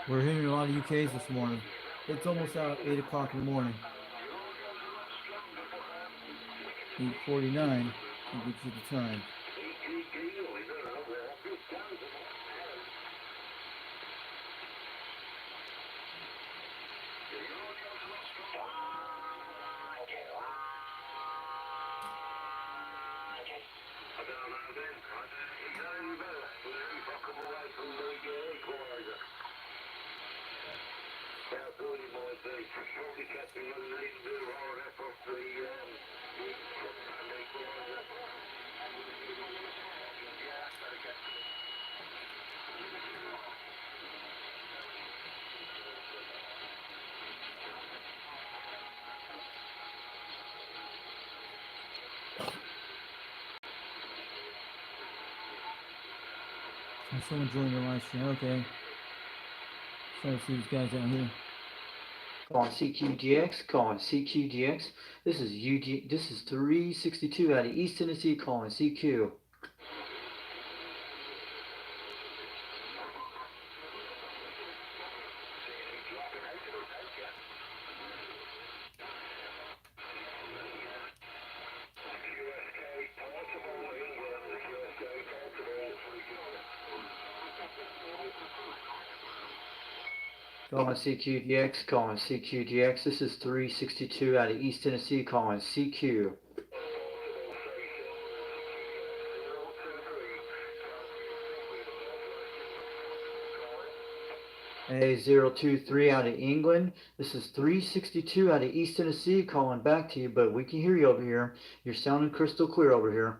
We're hearing a lot of UKs this morning. It's almost out 8 o'clock in the morning. 8:49. I'll get you the time. Someone joined the live stream. Okay. Sorry to see these guys out here. Calling CQDX, calling CQDX. This is 362 out of East Tennessee, calling CQ. Calling CQDX, calling CQDX. This is 362 out of East Tennessee, calling CQ. A023 out of England. This is 362 out of East Tennessee, calling back to you, but we can hear you over here. You're sounding crystal clear over here.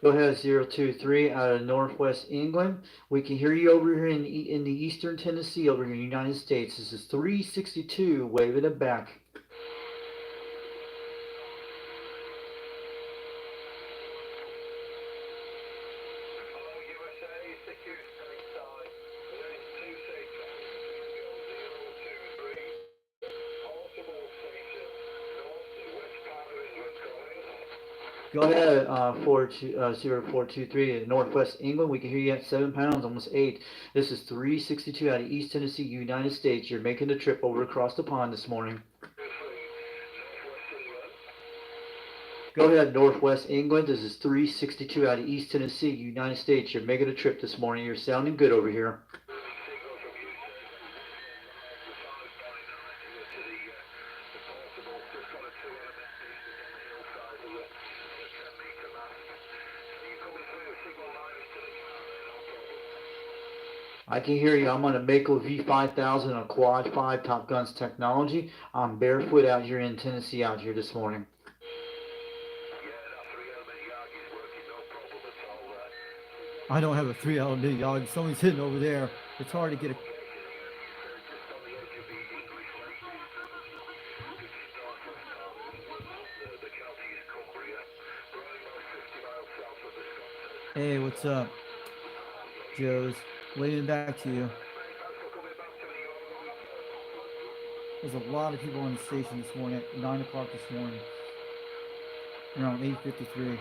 Go ahead, 023 out of Northwest England. We can hear you over here in the Eastern Tennessee, over here in the United States. This is 362, waving it back. Go ahead, 0423 in Northwest England. We can hear you at 7 pounds, almost 8. This is 362 out of East Tennessee, United States. You're making the trip over across the pond this morning. Go ahead, Northwest England. This is 362 out of East Tennessee, United States. You're making a trip this morning. You're sounding good over here. I can hear you. I'm on a Mako V5000 on Quad 5 Top Guns technology. I'm barefoot out here in Tennessee out here this morning. I don't have a 3 element. Somebody's hitting over there. It's hard to get a. Hey, what's up? Joe's. Waiting back to you. There's a lot of people on the station this morning at 9 o'clock this morning. Around 8:53.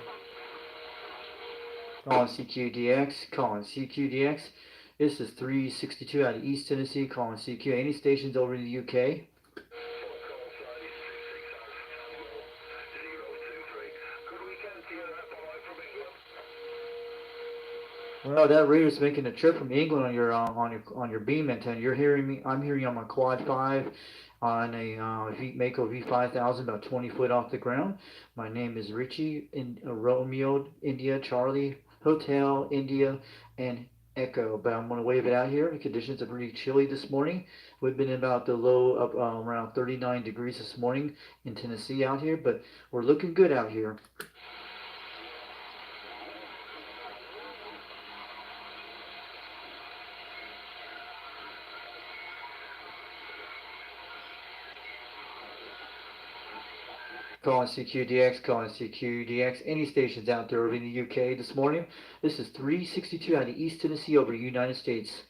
Calling CQDX, calling CQDX. This is 362 out of East Tennessee, calling CQ. Any stations over in the UK? Well, that Raider's making a trip from England on your beam antenna. You're hearing me. I'm hearing you on my Quad 5 on a Mako V5000, about 20 foot off the ground. My name is Richie in Romeo, India, Charlie, Hotel, India, and Echo. But I'm going to wave it out here. The conditions are pretty chilly this morning. We've been about the low of around 39 degrees this morning in Tennessee out here, but we're looking good out here. Calling CQDX, calling CQDX. Any stations out there over in the UK this morning? This is 362 out of East Tennessee over the United States.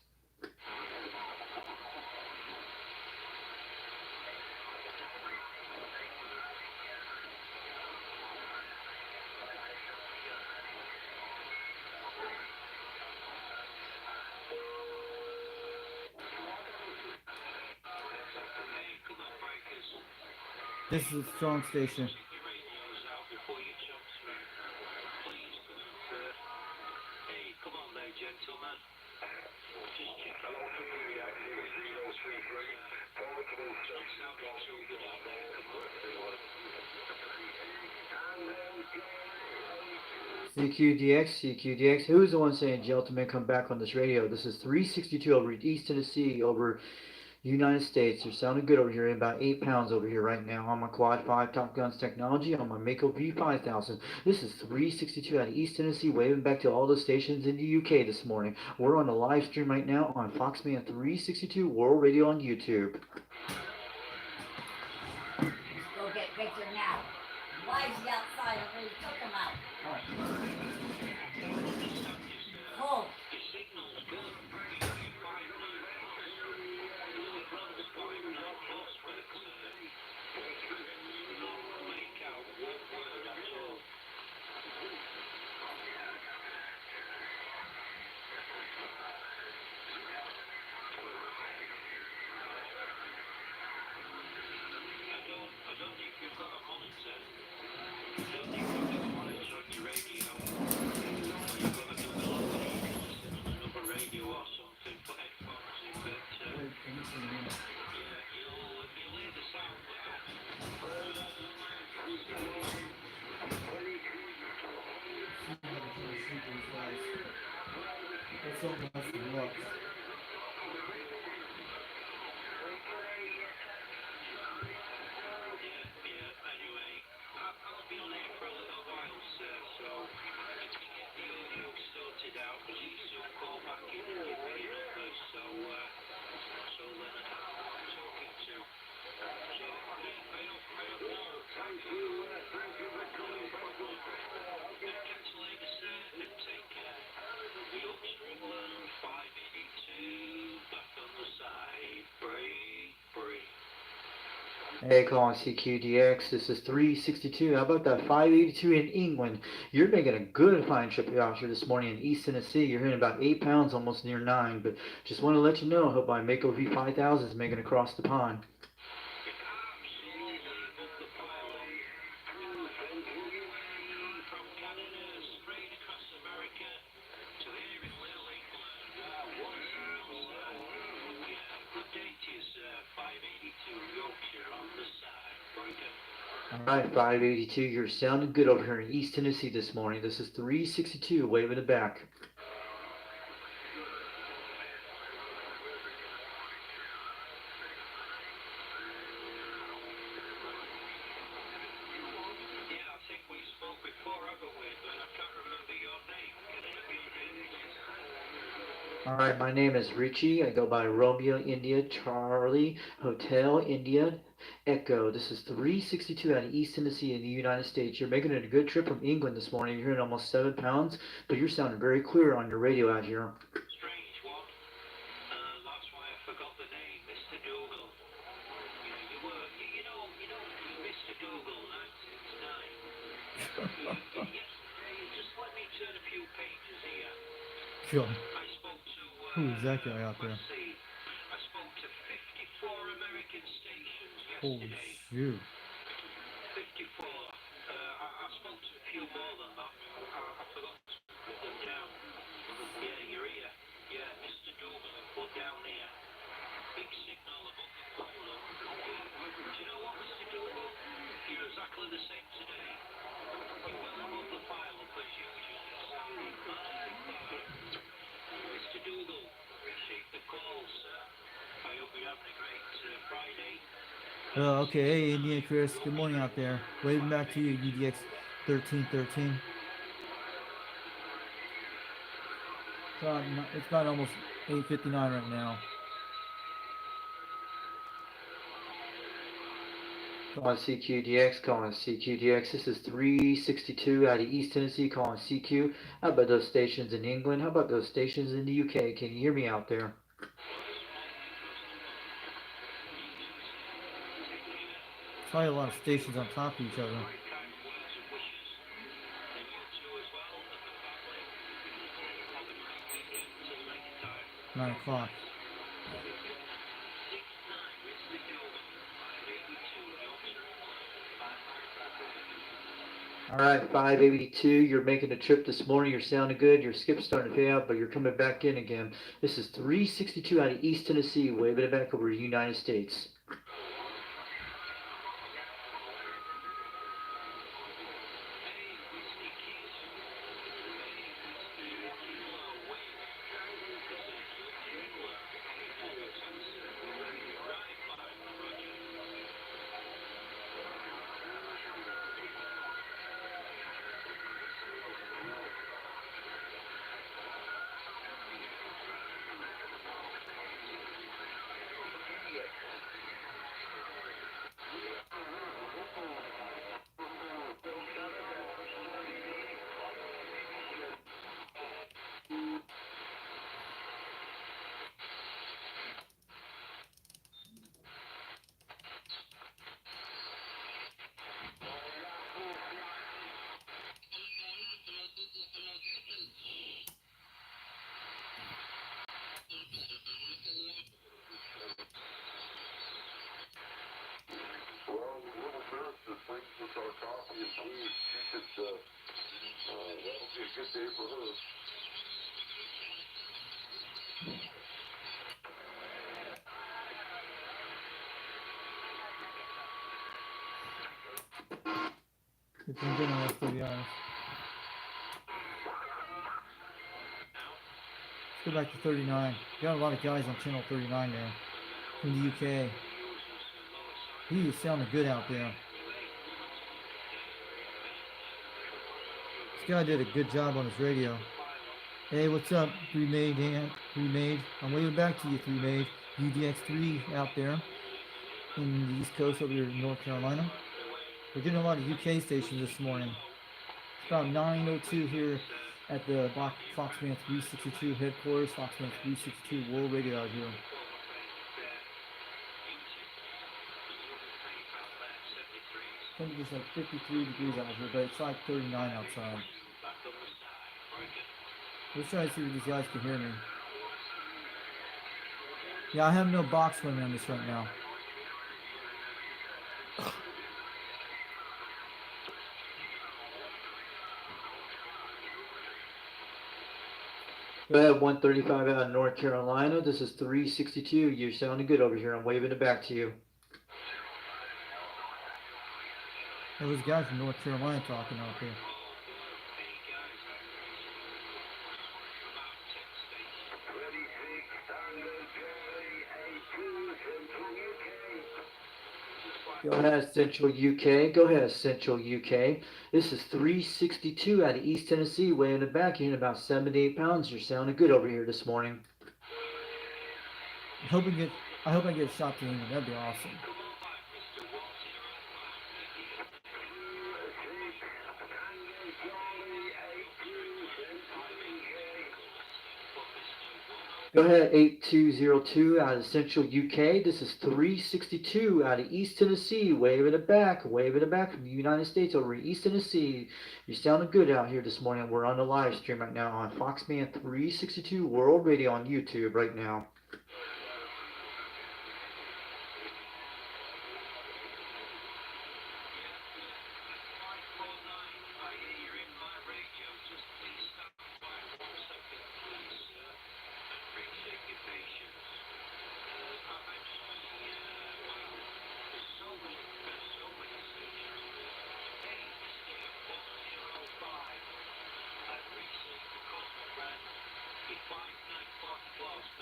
This is a strong station. CQDX. Who's the one saying gentlemen come back on this radio? This is 362 over East Tennessee over United States. You're sounding good over here. About 8 pounds over here right now on my Quad 5 Top Guns technology on my Mako V5000. This is 362 out of East Tennessee, waving back to all the stations in the UK this morning. We're on a live stream right now on Foxman 362 World Radio on YouTube. Go get Victor now. Why is he outside? I already took him out. Cold. That's so much to watch. Hey, calling CQDX. This is 362. How about that 582 in England? You're making a good flying trip out here this morning in East Tennessee. You're hitting about 8 pounds, almost near 9. But just want to let you know, I hope my Mako V5000 is making it across the pond. Alright, 582, you're sounding good over here in East Tennessee this morning. This is 362, waving it back. Alright, my name is Richie. I go by Romeo India Charlie Hotel India Echo. This is 362 out of East Tennessee in the United States. You're making it a good trip from England this morning. You're hitting almost 7 pounds, but you're sounding very clear on your radio out here. Strange one. That's why I forgot the name, Mr. Dougal. You were, you know, Mr. Dougal, 1969. Just let me turn a few pages here. Sure. I spoke to, Who's that guy out there? let's see, I spoke to 54 American stations Holy yesterday. shoot. 54. I spoke to a few more than that. I forgot to put them down. Yeah, you're here. Yeah, Mr. Dougal, put down here. Big signal above the pilot. Do you know what, Mr. Dougal? You're exactly the same today. You're well above the pilot as usual. Mr. Dougal, appreciate the call, sir. I hope you're having a great Friday. Okay, hey Indian Chris, good morning out there. Waving back to you, UDX-1313. It's about almost 8:59 right now. Calling CQDX. This is 362 out of East Tennessee, calling CQ. How about those stations in England? How about those stations in the UK? Can you hear me out there? Probably a lot of stations on top of each other. 9 o'clock. All right, 582, you're making a trip this morning. You're sounding good. Your skip's starting to pay out, but you're coming back in again. This is 362 out of East Tennessee, waving it back over the United States. It's been good enough, to be honest. Let's go back to 39. Got a lot of guys on channel 39 there from the UK. He is sounding good out there. This guy did a good job on his radio. Hey, what's up, 3Made, Dan? 3Made. I'm waving back to you, 3Made. UDX-3 out there in the East Coast over here in North Carolina. We're getting a lot of UK stations this morning. It's about 9:02 here at the Foxman 362 headquarters, Foxman 362 World Radio out here. I think it's like 53 degrees out here, but it's like 39 outside. Let's try to see if these guys can hear me. Yeah, I have no box limit on this right now. Go ahead, 135 out of North Carolina. This is 362. You're sounding good over here. I'm waving it back to you. There was a guy from North Carolina talking out there. Go ahead, Central UK. Go ahead, Central UK. This is 362 out of East Tennessee, weighing it back. You're in about 78 pounds. You're sounding good over here this morning. I hope I get a shot to England. That'd be awesome. Go ahead, 8202 out of Central UK. This is 362 out of East Tennessee. Waving it back from the United States over in East Tennessee. You're sounding good out here this morning. We're on the live stream right now on Foxman 362 World Radio on YouTube right now.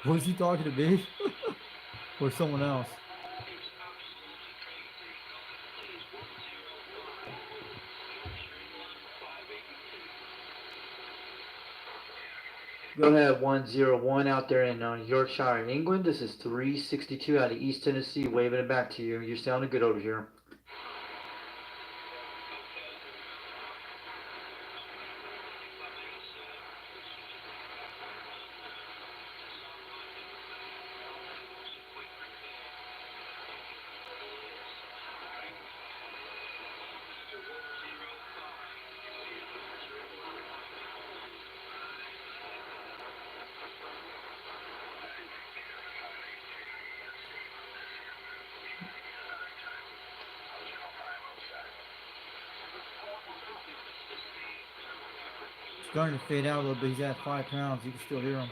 Was he talking to me? Or someone else? Go ahead, 101 out there in Yorkshire, England. This is 362 out of East Tennessee. Waving it back to you. You're sounding good over here. starting to fade out a little bit. He's at 5 pounds. You can still hear him.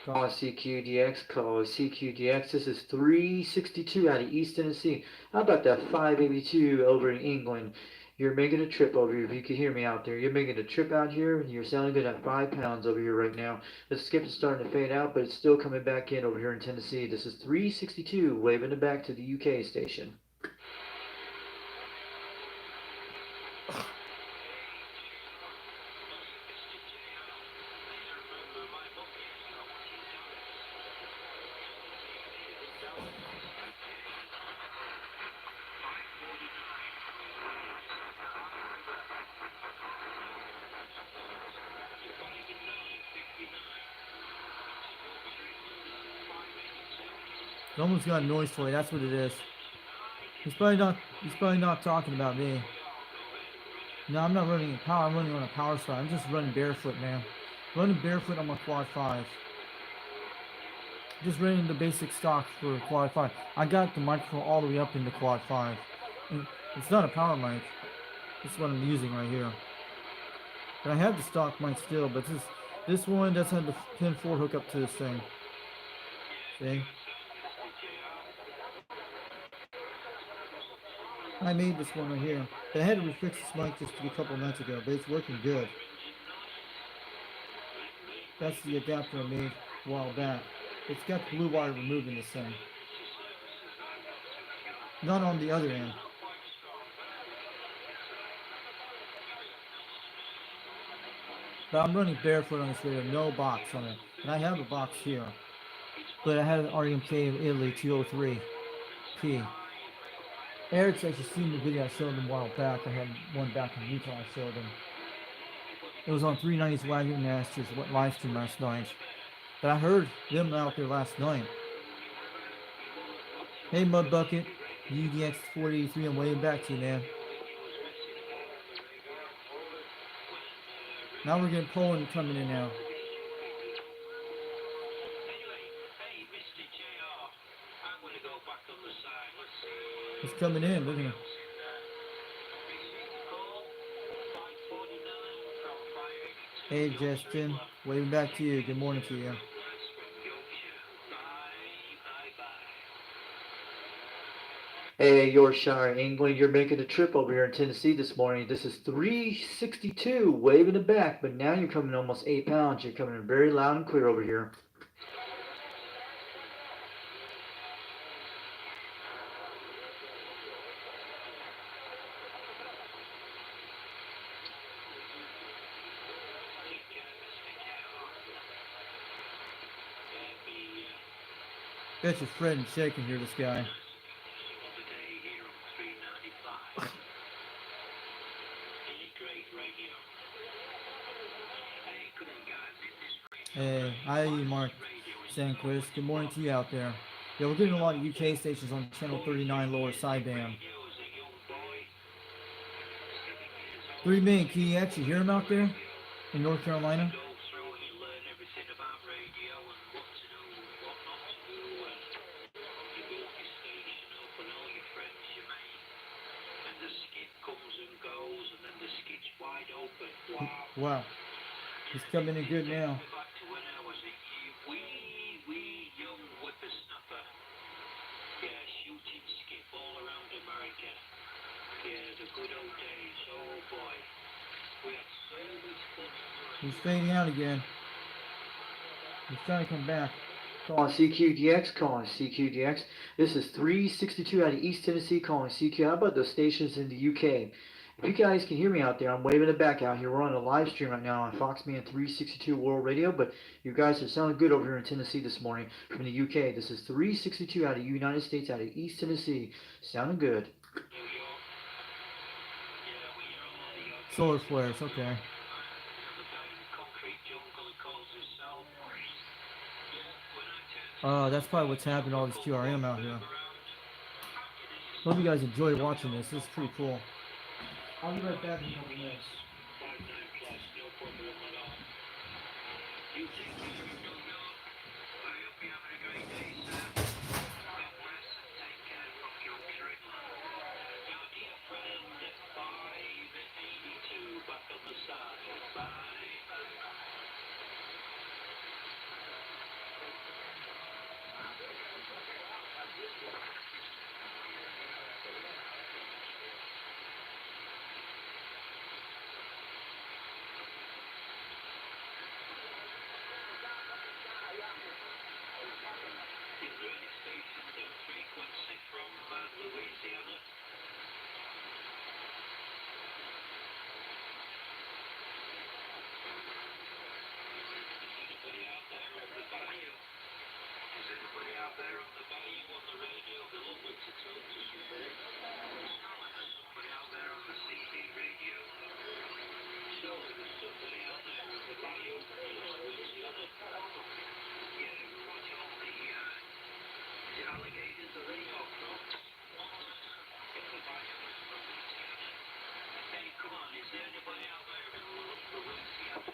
Call CQDX, call CQDX. This is 362 out of East Tennessee. How about that 582 over in England? You're making a trip over here. If you can hear me out there, you're making a trip out here. You're sounding good at 5 pounds over here right now. The skip is starting to fade out, but it's still coming back in over here in Tennessee. This is 362, waving it back to the UK station. Someone's got a noise toy. That's what it is. He's probably not talking about me. No, I'm not running power. I'm running on a power slide. I'm just running barefoot, man. Running barefoot on my quad 5. Just running the basic stock for quad 5. I got the microphone all the way up into quad 5. And it's not a power mic. This is what I'm using right here. But I have the stock mic still, but this one does have the pin 4 hook up to this thing. See? I made this one right here. But I had to refix this mic just a couple months ago, but it's working good. That's the adapter I made a while back. It's got the blue wire removed in this thing. Not on the other end. But I'm running barefoot on this radio, no box on it. And I have a box here. But I had an RMK of Italy 203P. Eric's actually seen the video I showed him a while back. I had one back in Utah I showed him. It was on 390's Wagon Masters live stream last night. But I heard them out there last night. Hey Mud Bucket, UDX-363, I'm waving back to you, man. Now we're getting Poland coming in now. He's coming in, look at him. Hey Justin, waving back to you. Good morning to you. Hey, Yorkshire, England, you're making a trip over here in Tennessee this morning. This is 362, waving it back, but now you're coming almost 8 pounds. You're coming in very loud and clear over here. Got your friend shaking here, this guy. Hey, hi Mark Sanquist. Good morning to you out there. Yeah, we're getting a lot of UK stations on channel 39 lower sideband. 3 million, can you actually hear him out there in North Carolina? Wow. He's coming in good now. He's fading out again. He's trying to come back. Calling CQDX, calling CQDX. This is 362 out of East Tennessee, calling CQ. How about those stations in the UK? If you guys can hear me out there, I'm waving it back out here. We're on a live stream right now on Foxman 362 World Radio, but you guys are sounding good over here in Tennessee this morning from the UK. This is 362 out of United States, out of East Tennessee. Sounding good. Solar flares, okay. That's probably what's happening to all this QRM out here. Hope you guys enjoy watching this. This is pretty cool. I'll be right back in a couple minutes. be having a great day, sir. God bless and take care from Yorkshire, England. Your dear friend, 582, back on the side. Bye. Is there any stations on frequency from Louisiana? Anybody out there on the bayou? Is anybody out there on the bayou on the radio? Be lovely to talk to somebody. Somebody out there on the CB radio? Surely there's somebody out there on the bayou in Louisiana. Yeah, watch all the alligators are in your crops. In the bayou in Louisiana. Hey, come on, is there anybody out there in Louisiana?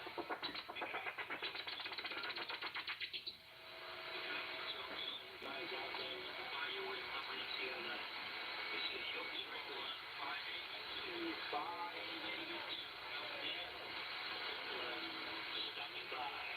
Be kind to talk to some guys. Guys out there in the bayou in Louisiana. This is Yorkshire, England, 582, 582 out there. Standing by.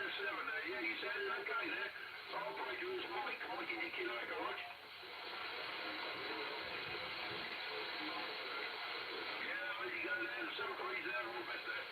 Yeah, you sounded okay there. I'll probably do this Mike. I'll get your kid over, right? Yeah, I'll let you go there. The sun freeze there, all the best there.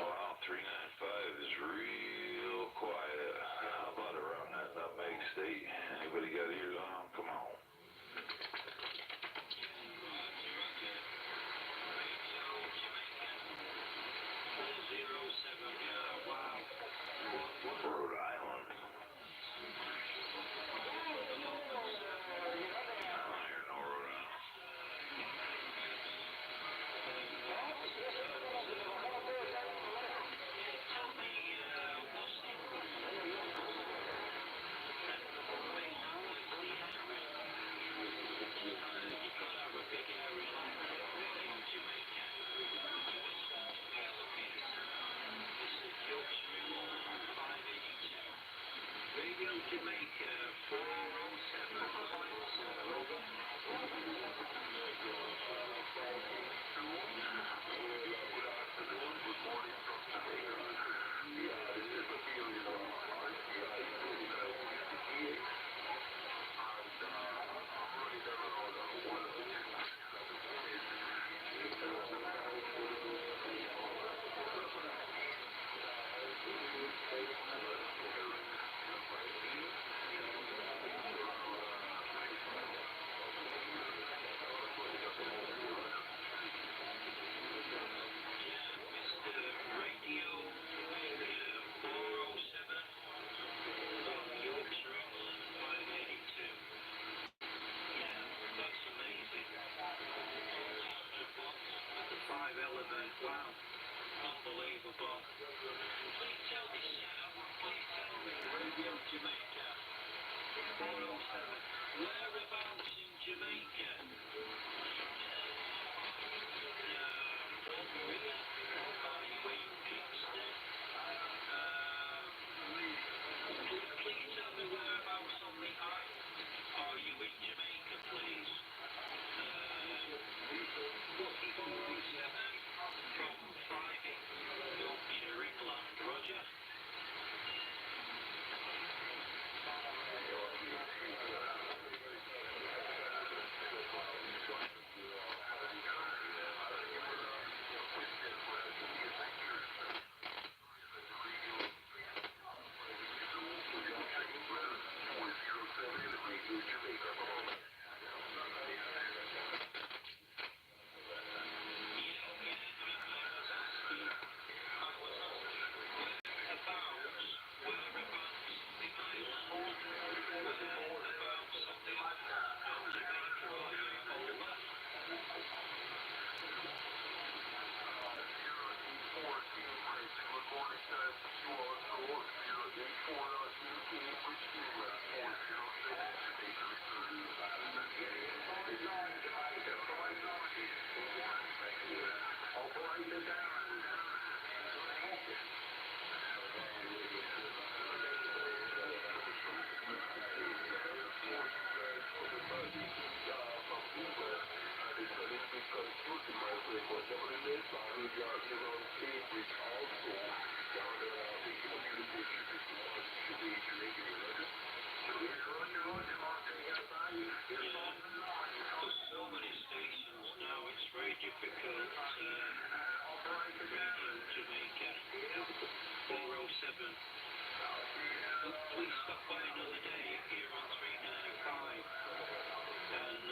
Wow, 395 is real quiet. How about around that nutmeg state? Anybody got ears on them? Come on. Rhode Island. I don't hear no Rhode Island. Jamaica 5 element, wow, unbelievable. Please tell me, Radio Jamaica, 407, whereabouts in Jamaica? Please tell me whereabouts on the island are you in Jamaica, please? 407 from 5 Yorkshire, England, Roger. There's so many stations now, it's very difficult to radio Jamaica. 407. Please stop by another day here on 395. And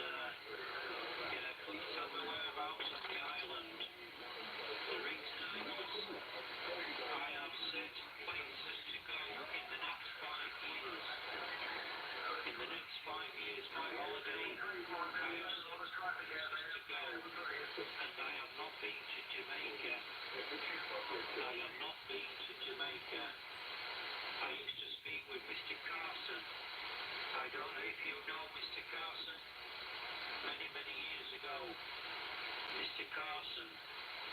yeah, please tell me whereabouts on the island. The reason I have set places to go in the next 5 years. In the next 5 years, my holiday, I have set places to go, and I have not been to Jamaica. I have not been to Jamaica. I used to speak with Mr. Carson. I don't know if you know Mr. Carson. Many, many years ago, Mr. Carson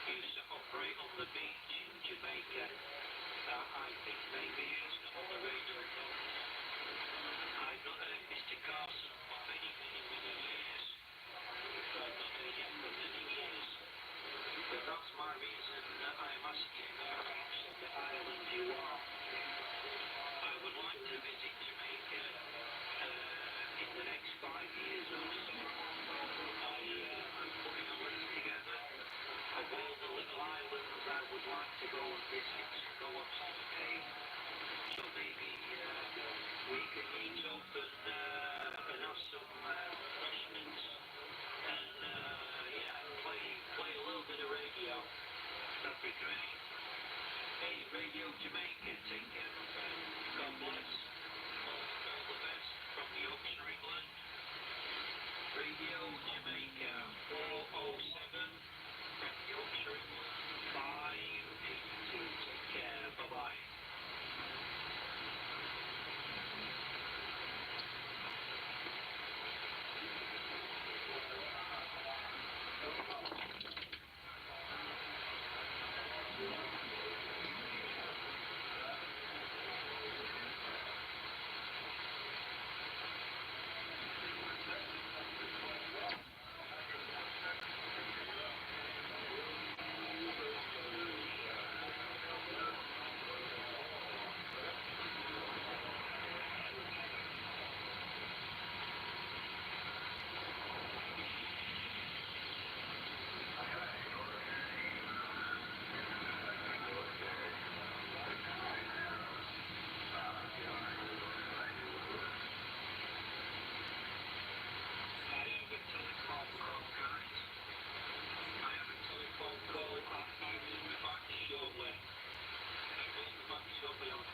used to operate on the beach in Jamaica. I think maybe he was on the radio. I've not heard Mr. Carson for many, many, many years. I've not heard him for many years. But that's my reason that I'm asking whereabouts on the island you are. I would like to visit Jamaica in the next 5 years or so. I'm putting a list together of all the little islands I would like to go and visit, go on holiday. So maybe we can meet up and have some refreshments and yeah, play a little bit of radio. That'd be great. Hey, Radio Jamaica, take care, my friend. God bless. All the best from Yorkshire, England. Radio Jamaica 407 from Yorkshire, England 582. Take care. Bye-bye.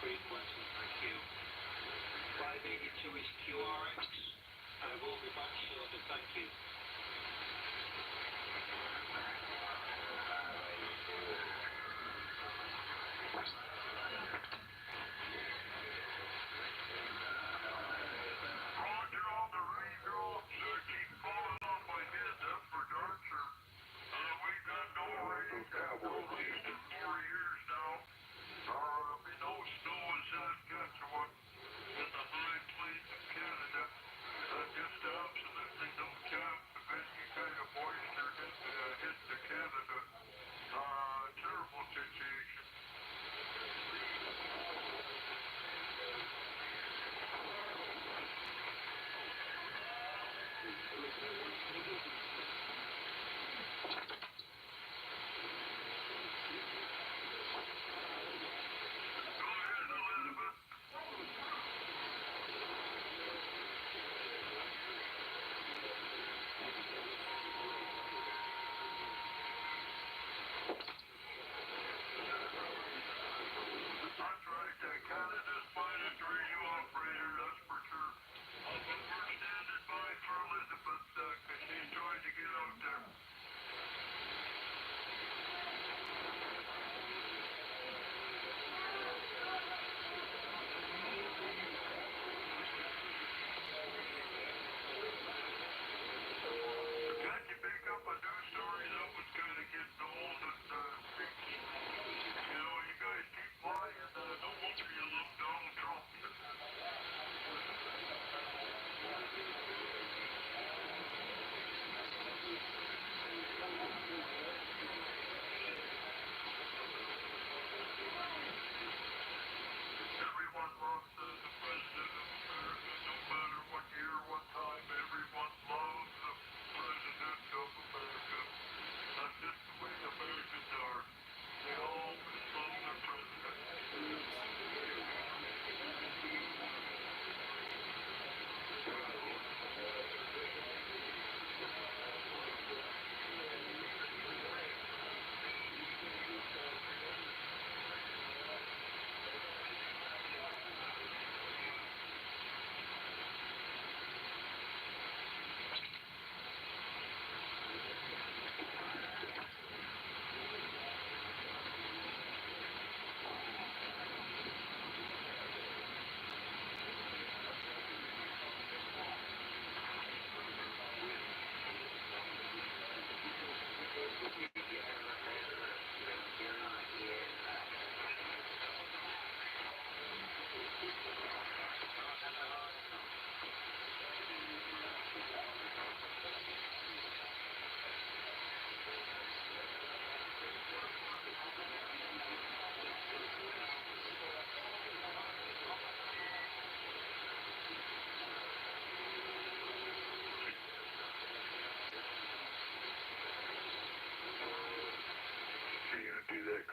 Frequency, thank you. 582 is QRX. I will be back shortly, thank you. Roger on the radio. Keep calling on my head. That's for darn sure. We got no rain for at least 4 years now. Be no snow in Saskatchewan in the high plains of Canada. Just absolutely no chance.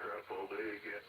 crap all day again.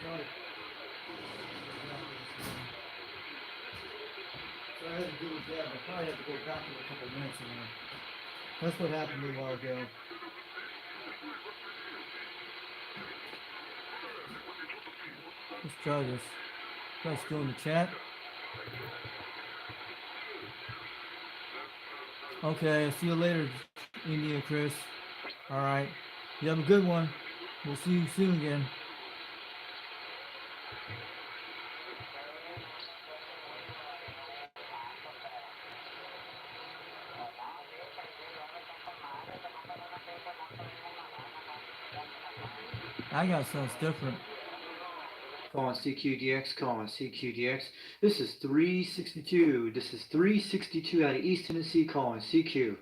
Sorry. So I had to do with that. I probably have to go back in a couple minutes and that's what happened to me a while ago. Let's try this. Guys still in the chat? Okay, I'll see you later, India Chris. Alright. You have a good one. We'll see you soon again. I got sounds different. Calling CQDX, calling CQDX. This is 362. This is 362 out of East Tennessee, calling CQ.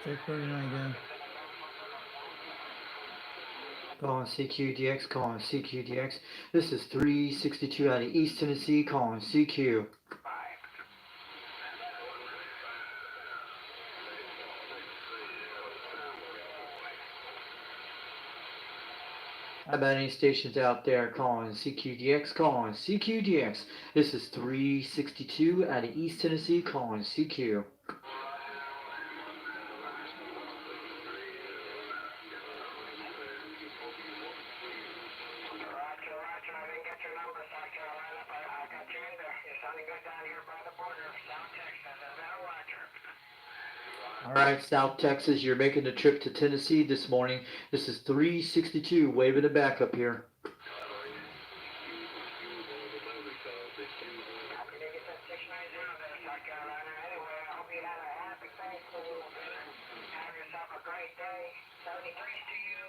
Check 39 again. Calling CQDX, calling CQDX. This is 362 out of East Tennessee, calling CQ. How about any stations out there calling CQDX, calling CQDX? This is 362 out of East Tennessee, calling CQ. Roger, I didn't get your number, South Carolina, but I got you in there. You're sounding good down here by the border of South Texas. Is that Roger? Alright, South Texas, you're making the trip to Tennessee this morning. This is 362, waving it back up here. Happy to get that 690 there, South Carolina. Anyway, I hope you had a happy Thanksgiving dinner. Have yourself a great day. 73 to you.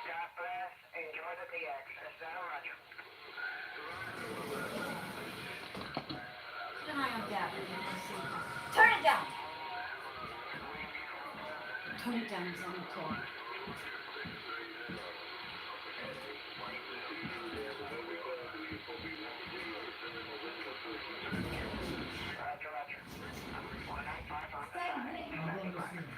God bless. Enjoy the DX. Is that Roger? Turn on down. Turn it down. Turn it down, it's on the floor. Roger. 195 on the I'm side. going to see.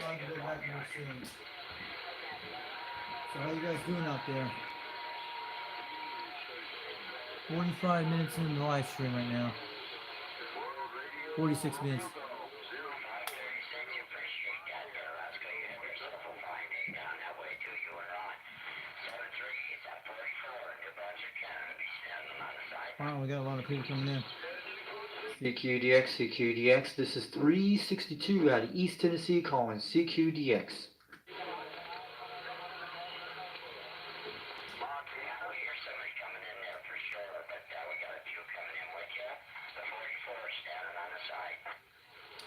I'll go back to the stream. So how you guys doing out there? 45 minutes into the live stream right now. 46 minutes. Wow, we got a lot of people coming in. CQDX, this is 362 out of East Tennessee calling CQDX.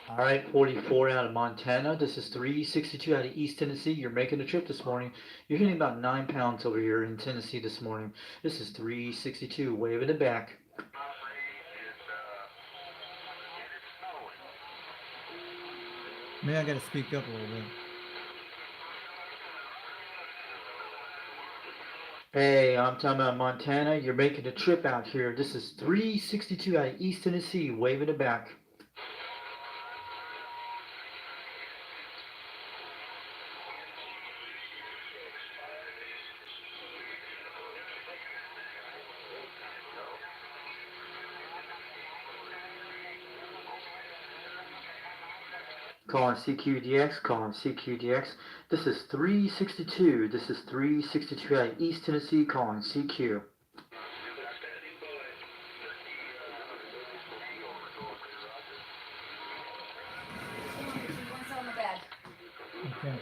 All right, 44 out of Montana. This is 362 out of East Tennessee. You're making a trip this morning. You're hitting about 9 pounds over here in Tennessee this morning. This is 362, waving it back. Maybe I gotta speak up a little bit. Hey, I'm talking about Montana. You're making a trip out here. This is 362 out of East Tennessee, waving it back. Calling CQDX. This is 362. This is 362 out of East Tennessee calling CQ. One's on the bed. Okay.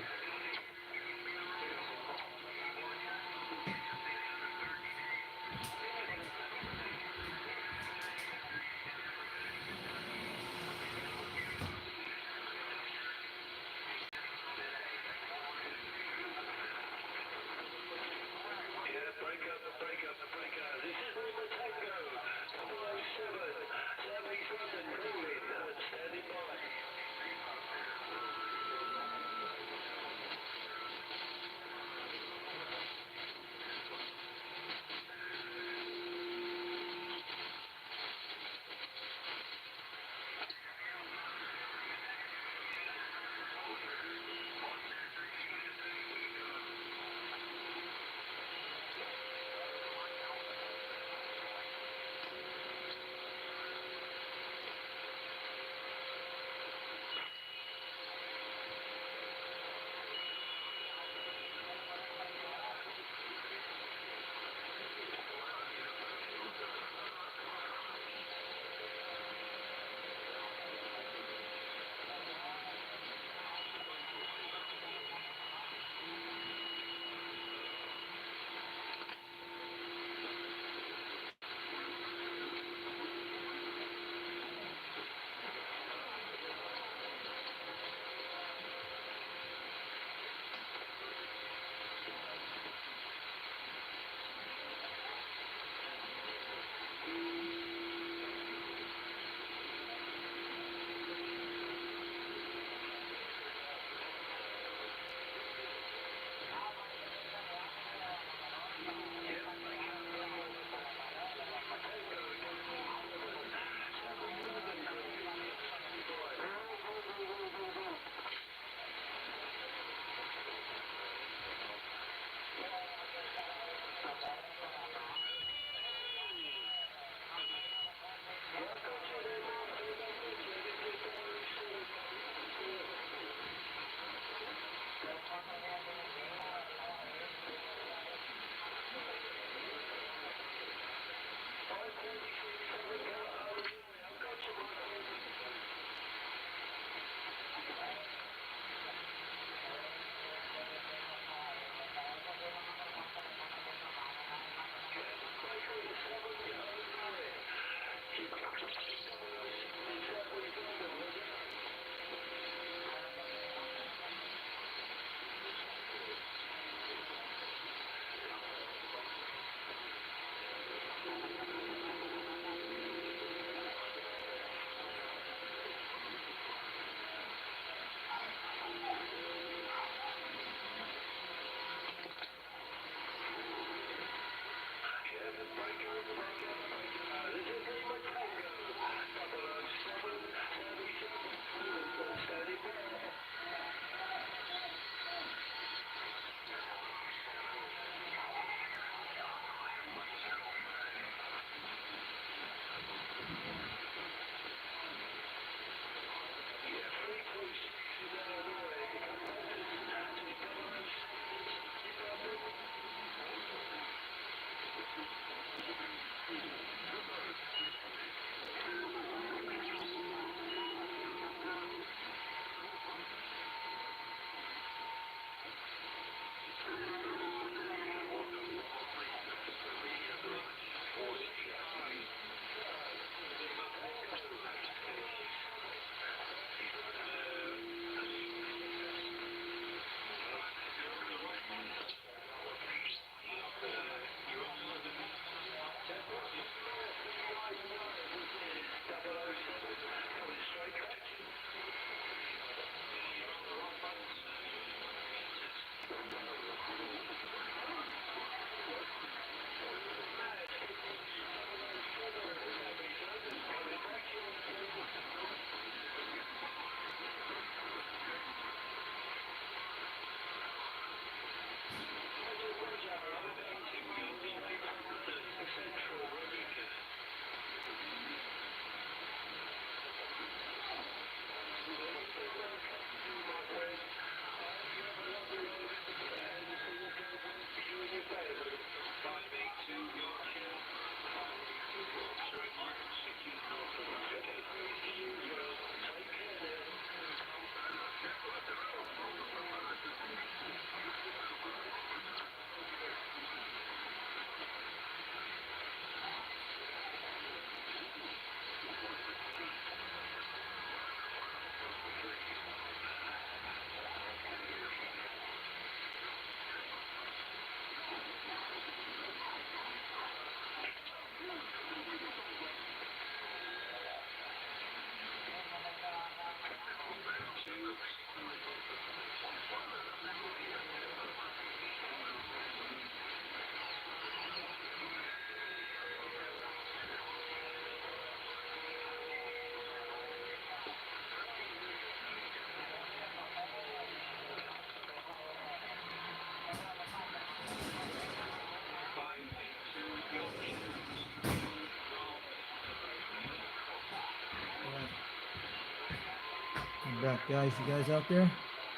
guys? You guys out there?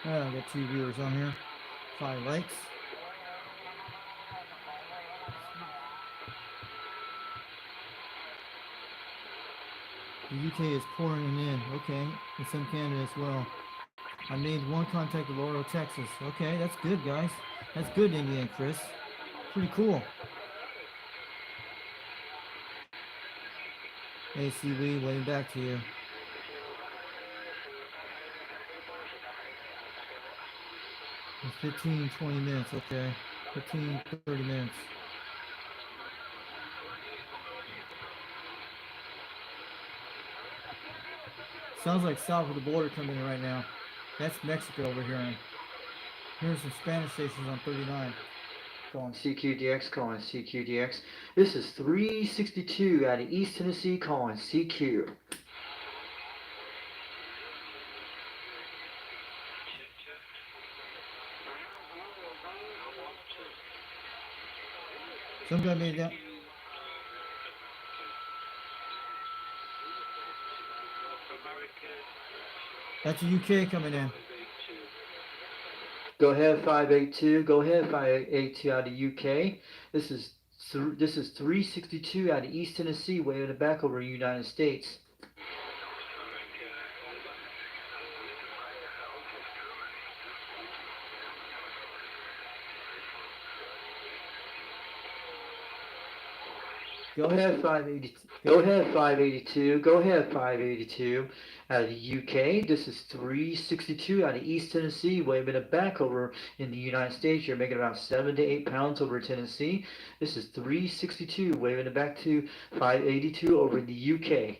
I got 2 viewers on here. 5 likes. The UK is pouring in. Okay, and some Canada as well. I made 1 contact with Laurel, Texas. Okay, that's good, guys. That's good, India and Chris. Pretty cool. Hey, CB, waiting back to you. In 15, 20 minutes, okay. 15, 30 minutes. Sounds like south of the border coming in right now. That's Mexico over here. Here's some Spanish stations on 39. Calling CQDX, calling CQDX. This is 362 out of East Tennessee, calling CQ. Some guy made that. That's the UK coming in. Go ahead 582. Go ahead 582 out of UK. This is 362 out of East Tennessee, way in the back over the United States. Go ahead 582. Go ahead 582. Go ahead 582 out of the UK. This is 362 out of East Tennessee, waving it back over in the United States. You're making about 7 to 8 pounds over Tennessee. This is 362, waving it back to 582 over in the UK.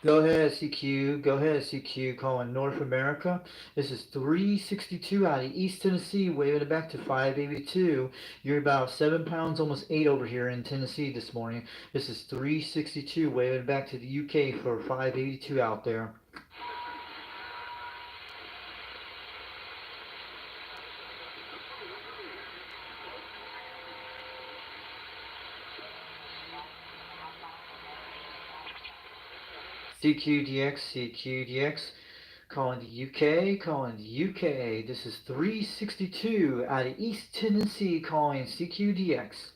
Go ahead, CQ. Go ahead, CQ. Calling North America. This is 362 out of East Tennessee, waving it back to 582. You're about 7 pounds, almost 8 over here in Tennessee this morning. This is 362, waving it back to the UK for 582 out there. CQDX, CQDX, calling the UK, calling the UK. This is 362 out of East Tennessee, calling CQDX.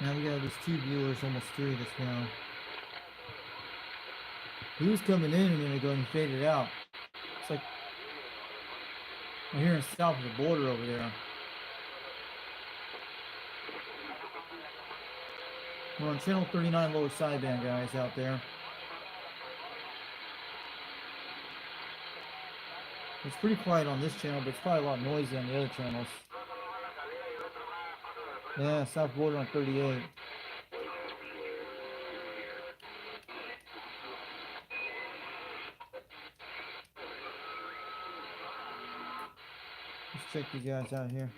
Now we got these 2 viewers, almost 3 this now. Who's coming in and then they're going to fade it out? It's like we're here in south of the border over there. We're on channel 39 lower sideband, guys, out there. It's pretty quiet on this channel, but it's probably a lot noisy on the other channels. Yeah, south border on 38. Let's check these guys out here.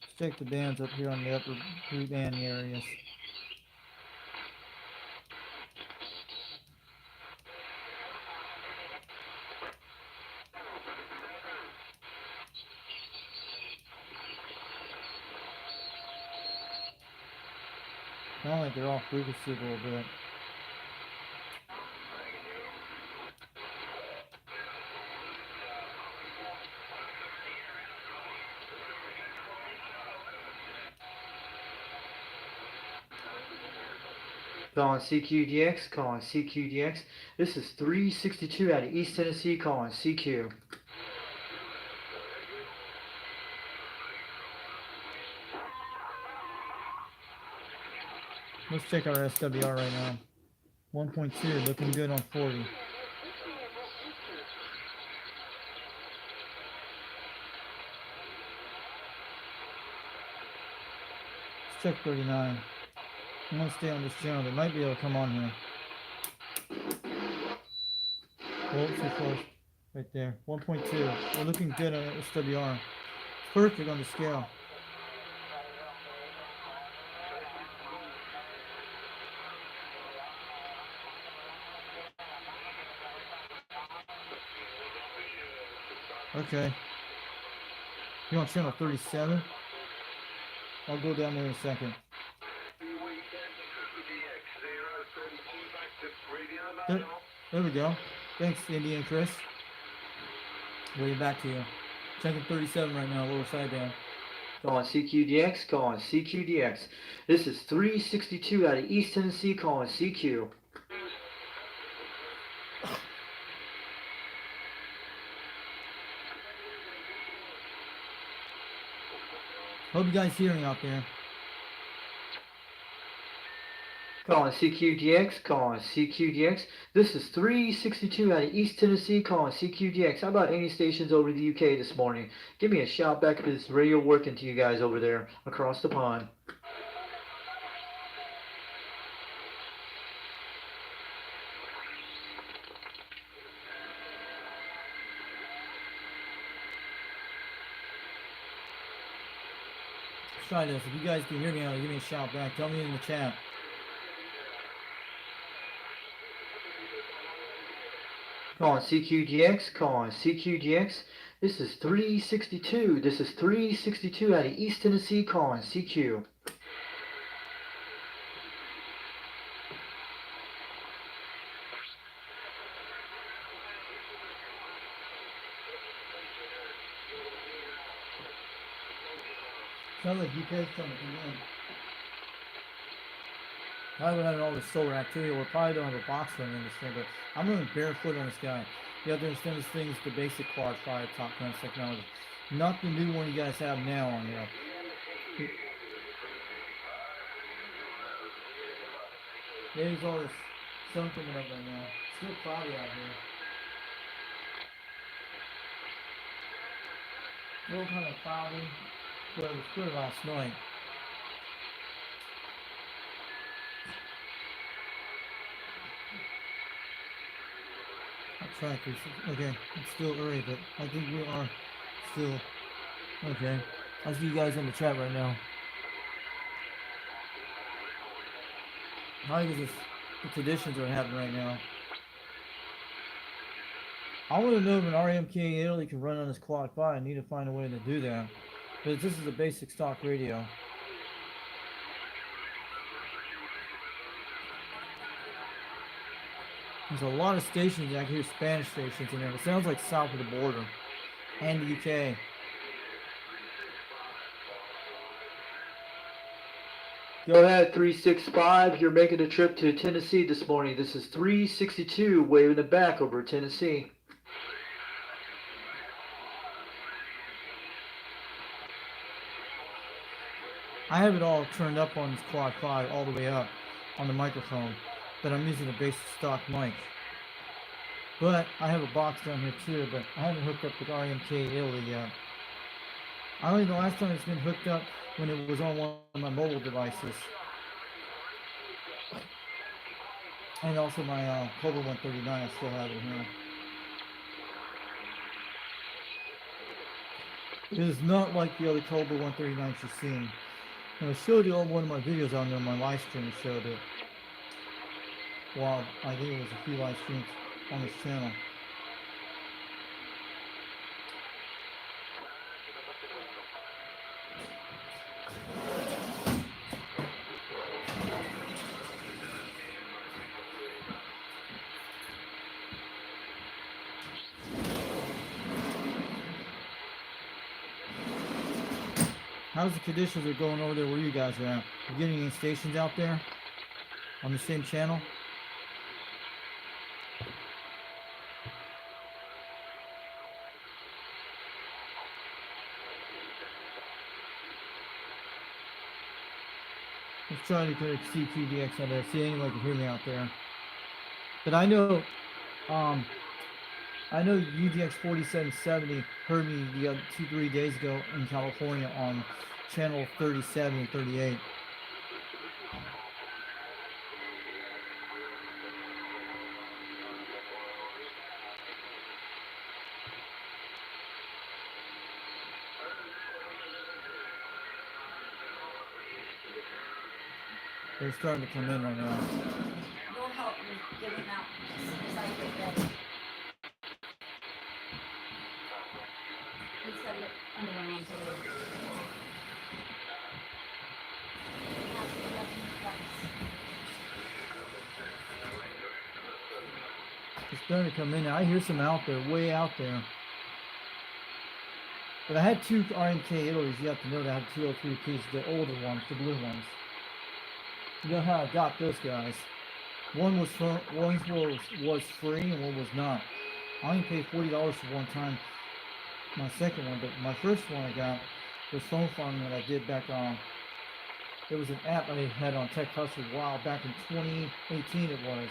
Let's check the bands up here on the upper root band areas. Sound like they're off frequency a little bit. Calling CQDX, calling CQDX. This is 362 out of East Tennessee, calling CQ. Let's check our SWR right now. 1.2, looking good on 40. check 39. I'm gonna stay on this channel. They might be able to come on here. Oh, too close. Right there. 1.2. We're looking good on SWR. Perfect on the scale. Okay. You're on channel 37? I'll go down there in a second. There we go. Thanks, Indian Chris. Way back to you. Checking 37 right now, lower side down. Call on CQDX, call on CQDX. This is 362 out of East Tennessee, call on CQ. Hope you guys hear me out there. Call on CQDX, call on CQDX. This is 362 out of East Tennessee, call on CQDX. How about any stations over the UK this morning? Give me a shout back if this radio working to you guys over there across the pond. Let's try this. If you guys can hear me out, give me a shout back. Tell me in the chat. Call on CQDX, call on CQDX. This is 362. This is 362 out of East Tennessee, call on CQ. Sounds like UK's coming in. Probably would have all the solar activity, or probably don't have a box running in this thing, but I'm running barefoot on this guy. You have to understand this thing is the basic quad 5 top guns technology. Not the new one you guys have now on there. There's all this sun coming up right now. It's still cloudy out here. A little kind of cloudy, but it was good last night. Trackers. Okay, it's still early, but I think we are still okay. I see you guys in the chat right now. How is this? The conditions are happening right now. I want to know if an RMK in Italy can run on this quad 5. I need to find a way to do that. But this is a basic stock radio. There's a lot of stations. I can hear Spanish stations in there. It sounds like south of the border and the UK. Go ahead, 365. You're making a trip to Tennessee this morning. This is 362, waving it back over Tennessee. I have it all turned up on this quad 5 all the way up on the microphone, but I'm using a basic stock mic. But I have a box down here too, but I haven't hooked up with RMK Italy yet. I don't even know the last time it's been hooked up when it was on one of my mobile devices. And also my Cobra 139, I still have it here. It is not like the other Cobra 139 you've seen. And I showed you on one of my videos on there on my live stream. I showed it. Well, I think it was a few live streams on this channel. How's the conditions are going over there where you guys are at? You getting any stations out there on the same channel? Let's try to connect CQDX on there. See anyone can hear me out there. But I know UDX-4770 heard me the 2-3 days ago in California on channel 37 and 38. They're starting to come in right now. You'll help me get him out as soon as I get ready. He's got it under my arm today. They're starting to come in now. I hear some out there, way out there. But I had two RMK Italy's. You have to know that I had 203 pieces, the older ones, the blue ones. You know how I got those guys. One was free and one was not. I only paid $40 for one time. My second one, but my first one I got was phone farming that I did back on. It was an app I had on Tech Hustle a while back in 2018 it was.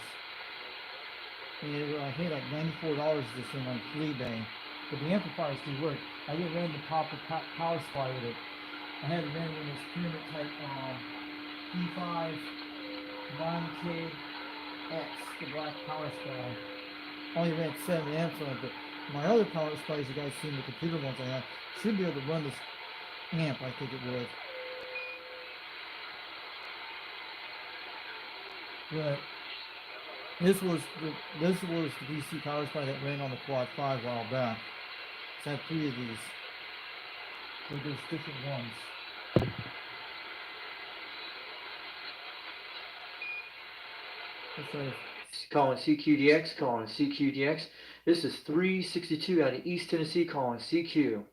And I paid like $94 this thing on eBay. But the amplifiers do work. I just ran the power supply with it. I had it ran with this pyramid type E5 9KX, the black power supply. Only ran 7 amps on it, but my other power supplies you guys seen, the computer ones I have, should be able to run this amp, I think it would. But this was the DC power supply that ran on the Quad 5 a while back. So I had 3 of these. But there's different ones. Let's try Calling CQDX, calling CQDX. This is 362 out of East Tennessee, calling CQ.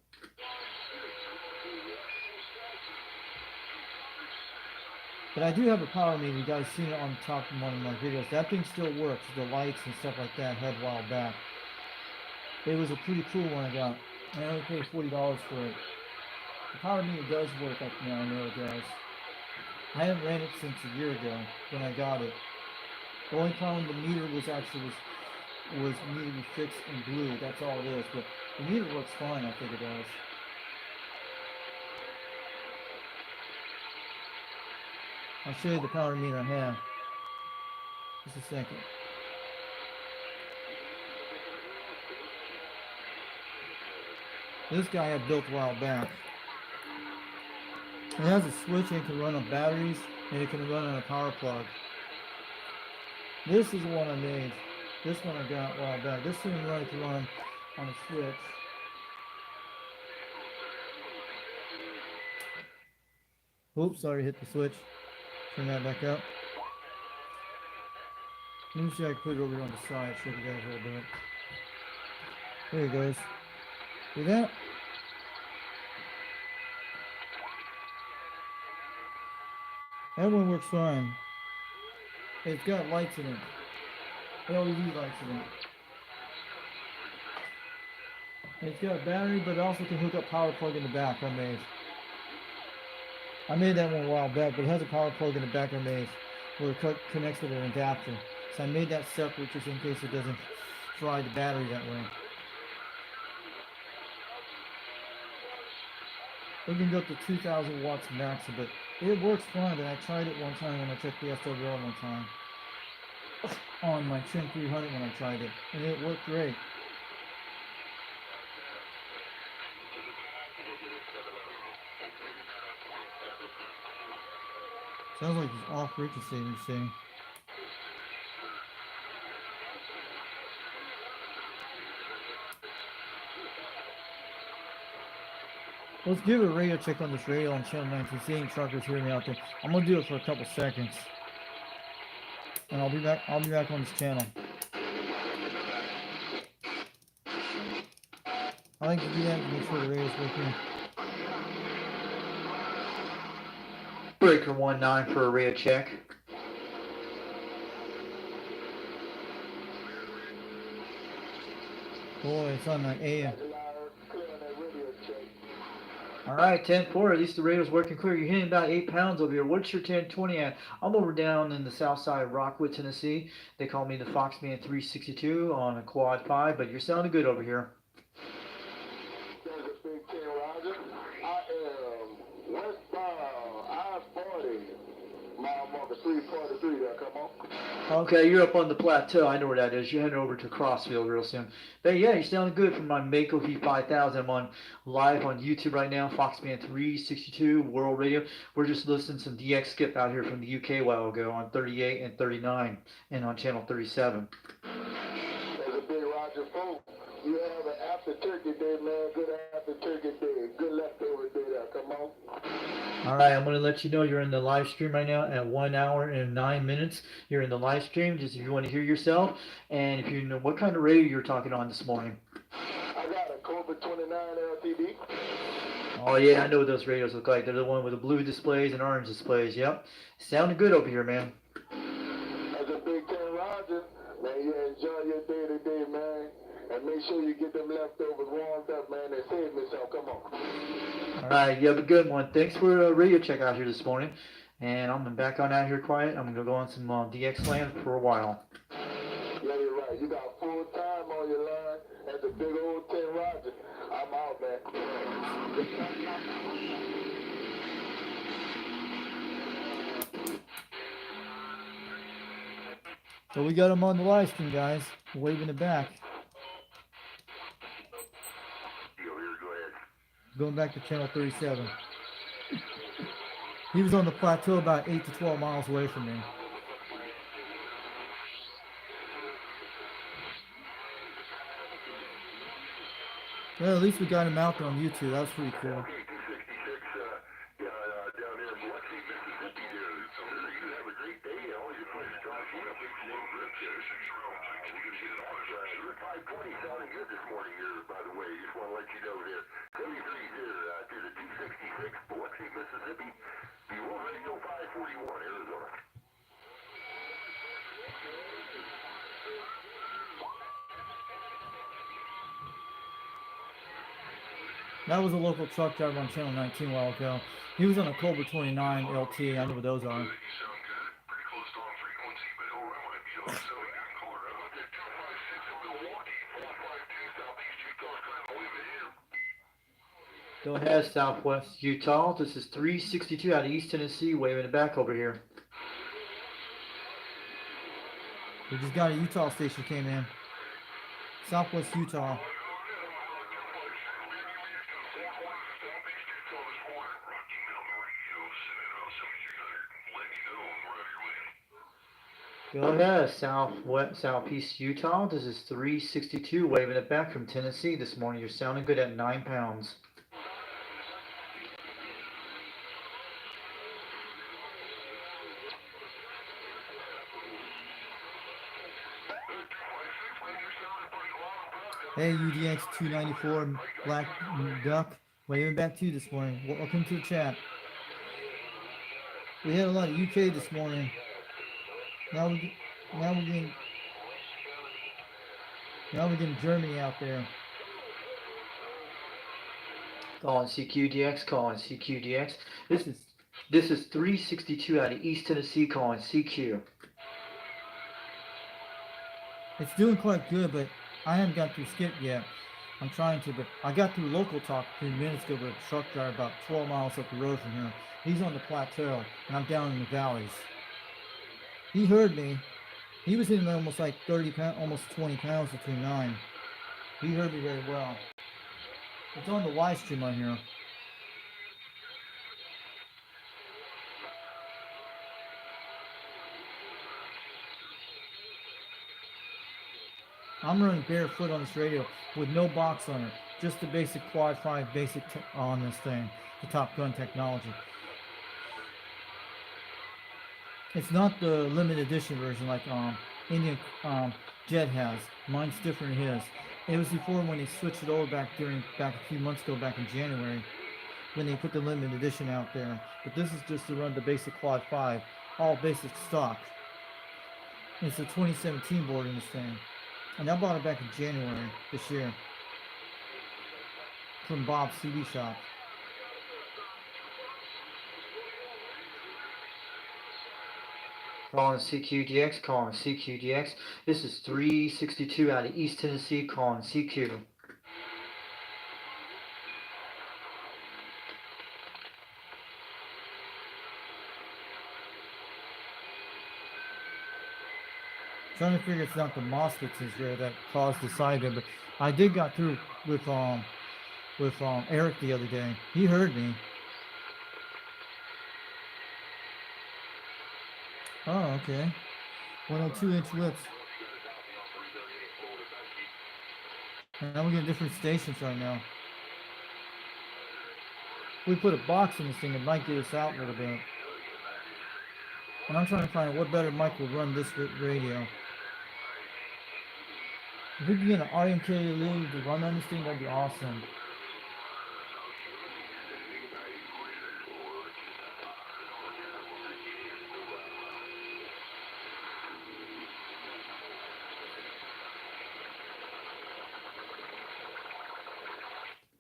But I do have a power meter. You guys seen it on the top of one of my videos. That thing still works. The lights and stuff like that I had a while back. It was a pretty cool one I got. I only paid $40 for it. The power meter does work up now, I know it does. I haven't ran it since a year ago when I got it. The only problem the meter was actually was needed to be fixed in blue. That's all it is. But the meter works fine, I think it does. I'll show you the power meter I have. Just a second. This guy I built a while back. It has a switch and it can run on batteries and it can run on a power plug. This is the one I made. This one I got a while back. This thing can run on a switch. Oops, sorry, hit the switch. Turn that back up. Let me see if I can put it over on the side, show you guys a little bit. There it goes. See that? That one works fine. It's got lights in it. LED lights in it. It's got a battery, but it also can hook up power plug in the back I made that one a while back, but it has a power plug in the back I made where it connects with an adapter. So I made that separate just in case it doesn't fry the battery that way. It can go up to 2,000 watts max, but it works fine. And I tried it one time when I took the SWL one time on my Trim 300 when I tried it, and it worked great. Sounds like it's off frequency, you see. Let's give a radio check on this radio on channel 19. See any truckers hearing me out there. I'm gonna do it for a couple seconds. And I'll be back on this channel. I like to do that to make sure the radio's working. Breaker 19 for a radio check. Boy, it's on my AM. Alright, 10-4, at least the radio's working clear. You're hitting about 8 pounds over here. What's your 1020 at? I'm over down in the south side of Rockwood, Tennessee. They call me the Foxman 362 on a Quad 5, but you're sounding good over here. I am westbound I-40, mile marker 343 there, come on. Okay, you're up on the plateau. I know where that is. You're heading over to Crossfield real soon. But yeah, you sound good from my Mako V5000. I'm on live on YouTube right now, Foxman 362 World Radio. We're just listening to some DX Skip out here from the UK a while ago on 38 and 39 and on channel 37. As a big Roger folk, you have an after turkey day, man. Good after turkey day. Good leftover day there. Come on. All right, I'm going to let you know you're in the live stream right now at 1 hour and 9 minutes. You're in the live stream, just if you want to hear yourself, and if you know what kind of radio you're talking on this morning. I got a Cobra 29 LTD. Oh yeah, I know what those radios look like. They're the one with the blue displays and orange displays. Yep, sounding good over here, man. As a Big Ten Roger, man, you enjoy your day today, man. And make sure you get them leftovers warmed up, man, and save me some. Come on. All right, you have a good one. Thanks for a radio check out here this morning. And I'm back on out here quiet. I'm gonna go on some DX land for a while. Yeah, you're right. You got full time on your line as a big old 10 Roger. I'm out, man. So we got him on the live stream, guys. Waving it back. Yo, here, go ahead. Going back to channel 37. He was on the plateau about 8 to 12 miles away from me. Well, at least we got him out there on YouTube. That was pretty cool. Okay, 266, down there in Biloxi, Mississippi there. You have a great day. Always a pleasure talking to you. Big slow grip there. We're going to get it on. You're 520 sounding good this morning here, by the way. Just want to let you know there. 33 here to the 266, Biloxi, Mississippi. The World Radio 541, Arizona. That was a local truck driver on channel 19 a while ago. He was on a Cobra 29 LT. I know what those are. You sound good. Pretty close to on frequency, but oh, I might be on Southern Colorado. 256 in Milwaukee, 452 Southeast Utah, kind of waving here. Go ahead, Southwest Utah. This is 362 out of East Tennessee, waving it back over here. We just got a Utah station came in. Southwest Utah. Go ahead, Southeast Utah. This is 362, waving it back from Tennessee this morning. You're sounding good at 9 pounds. Hey, UDX-362 Black Duck. Waving back to you this morning. Welcome to the chat. We had a lot of UK this morning. Now we're getting Germany out there. Calling CQDX, calling CQDX. This is 362 out of East Tennessee, calling CQ. It's doing quite good, but I haven't got through skip yet. I'm trying to, but I got through local talk a few minutes ago with a truck driver about 12 miles up the road from here. He's on the plateau, and I'm down in the valleys. He heard me. He was hitting almost like 30 pounds, almost 20 pounds between 9. He heard me very well. It's on the live stream on here. I'm running barefoot on this radio with no box on it. Just the basic quad 5 basic on this thing. The Top Gun technology. It's not the limited edition version like Indian Jet has. Mine's different than his. It was before when they switched it over back a few months ago, back in January, when they put the limited edition out there. But this is just to run the basic quad 5, all basic stock. It's a 2017 board in this thing. And I bought it back in January this year from Bob's CD shop. Calling CQDX, calling CQDX. This is 362 out of East Tennessee, calling CQ. Trying to figure if it's not the MOSFETs is there that caused the side there, but I did got through with Eric the other day. He heard me. Oh, okay. 102-inch lips. Now we get different stations right now. If we put a box in this thing, it might get us out a little bit. And I'm trying to find out what better mic will run this radio. If we can get an RMK lead to run on this thing, that'd be awesome.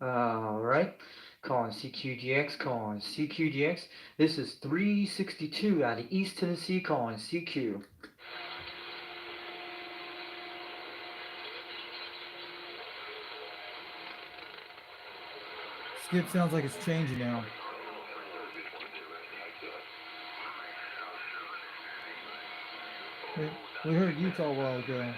All right. Calling CQDX, calling CQDX. This is 362 out of East Tennessee, calling CQ. Skip sounds like it's changing now. We heard Utah a while ago.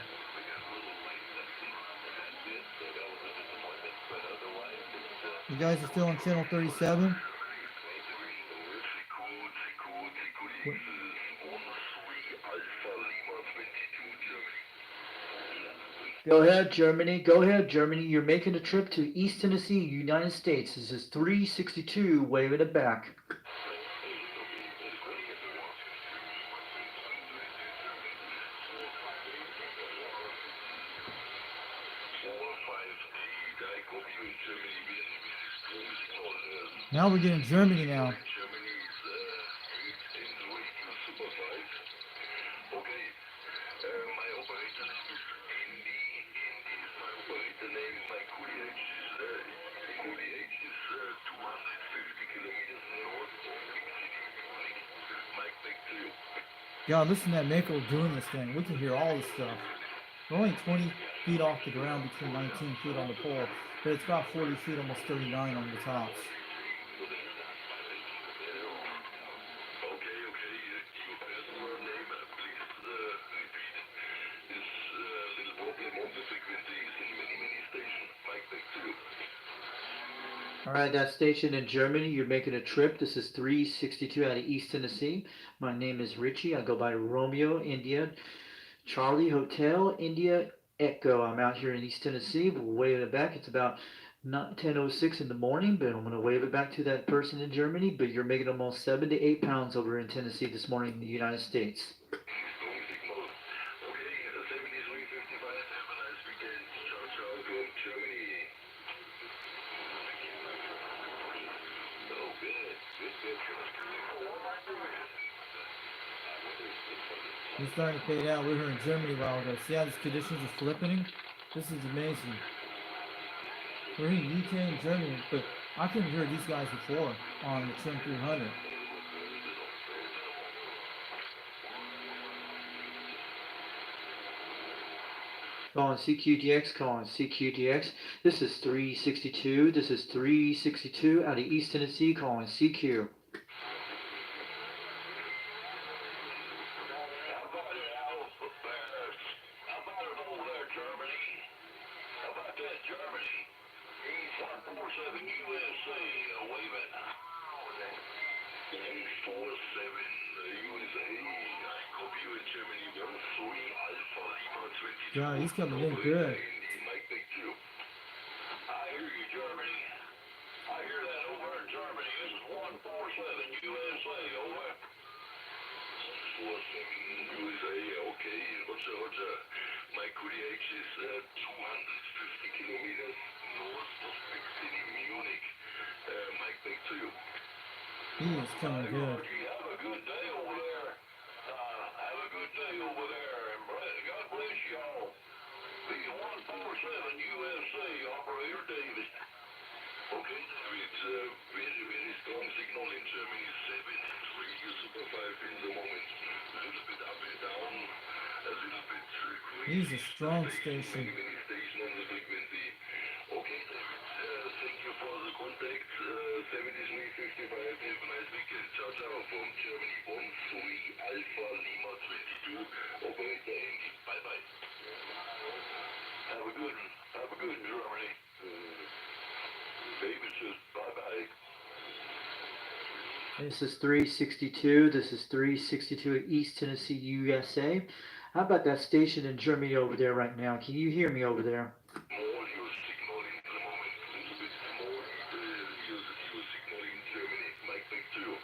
You guys are still on channel 37? Go ahead, Germany. Go ahead, Germany. You're making a trip to East Tennessee, United States. This is 362, waving it back. Now we're getting Germany now. God, listen to that Mako doing this thing. We can hear all this stuff. We're only 20 feet off the ground between 19 feet on the pole, but it's about 40 feet, almost 39 on the tops. All right, that station in Germany, you're making a trip. This is 362 out of East Tennessee. My name is Richie. I go by Romeo, India, Charlie, Hotel, India, Echo. I'm out here in East Tennessee. We'll wave it back. It's about not 10:06 in the morning, but I'm going to wave it back to that person in Germany. But you're making almost 7 to 8 pounds over in Tennessee this morning in the United States. He's starting to fade out. We were in Germany a while ago. See how these conditions are flipping? This is amazing. We're in UK and Germany, but I couldn't hear these guys before on the Trim 300. Calling CQDX, calling CQDX. This is 362. This is 362 out of East Tennessee, calling CQ. God, he's coming in good. He is coming good. He's a strong station. This is 362. This is 362 at East Tennessee, USA. How about that station in Germany over there right now? Can you hear me over there? More your signal in the moment. Little bit more your signal in Germany. Mike back to you.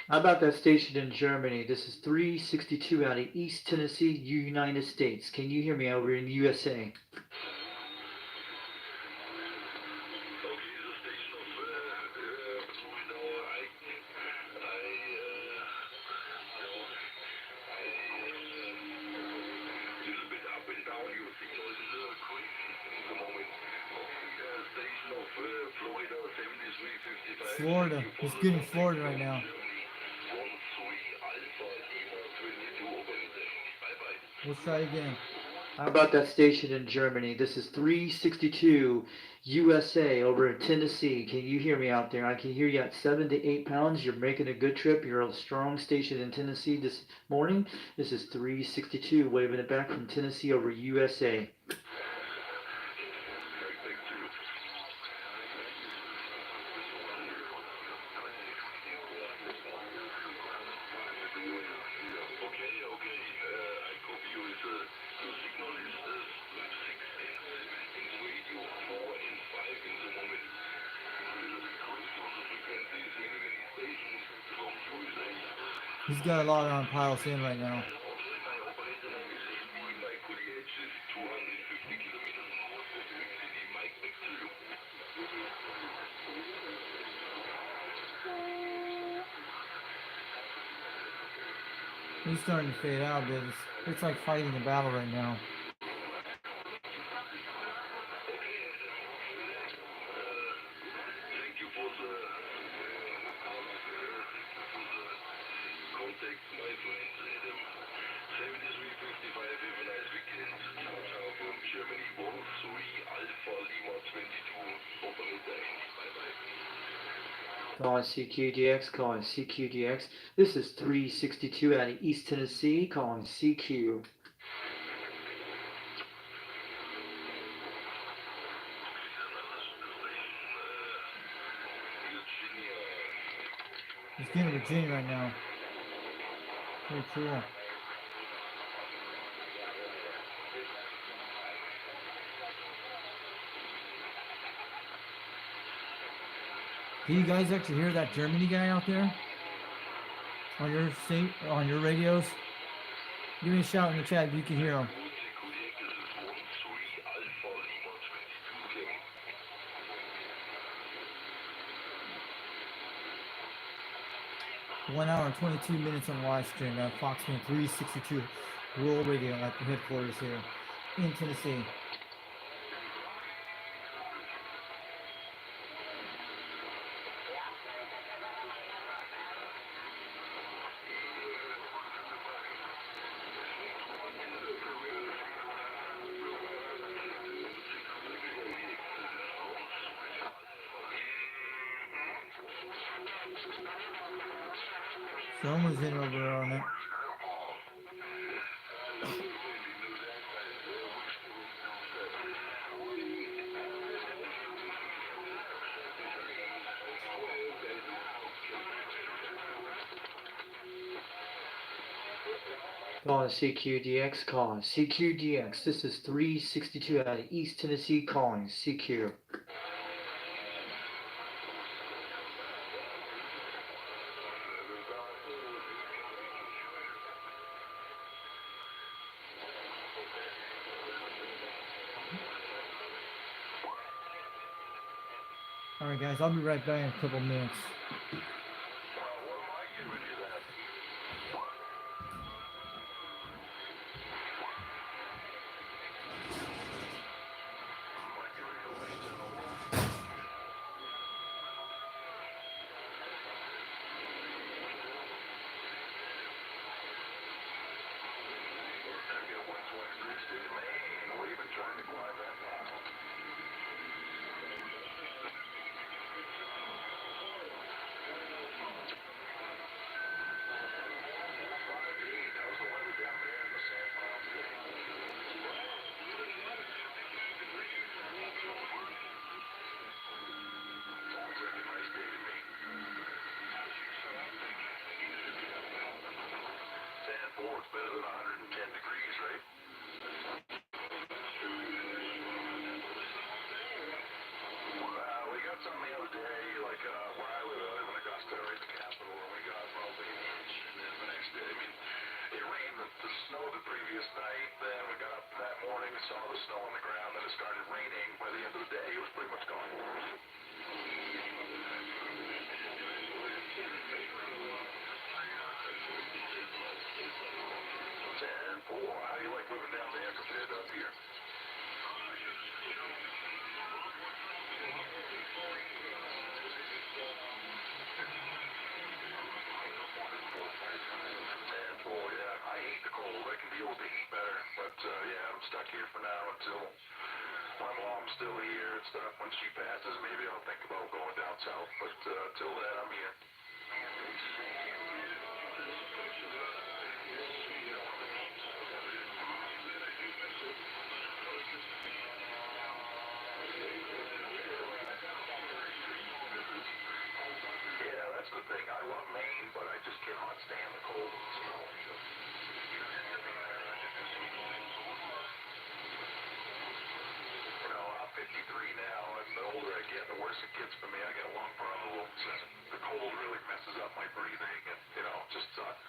How about that station in Germany? This is 362 out of East Tennessee, United States. Can you hear me over in USA? Okay, the station of Florida. Little bit up and down. Your signal is crazy in the moment. Okay, station of Florida, 7355. Florida. He's getting Florida right now. 13 Alpha Lima 22 over there. Bye bye. Let's try again. How about that station in Germany? This is 362 USA over in Tennessee. Can you hear me out there? I can hear you at 7 to 8 pounds. You're making a good trip. You're a strong station in Tennessee this morning. This is 362 waving it back from Tennessee over USA. He's got a lot on piles in right now. He's starting to fade out a bit. It's like fighting a battle right now. Thank you for the contact, my friend. 7355, have a nice weekend. Ciao, ciao from Germany. 13 Alpha Lima 22, operator. Bye bye. Calling CQDX, calling CQDX. This is 362 out of East Tennessee, calling CQ. He's getting Virginia right now. Pretty cool. Do you guys actually hear that Germany guy out there? On your radios? Give me a shout in the chat if you can hear him. One hour and 22 minutes on live stream at Foxman 362 Rural Radio at the headquarters here in Tennessee. Someone's in over on it. Calling CQDX, calling CQDX. This is 362 out of East Tennessee, calling CQ. Alright guys, I'll be right back in a couple minutes. it's better than 110 degrees, right? We got some the other day, like where I live in Augusta, right, the capital, and we got probably an inch, and then the next day, I mean, it rained the snow the previous night, then we got up that morning and saw the snow on the ground, then it started raining. By the end of the day, it was pretty much gone. 10-4. How do you like living down there compared to up here? Yeah, I hate the cold. I can deal with the heat better, but yeah, I'm stuck here for now until my mom's still here and stuff. When she passes, maybe I'll think about going down south, but till then, I'm here. Yeah, that's the thing. I love Maine, but I just cannot stand the cold and the snow. You know, I'm 53 now, and the older I get, the worse it gets for me. I get lung problems, and the cold really messes up my breathing, and, you know, it just sucks.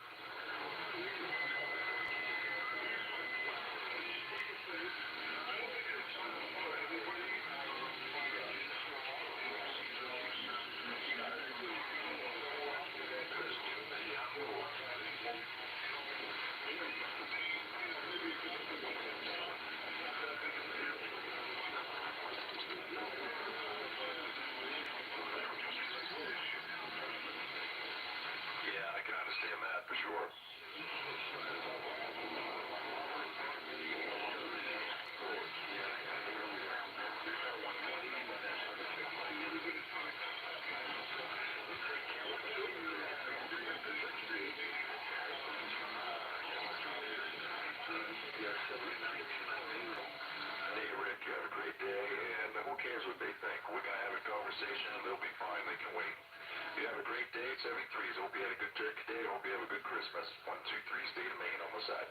Yeah, I can understand that for sure. Hey, Rick, you have a great day, and who cares what they think? We're going to have a conversation, and they'll be fine. They can wait. You have a great day. 73s. Hope you had a good turkey day. Hope you have a good Christmas. 123 State of Maine on the side.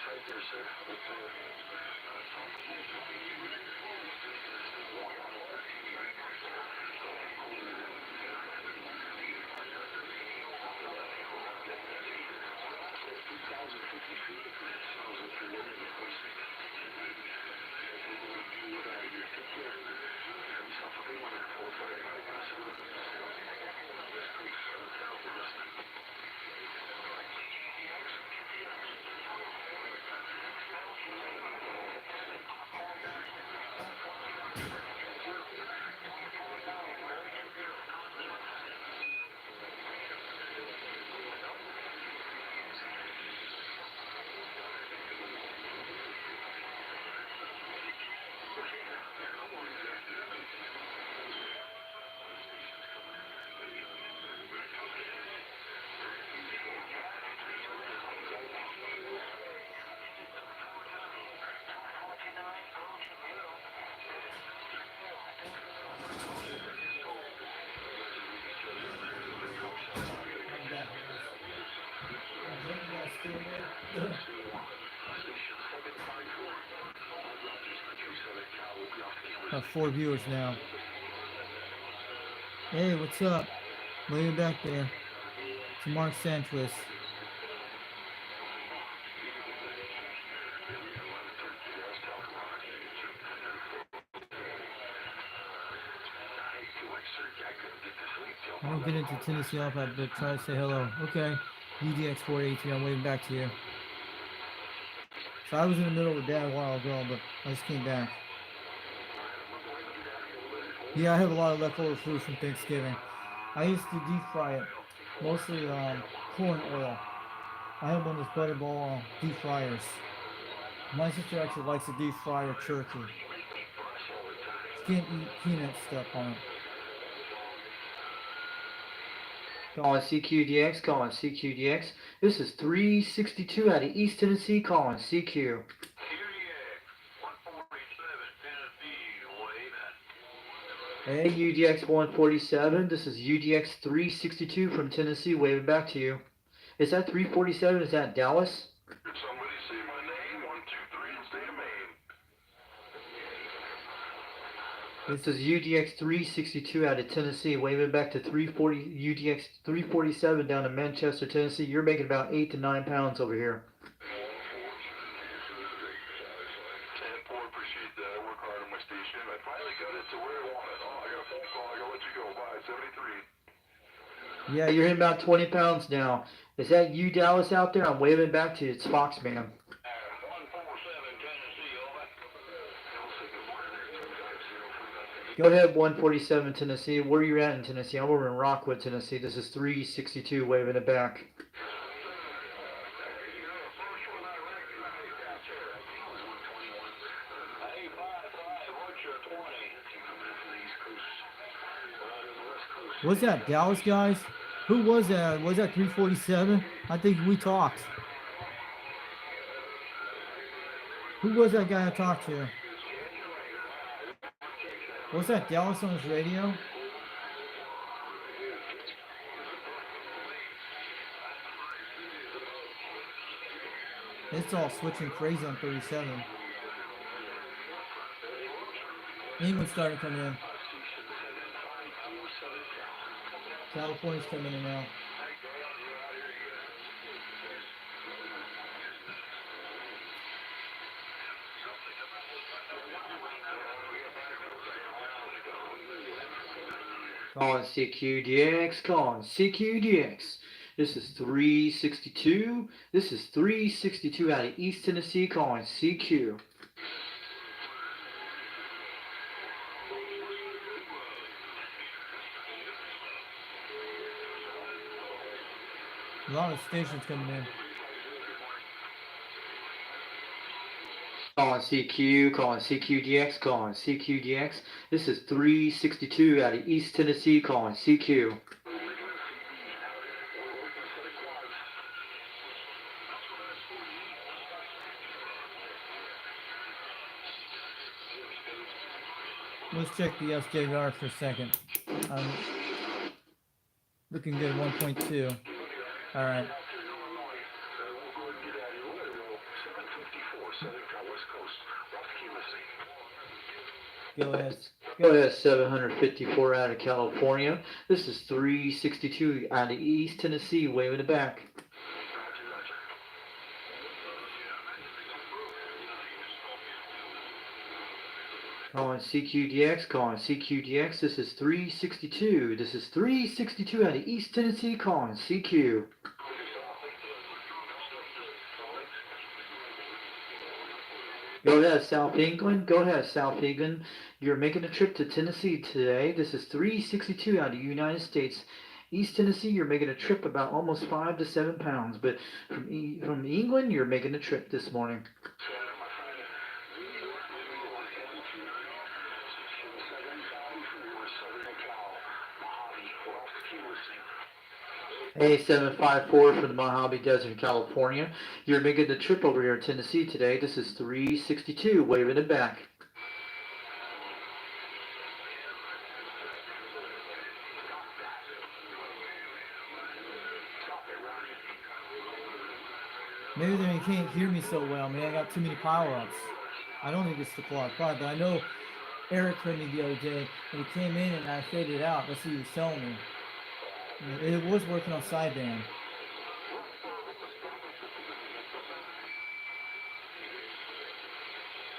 Right there, sir. Got 4 viewers now. Hey, what's up? Way back there. To Mark Sanchez. I don't get into Tennessee Alpha, but try to say hello. Okay. UDX-362, I'm waiting back to you. So I was in the middle with Dad a while ago, but I just came back. Yeah, I have a lot of leftover food from Thanksgiving. I used to deep fry it, mostly corn oil. I have one of those butterball deep fryers. My sister actually likes to deep fry her turkey. She can't eat peanut stuff on it. Calling CQDX, calling CQDX. This is 362 out of East Tennessee, calling CQ. UDX 147 Tennessee, wave at. Hey, UDX 147, this is UDX 362 from Tennessee, waving back to you. Is that 347? Is that Dallas? Did somebody say my name? 1, 2, 3, and say a name. This is UDX 362 out of Tennessee, waving back to 340 UDX 347 down in Manchester, Tennessee. You're making about 8 to 9 pounds over here. 10-4, appreciate that. I work hard on my station. I finally got it to where I want it. Oh, I got a phone call. I gotta let you go. Bye. 73. Yeah, you're hitting about 20 pounds now. Is that you, Dallas, out there? I'm waving back to you. It's Foxman. 147 Tennessee, over. Go ahead, 147 Tennessee. Where are you at in Tennessee? I'm over in Rockwood, Tennessee. This is 362, waving it back. Was that Dallas, guys? Who was that? Was that 347? I think we talked. Who was that guy I talked to? Was that Dallas on his radio? It's all switching crazy on 37. England's starting to come in. California's coming in now. Calling CQDX, calling CQDX. This is 362. This is 362 out of East Tennessee, calling CQ. A lot of stations coming in. Calling CQ, calling CQDX, calling CQDX. This is 362 out of East Tennessee, calling CQ. Let's check the SJR for a second. Looking good, 1.2. All right. Go ahead. Go ahead, 754 out of California. This is 362 out of East Tennessee, waving it back. Calling CQDX, calling CQDX. This is 362. This is 362 out of East Tennessee, calling CQ. Go ahead, South England. Go ahead, South England. You're making a trip to Tennessee today. This is 362 out of the United States. East Tennessee, you're making a trip about almost 5 to 7 pounds. But from England, you're making a trip this morning. Hey, 754 from the Mojave Desert, California. You're making the trip over here in Tennessee today. This is 362, waving it back. Maybe they can't hear me so well. Maybe I got too many power-ups. I don't think it's the quad 5, but I know Eric heard me the other day, and he came in and I faded out. That's what he was telling me. It was working on sideband.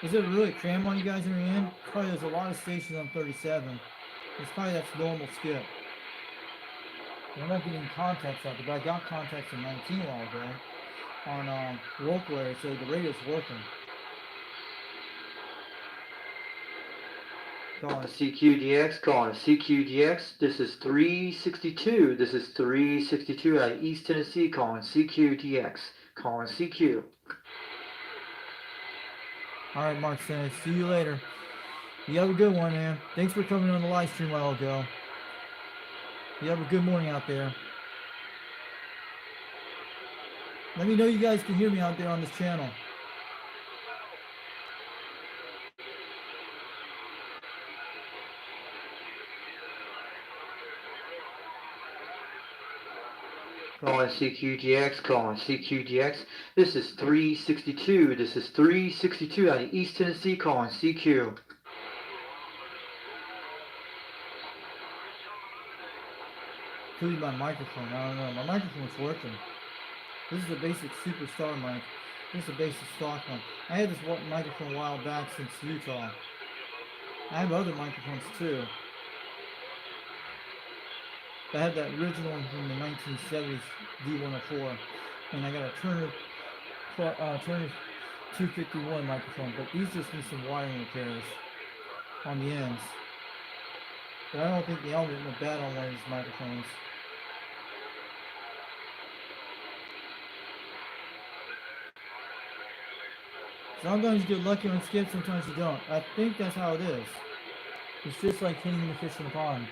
Is it really cram on you guys in the end? Probably there's a lot of stations on 37. It's probably that's normal skip. I'm not getting contacts out there, but I got contacts in 19 a while ago on local area, so the radio's working. Calling CQDX, calling CQDX. This is 362. This is 362 out of East Tennessee, calling CQDX, calling CQ. All right, Mark Senna, see you later. You have a good one, man. Thanks for coming on the live stream a while ago. You have a good morning out there. Let me know you guys can hear me out there on this channel. Calling CQGX, calling CQGX. This is 362. This is 362 out of East Tennessee, calling CQ. Could be my microphone. I don't know. My microphone's working. This is a basic superstar mic. This is a basic stock one. I had this microphone a while back since Utah. I have other microphones too. I had that original one from the 1970s D104, and I got a Turner 251 microphone, but these just need some wiring repairs on the ends. But I don't think the element went bad on one of these microphones. Sometimes you get lucky on skip, sometimes you don't. I think that's how it is. It's just like hitting the fish in the pond.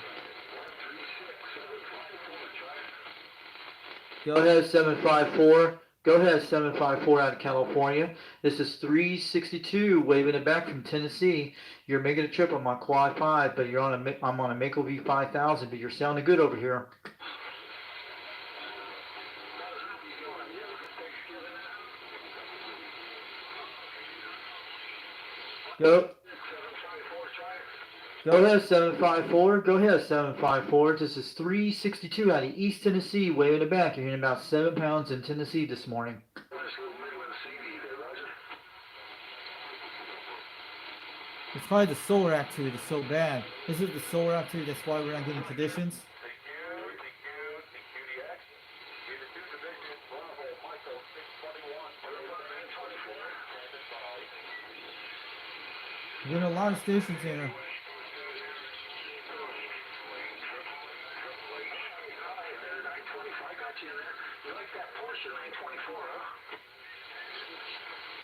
Go ahead, 754. Go ahead, 754 out of California. This is 362 waving it back from Tennessee. You're making a trip on my Quad 5, but I'm on a Mako V5000, but you're sounding good over here. Go ahead, 754. Go ahead, 754. This is 362 out of East Tennessee, waving it back. You're hitting about 7 pounds in Tennessee this morning. It's probably the solar activity that's so bad. Is it the solar activity that's why we're not getting conditions? We're getting a lot of stations here.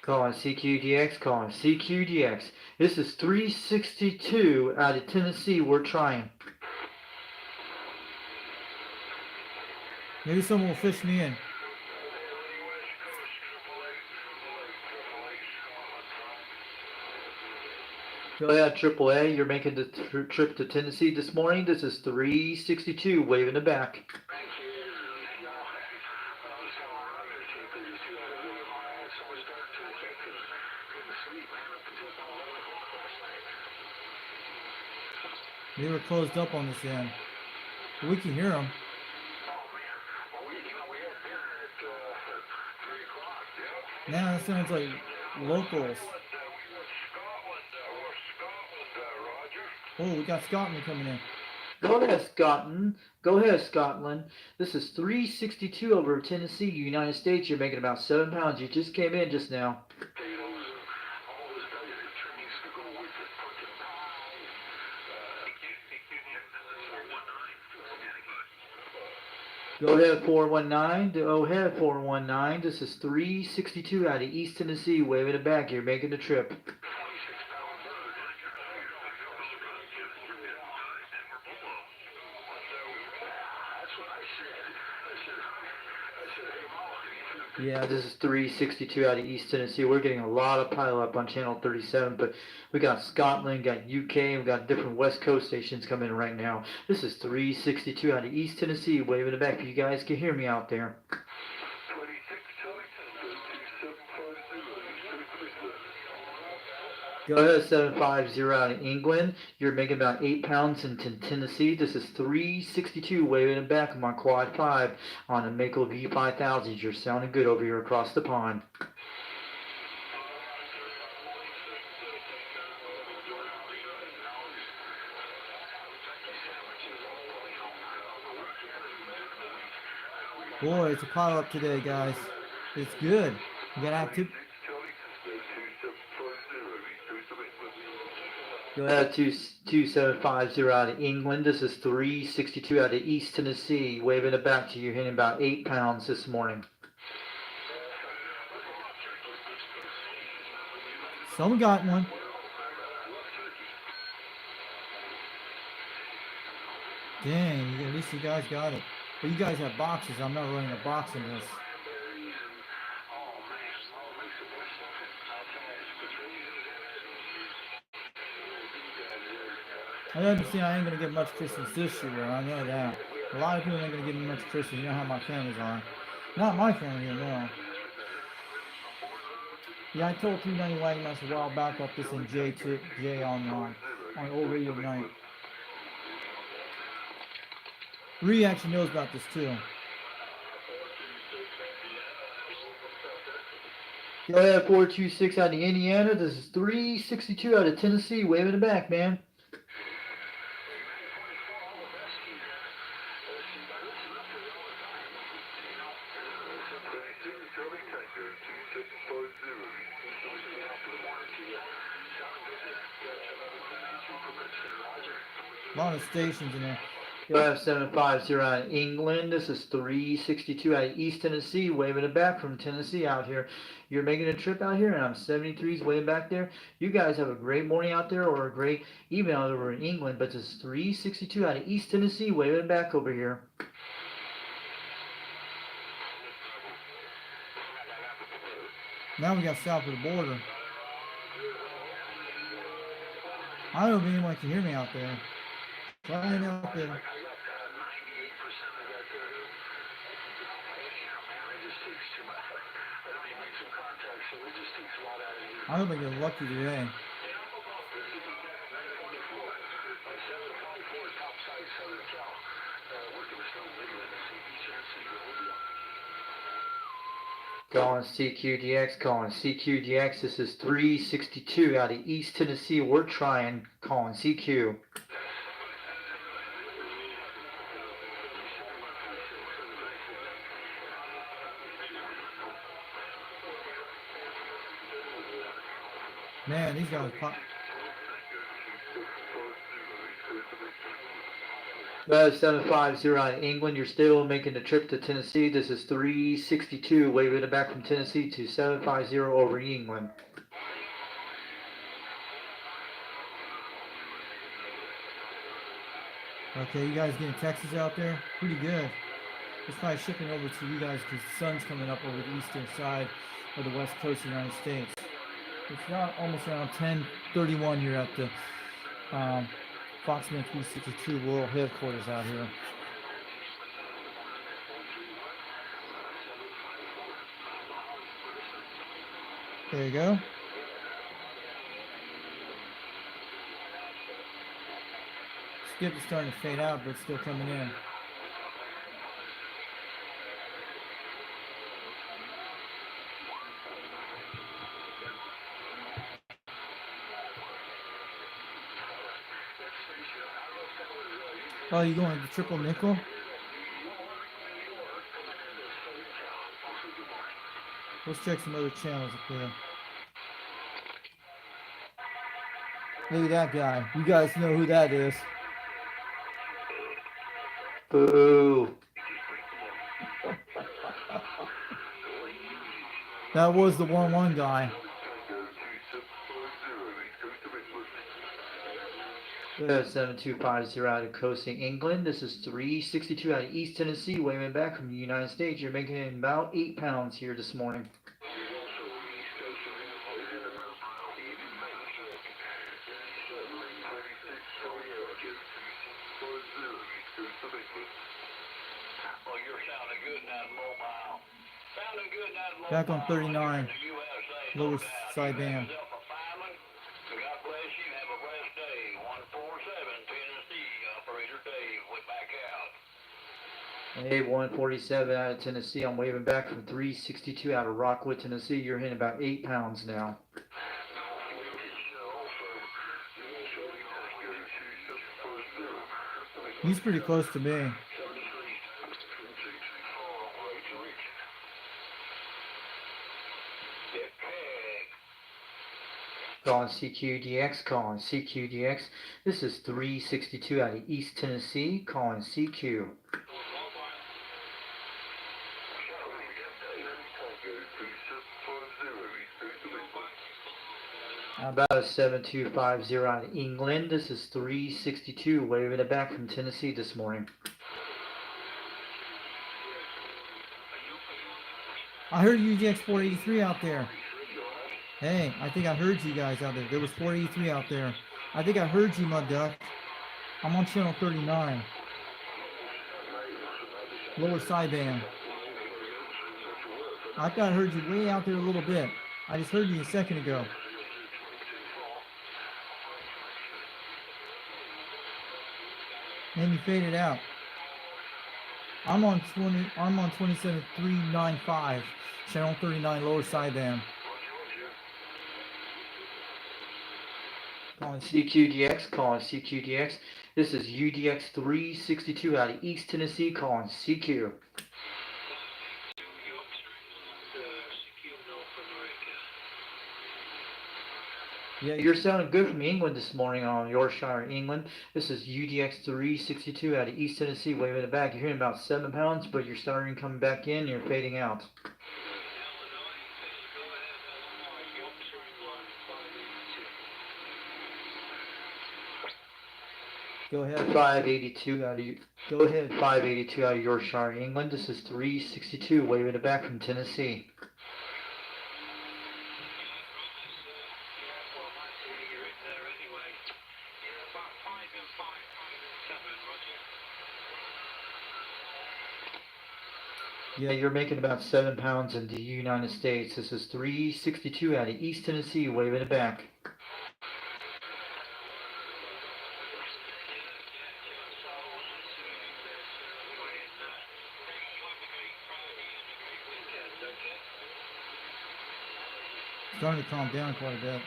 Calling CQDX, calling CQDX. This is 362 out of Tennessee. We're trying. Maybe someone will fish me in. Go ahead, AAA. You're making the trip to Tennessee this morning. This is 362, waving it back. They were closed up on this end. But we can hear them. Now that sounds like locals. Oh, we got Scotland coming in. Go ahead, Scotland. Go ahead, Scotland. This is 362 over Tennessee, United States. You're making about 7 pounds. You just came in just now. Go ahead, 419. Go ahead, 419. This is 362 out of East Tennessee. Waving it back. You're making the trip. Yeah, this is 362 out of East Tennessee. We're getting a lot of pile up on channel 37, but we got Scotland, got UK, we got different West Coast stations coming in right now. This is 362 out of East Tennessee, waving it back. You guys can hear me out there. Go ahead, 750 out of England. You're making about 8 pounds in Tennessee. This is 362, waving it back on my Quad 5 on a Mako V5000. You're sounding good over here across the pond. Boy, it's a pile up today, guys. It's good. You got active. Go ahead, 2750 out of England. This is 362 out of East Tennessee. Waving it back to you, hitting about 8 pounds this morning. Someone got one. Dang, at least you guys got it. But you guys have boxes. I'm not running a box in this. I understand I ain't gonna get much Christmas this year. I know that. A lot of people ain't gonna give me much Christmas. You know how my families are. Not my family here, no. Yeah, I told 390 Wagon Master a while back about this in Jay on old radio night. Ree actually knows about this too. Go ahead, 426 out of Indiana. This is 362 out of Tennessee. Wave in the back, man. A lot of stations in there. Go ahead, 750 out of England. This is 362 out of East Tennessee. Waving it back from Tennessee out here. You're making a trip out here, and I'm 73's way back there. You guys have a great morning out there, or a great evening out over in England. But this is 362 out of East Tennessee. Waving it back over here. Now we got south of the border. I don't know if anyone can hear me out there. Flying out there. I hope I get lucky today. Calling CQDX, calling CQDX. This is 362 out of East Tennessee. We're trying, calling CQ. Man, these guys pop. 750 out of England. You're still making the trip to Tennessee. This is 362. Waving it back from Tennessee to 750 over England. Okay, you guys getting Texas out there? Pretty good. It's probably shipping over to you guys because the sun's coming up over the eastern side of the west coast of the United States. It's not almost around 10:31 here at the Foxman 362 World Headquarters out here. There you go. Skip is starting to fade out, but it's still coming in. Oh, you going to triple nickel? Let's check some other channels up there. Look at that guy. You guys know who that is. Boo. That was the 1-1 guy. 7250 out of Coasting, England. This is 362 out of East Tennessee. Waving back from the United States. You're making it about 8 pounds here this morning. Back on 39. Lower side band. Hey, 147 out of Tennessee. I'm waving back from 362 out of Rockwood, Tennessee. You're hitting about 8 pounds now. He's pretty close to me. Calling CQDX, calling CQDX. This is 362 out of East Tennessee, calling CQ. About 7250 out of England. This is 362, waving it back from Tennessee this morning. I heard UDX 483 out there. Hey, I think I heard you guys out there. There was 483 out there. I think I heard you, Mud Duck. I'm on channel 39. Lower sideband. I thought I heard you way out there a little bit. I just heard you a second ago. Then you faded out. I'm on 27395, channel 39, lower sideband. Calling CQDX, calling CQDX. This is UDX-362 out of East Tennessee, calling CQ. Yeah, You're sounding good from England this morning on Yorkshire, England. This is UDX-362 out of East Tennessee, way in the back. You're hearing about 7 pounds, but you're starting to come back in and you're fading out. go ahead. 582 out of Go ahead, 582 out of Yorkshire, England. This is 362, way in the back from Tennessee. Yeah, you're making about 7 pounds in the United States. This is 362 out of East Tennessee, wave in the back. Starting to calm down quite a bit.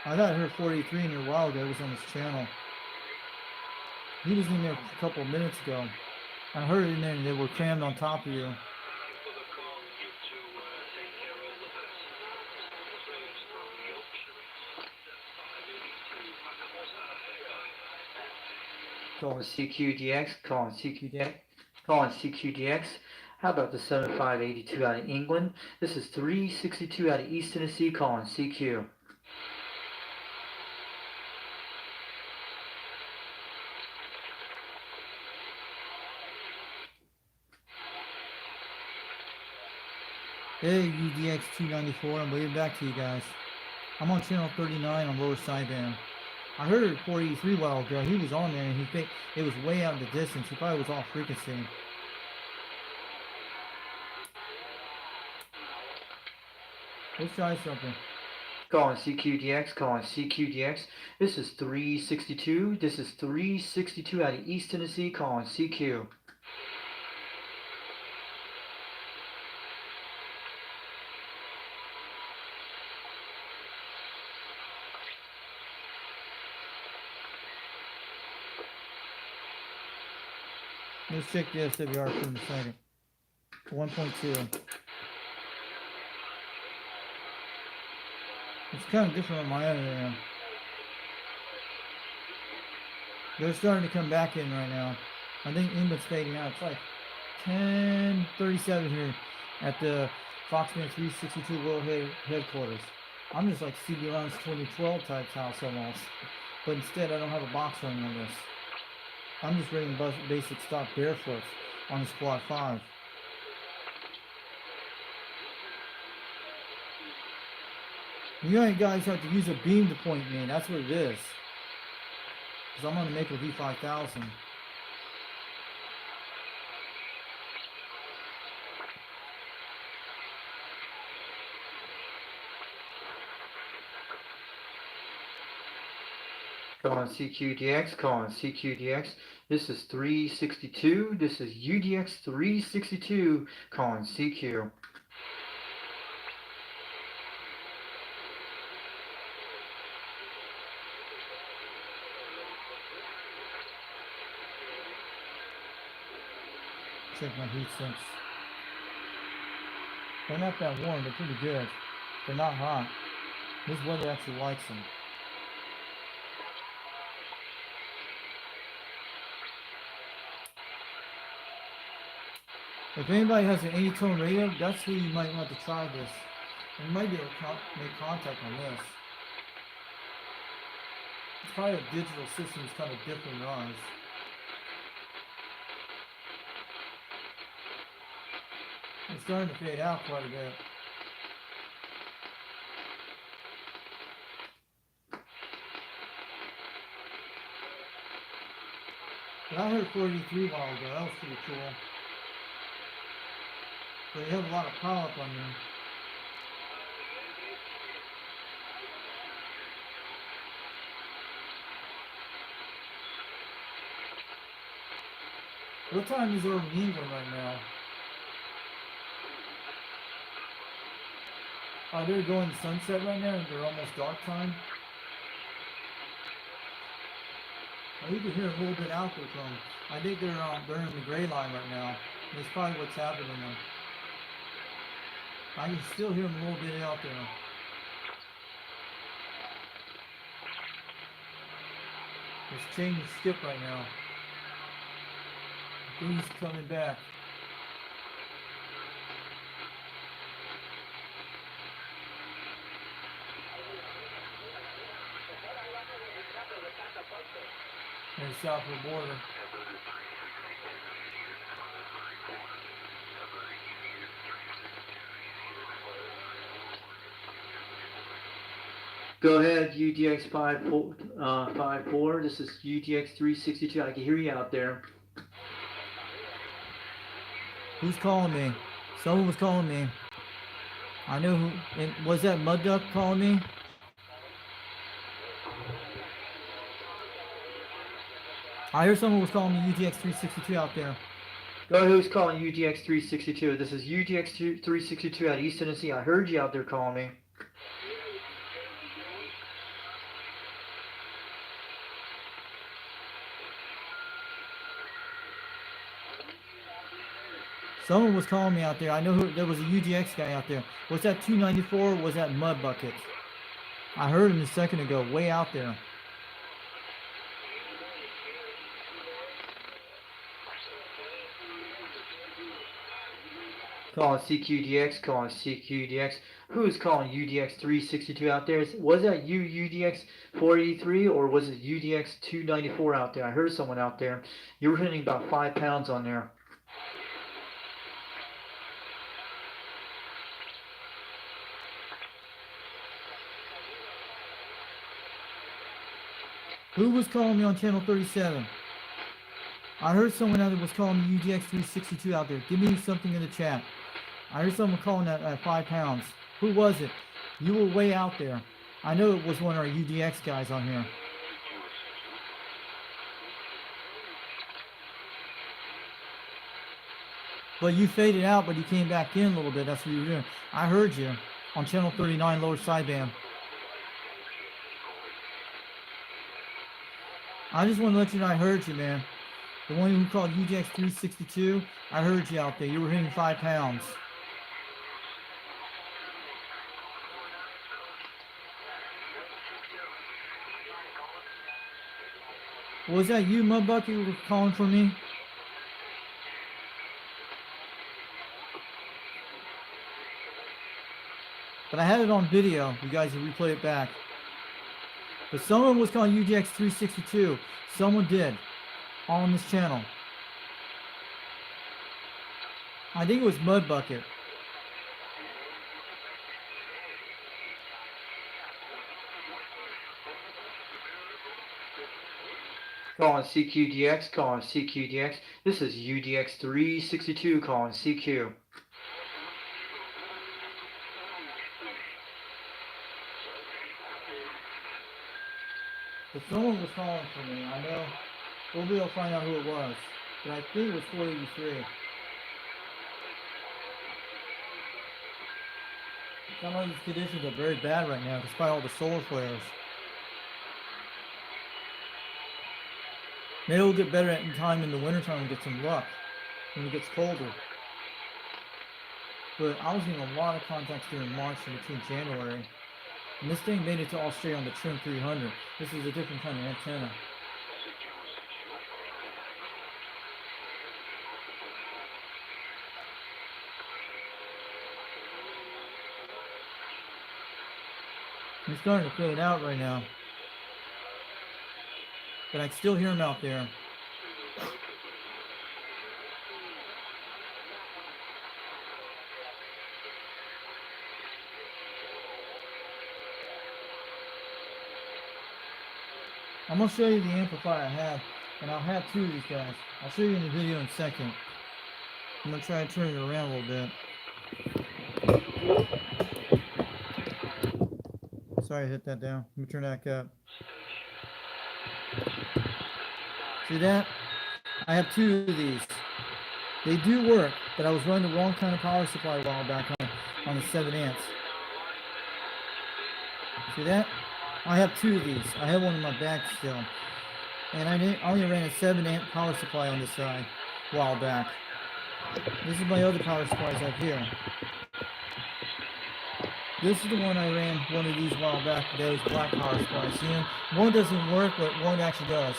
I thought I heard 483 in there a while ago. It was on this channel. He was in there a couple of minutes ago. I heard it in there and they were crammed on top of you. Calling CQDX, calling CQDX, calling CQDX. How about the 7582 out of England? This is 362 out of East Tennessee, calling CQ. Hey, UDX-294, I'm waving back to you guys. I'm on channel 39 on lower sideband. I heard 483 a while ago. He was on there and he think it was way out in the distance. He probably was off frequency. Let's try something. Calling CQDX, calling CQDX. This is 362. This is 362 out of East Tennessee, calling CQ. Let's check the SWR for a second. 1.2. It's kind of different on my end right now. They're starting to come back in right now. I think England's fading out. It's like 10:37 here at the Foxman 362 World Headquarters. I'm just like CB Lounge 2012 type house almost. But instead I don't have a box running on this. I'm just running basic stock barefoot on the Squad 5. You guys have to use a beam to point me in. That's what it is. Because I'm going to make a V5000. Calling CQDX, calling CQDX. This is 362. This is UDX 362, calling CQ. Check my heat sinks. They're not that warm, they're pretty good. They're not hot. This weather actually likes them. If anybody has an 80-tone radio, that's who you might want to try this. And you might be able to make contact on this. It's probably a digital system that's kind of different than ours. It's starting to fade out quite a bit. But I heard 483 a while ago. That was pretty cool. But you have a lot of power up on you. What time is it over in England right now? Oh, they're going to sunset right now. They're almost dark time. You can hear a little bit out there from. I think they're in the gray line right now. That's probably what's happening there. I can still hear them a little bit out there. It's changing skip right now. He's coming back. There's south of the border. Go ahead, UDX-54. This is UDX-362. I can hear you out there. Who's calling me? Someone was calling me. I know who. And was that Mud Duck calling me? I heard someone was calling me UDX-362 out there. Go ahead, who's calling UDX-362? This is UDX-362 out of East Tennessee. I heard you out there calling me. Someone was calling me out there. I know there was a UDX guy out there. Was that 294 or was that Mud Bucket? I heard him a second ago, way out there. Calling CQDX, calling CQDX. Who's calling UDX-362 out there? Was that you, UDX-483, or was it UDX-294 out there? I heard someone out there. You were hitting about 5 pounds on there. Who was calling me on channel 37? I heard someone out there was calling me UDX-362 out there. Give me something in the chat. I heard someone calling at 5 pounds. Who was it? You were way out there. I know it was one of our UDX guys on here. But you faded out, but you came back in a little bit. That's what you were doing. I heard you on channel 39 lower sideband. I just want to let you know I heard you, man. The one who called UDX-362, I heard you out there. You were hitting 5 pounds. Was that you, Mudbucket, who were calling for me? But I had it on video. You guys can replay it back. But someone was calling UDX-362. Someone did. On this channel. I think it was Mudbucket. Calling CQDX, calling CQDX. This is UDX-362 calling CQ. But someone was calling for me. I know. We'll be able to find out who it was. But I think it was 483. Some of these conditions are very bad right now despite all the solar flares. Maybe it'll get better in time in the wintertime and get some luck when it gets colder. But I was getting a lot of contacts during March and between January. And this thing made it to Australia on the Trim 300. This is a different kind of antenna. He's starting to fade out right now. But I can still hear him out there. I'm going to show you the amplifier I have. And I'll have two of these guys. I'll show you in the video in a second. I'm gonna try to turn it around a little bit. Sorry, I hit that down. Let me turn that back up. See that? I have two of these. They do work, but I was running the wrong kind of power supply a while back on the 7 amps. See that? I have two of these. I have one in my bag still. And I only ran a 7 amp power supply on this side a while back. This is my other power supplies up here. This is the one I ran one of these a while back. Those black power supplies. See them? One doesn't work, but one actually does.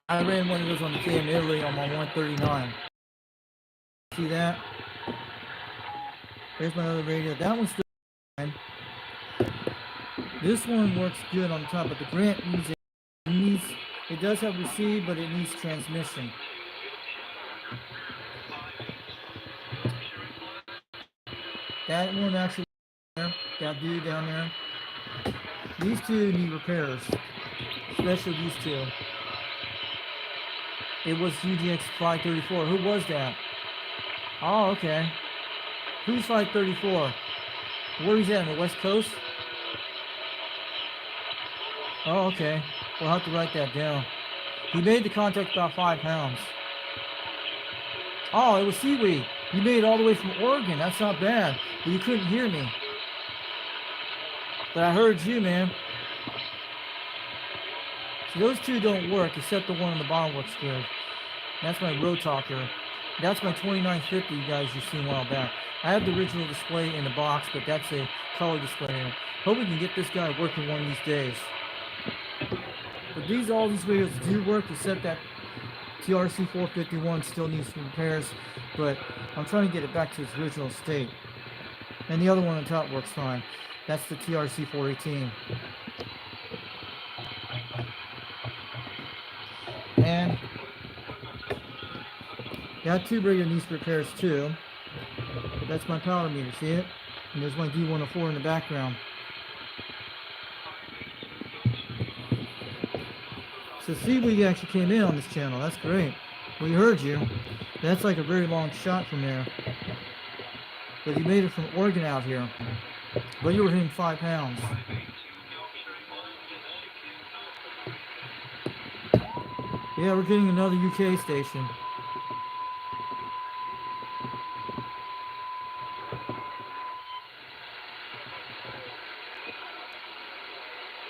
I ran one of those on the KM Italy on my 139. See that? There's my other radio. That one's still fine. This one works good on top, but the Grant it does have receive, but it needs transmission. That one actually, that dude down there. These two need repairs, especially these two. It was UDX-362. Who was that? Oh, okay. Who's 534? Where is that, on the West Coast? Oh, okay. We'll have to write that down. He made the contact about 5 pounds. Oh, it was Seaweed. You made it all the way from Oregon. That's not bad. But you couldn't hear me. But I heard you, man. So those two don't work, except the one on the bottom works good. That's my road talker. That's my 2950 you guys you've seen a while back. I have the original display in the box, but that's a color display. Hope we can get this guy working one of these days. But all these radios do work, except that TRC 451 still needs some repairs, but I'm trying to get it back to its original state. And the other one on top works fine. That's the TRC 418. And that tube radio needs repairs too. But that's my power meter, see it? And there's my D104 in the background. So see, we actually came in on this channel. That's great. We heard you. That's like a very long shot from there. But you made it from Oregon out here. But you were hitting 5 pounds. Yeah, we're getting another UK station.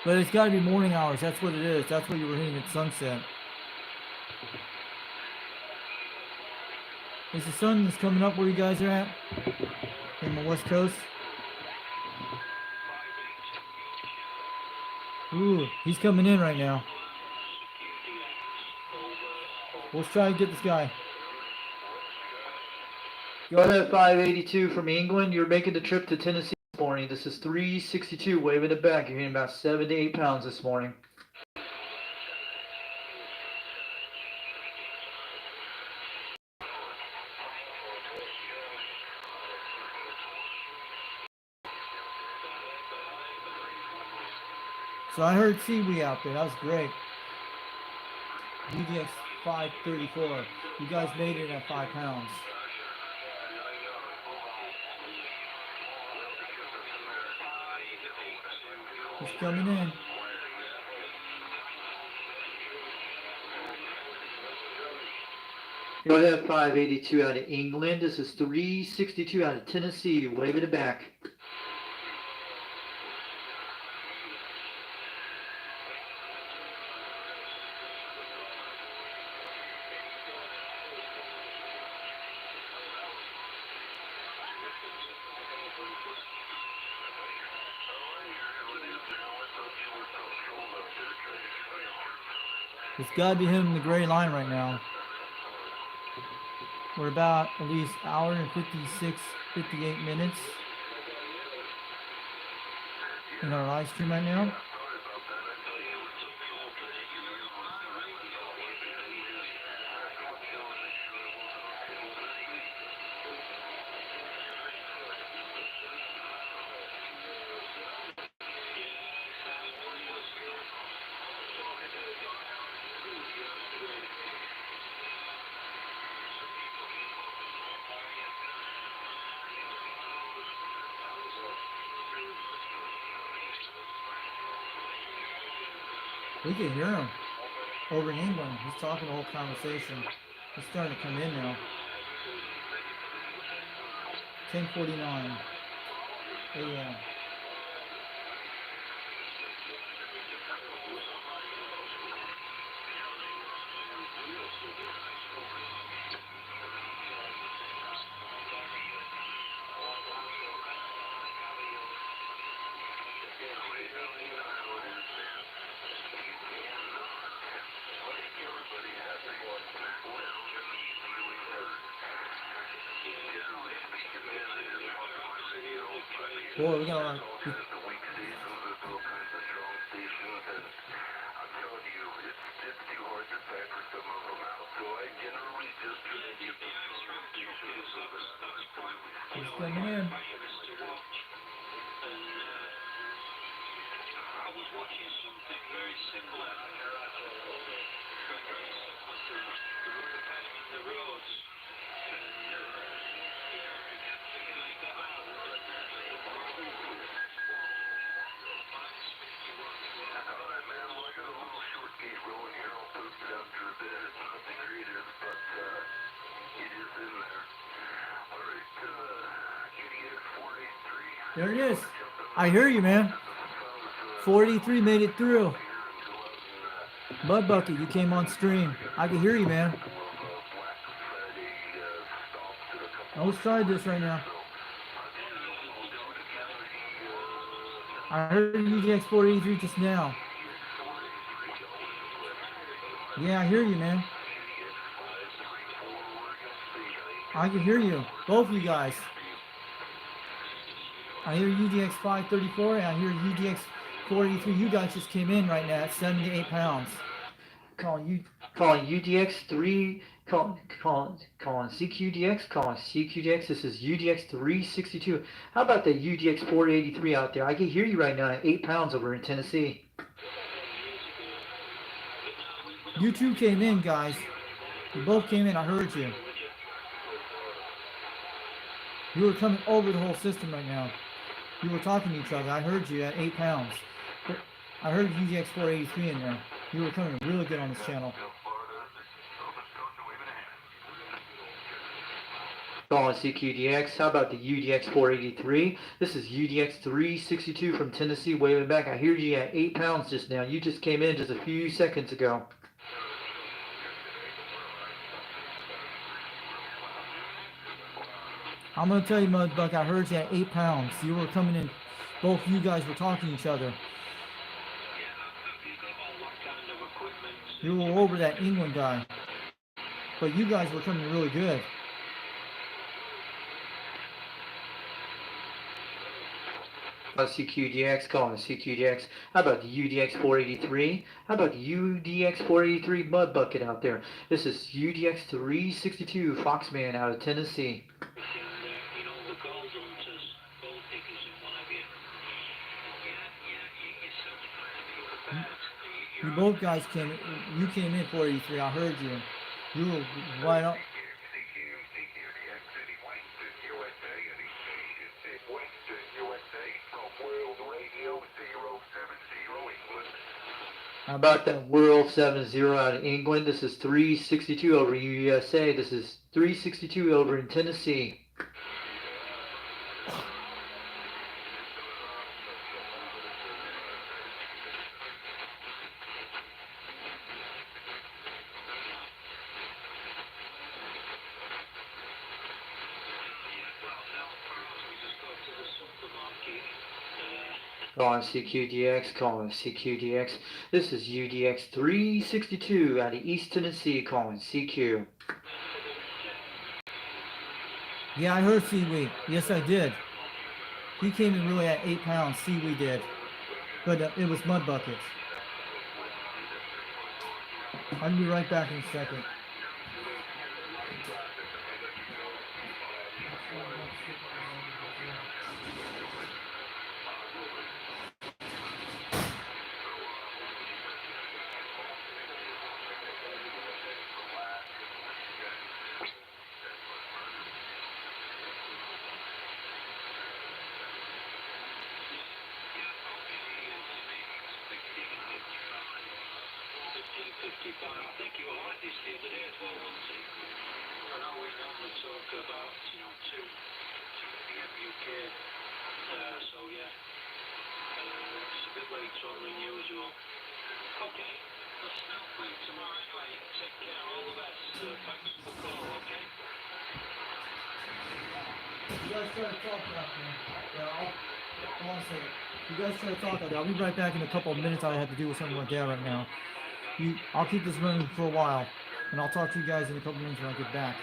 But it's got to be morning hours. That's what it is. That's what you were hitting at sunset. Is the sun is coming up where you guys are at? In the West Coast? Ooh, he's coming in right now. Let's try and get this guy. Go ahead, 582 from England. You're making the trip to Tennessee this morning. This is 362, waving it back. You're getting about 7 to 8 pounds this morning. So I heard Seaweed out there. That was great. UDX 534. You guys made it at 5 pounds. He's coming in. Go ahead, 582 out of England. This is 362 out of Tennessee, waving it back. It's got to be him in the gray line right now. We're about at least an hour and 56, 58 minutes in our live stream right now. We can hear him over in England. He's talking the whole conversation. It's starting to come in now. 10:49 a.m. Boy, we got a lot. He's coming in. I was watching something very similar. The roads. There it is. I hear you, man. 43 made it through. Mud Bucket, you came on stream. I can hear you, man. Let's try this right now. I heard UDX-483 just now. Yeah, I hear you, man. I can hear you. Both of you guys. I hear UDX-534 and I hear UDX-483. You guys just came in right now at 7 to 8 pounds. Calling UDX3, calling CQDX, calling CQDX. This is UDX-362. How about the UDX-483 out there? I can hear you right now at 8 pounds over in Tennessee. You two came in, guys. You both came in. I heard you. You were coming over the whole system right now. You were talking to each other. I heard you at 8 pounds. I heard UDX-483 in there. You were coming really good on this channel. Calling CQDX. How about the UDX-483? This is UDX-362 from Tennessee, waving back. I hear you at 8 pounds just now. You just came in just a few seconds ago. I'm going to tell you, Mudbuck, I heard you at 8 pounds. You were coming in. Both of you guys were talking to each other. You were over that England guy. But you guys were coming really good. CQDX, calling CQDX. How about the UDX-483? How about the UDX-483 Mud Bucket out there? This is UDX-362 Foxman out of Tennessee. You both guys came. You came in 483. I heard you. You were right up. How about that World 70 out of England? This is 362 over in USA. This is 362 over in Tennessee. Calling CQDX, calling CQDX. This is UDX-362 out of East Tennessee, calling CQ. Yeah, I heard Seaweed. Yes, I did. He came in really at 8 pounds. Seaweed did. But it was Mud Buckets. I'll be right back in a second. be fine. Thank you. I like this the other day as well, wasn't it? I know we normally talk about, you know, 2 p.m. UK. So yeah, it's a bit late on you as well. Okay, let's not wait tomorrow anyway. Take care. All the best. Thanks for the call. Okay. You guys try to talk out there. Yeah, hold on a second. You guys try to talk out there. I'll be right back in a couple of minutes. I have to deal with something with Dad right now. I'll keep this running for a while, and I'll talk to you guys in a couple of minutes when I get back.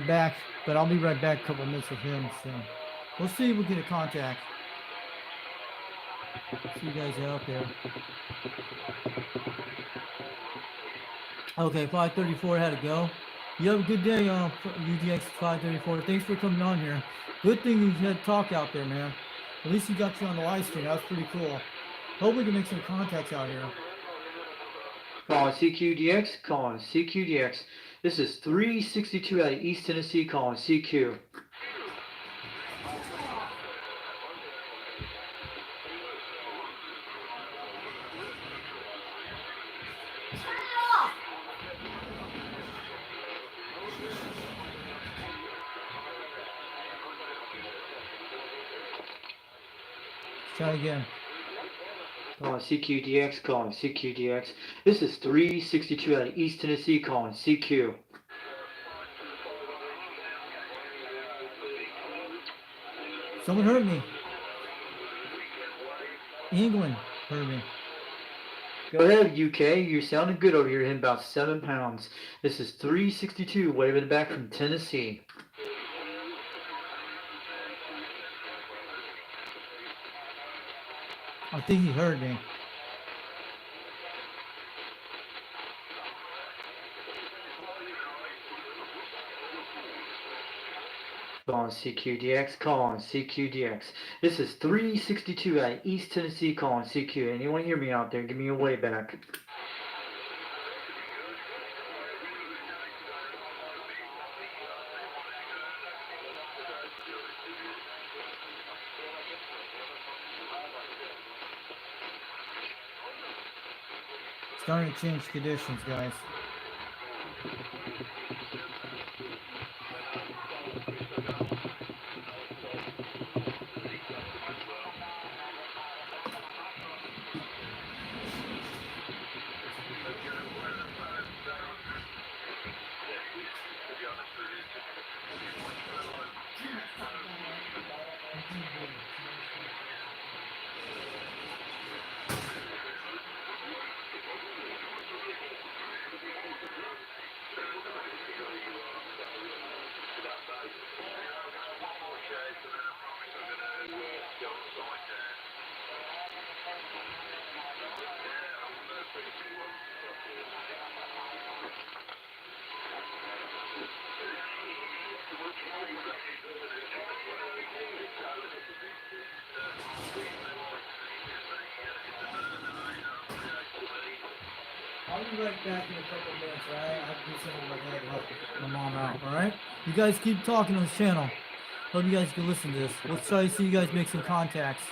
back, but I'll be right back a couple minutes with him. So we'll see if we get a contact. See you guys out there. Okay, 534 had to go. You have a good day, UDX 534. Thanks for coming on here. Good thing you had talk out there, man. At least you got you on the live stream. That was pretty cool. Hope we can make some contacts out here. Calling CQDX, calling CQDX. This is 362 out of East Tennessee, calling CQ. Turn it off! Try again. Calling CQDX, calling CQDX. This is 362 out of East Tennessee, calling CQ. Someone heard me. England heard me. Go ahead, UK. You're sounding good over here, hitting about 7 pounds. This is 362, waving back from Tennessee. I think he heard me. Calling CQDX, calling CQDX. This is 362 out of East Tennessee, calling CQ. Anyone hear me out there? Give me a way back. Starting to change conditions, guys. I'll be right back in a couple of minutes, alright? I have to do something with my dad to help my mom out, alright? You guys keep talking on this channel. Hope you guys can listen to this. Let's try to see you guys make some contacts.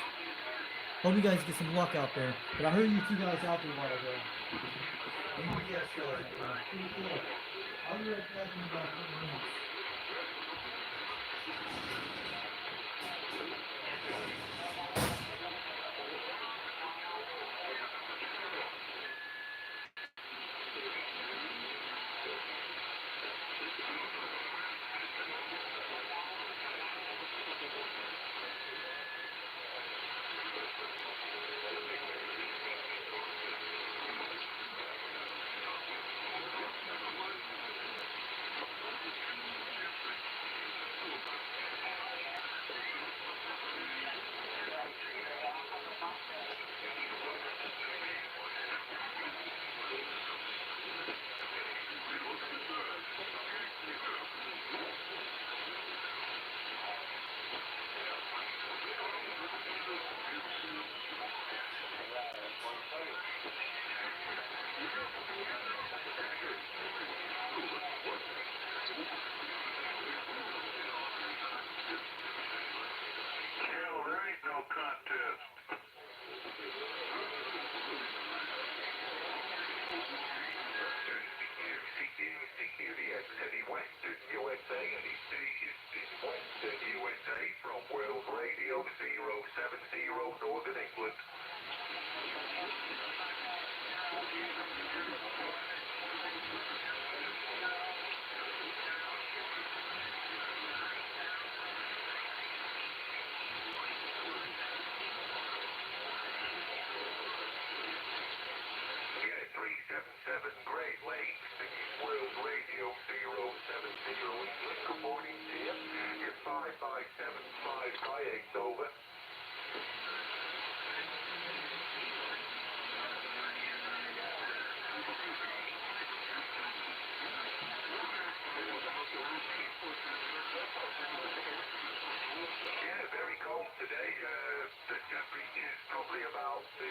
Hope you guys get some luck out there. But I heard you two guys out there a while ago. Yes, pretty cool. I'll be right back in about a couple of minutes. Hell, there ain't no contest. CQDX City Western USA and East Western USA from World Radio 070 Northern England. Yeah, 377 Great Lakes, World Radio 070 England. Good morning, dear. You're 55755, over. Yeah, very cold today. The temperature's probably about 35,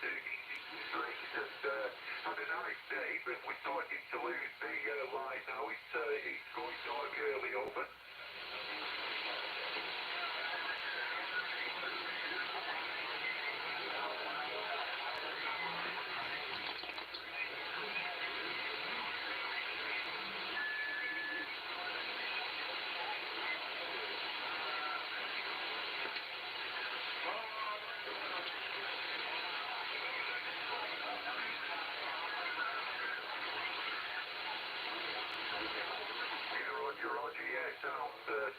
36 degrees, and had a nice day, but we're starting to lose the light now. It's going dark early, over. Roger, yeah,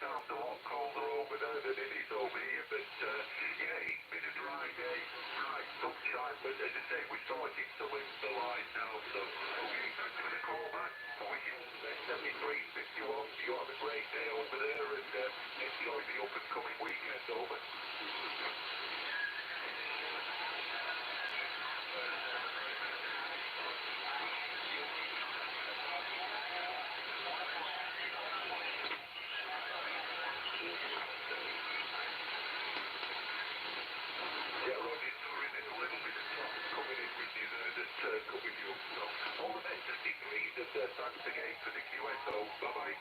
sounds a lot colder over there than it is over here, but yeah, it's been a dry day, bright sunshine, but as I say, we're starting to lose the light now, so okay, thanks for the call back, wishing 7351, you have a great day over there, and enjoy the up and coming weekend, over. Yeah, Roger, sorry, there's a little bit of traffic coming in with you there that's coming you up, so all the best of degrees, and thanks again for the QSO, bye-bye.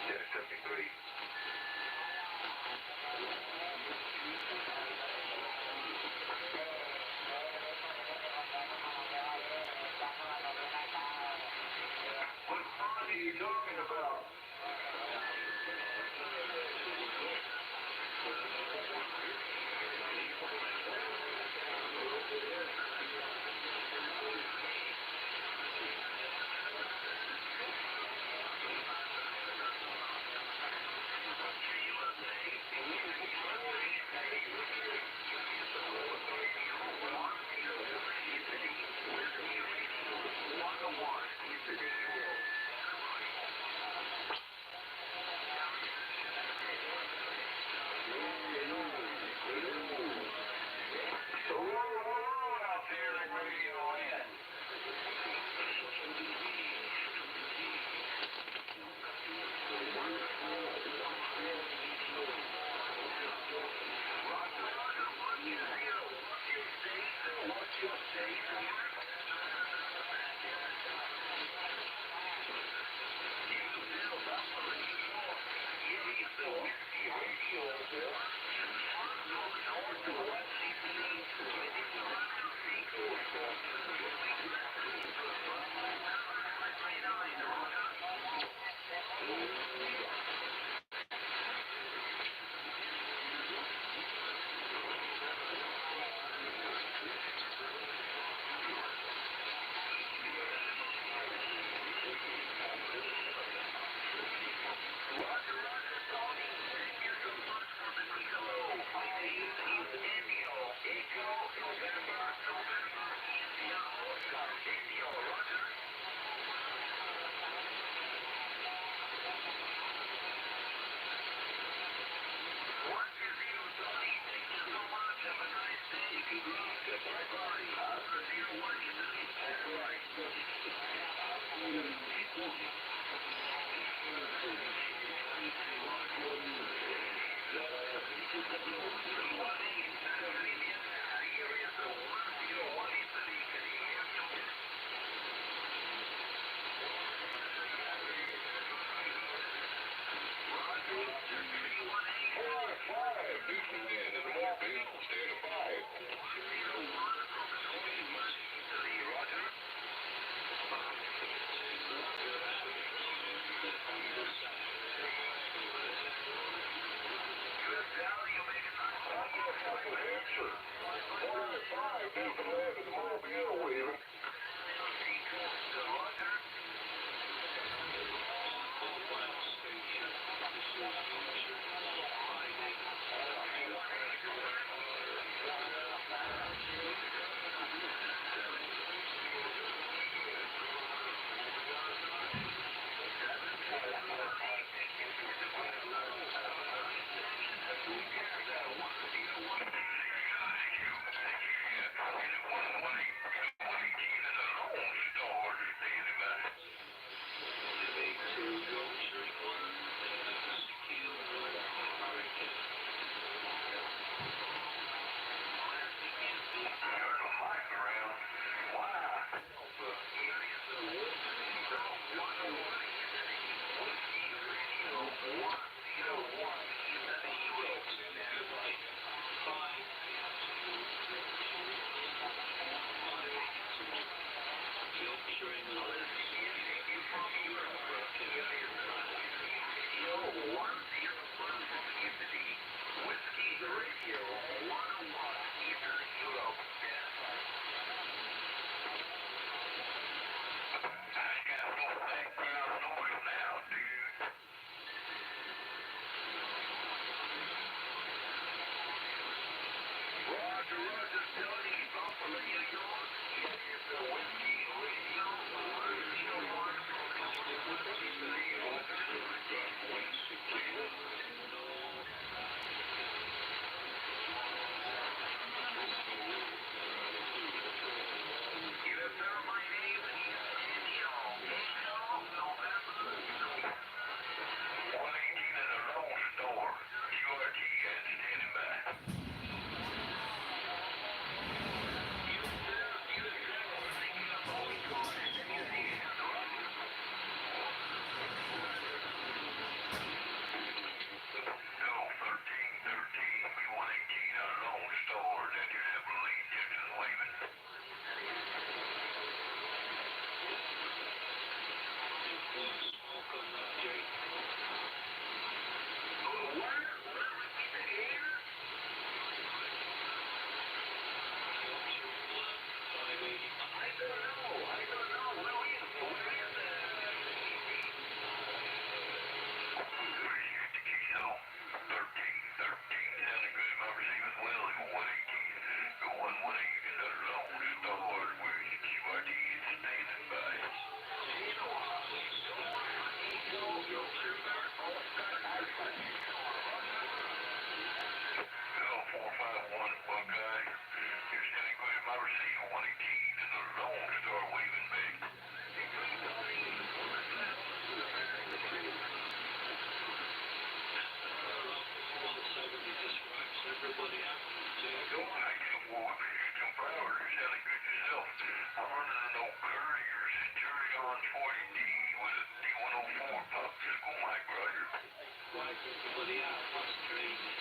Yeah, 73. What fun are you talking about? So, what out there in Radio Land? 20 teeth in the zone start waving back. Everybody out. Go on, I can't walk. You're proud. You're sounding good yourself. I'm running an old Courier's Centurion 40D with a D104 popsicle mic rider. Right, everybody out. That's crazy.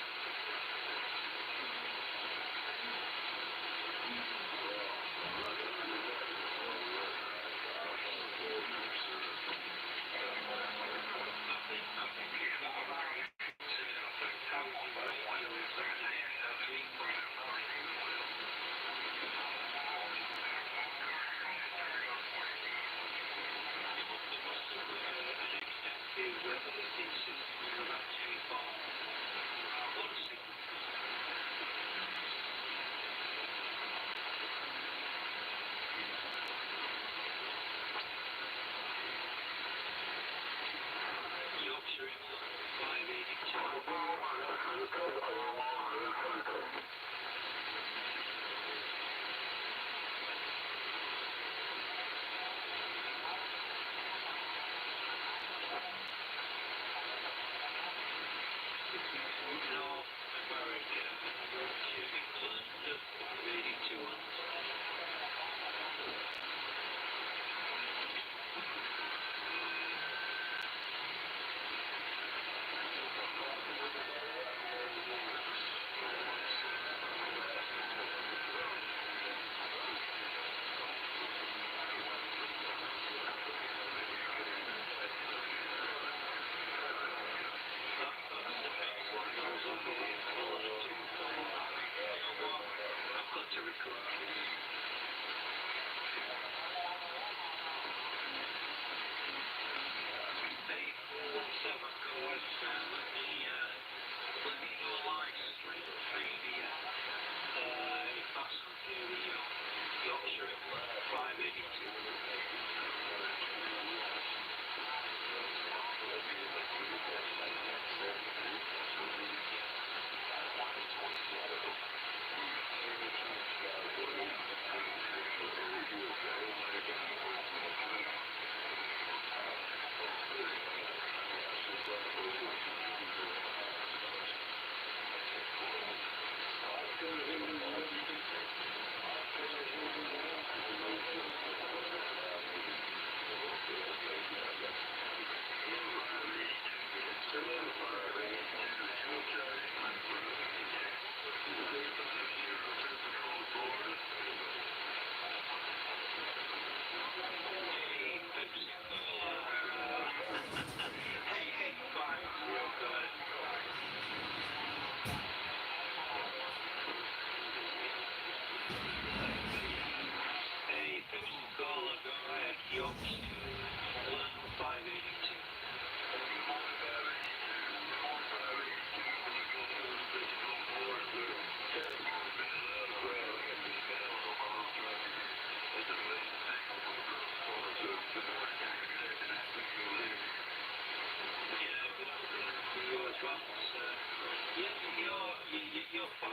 You're 5'9"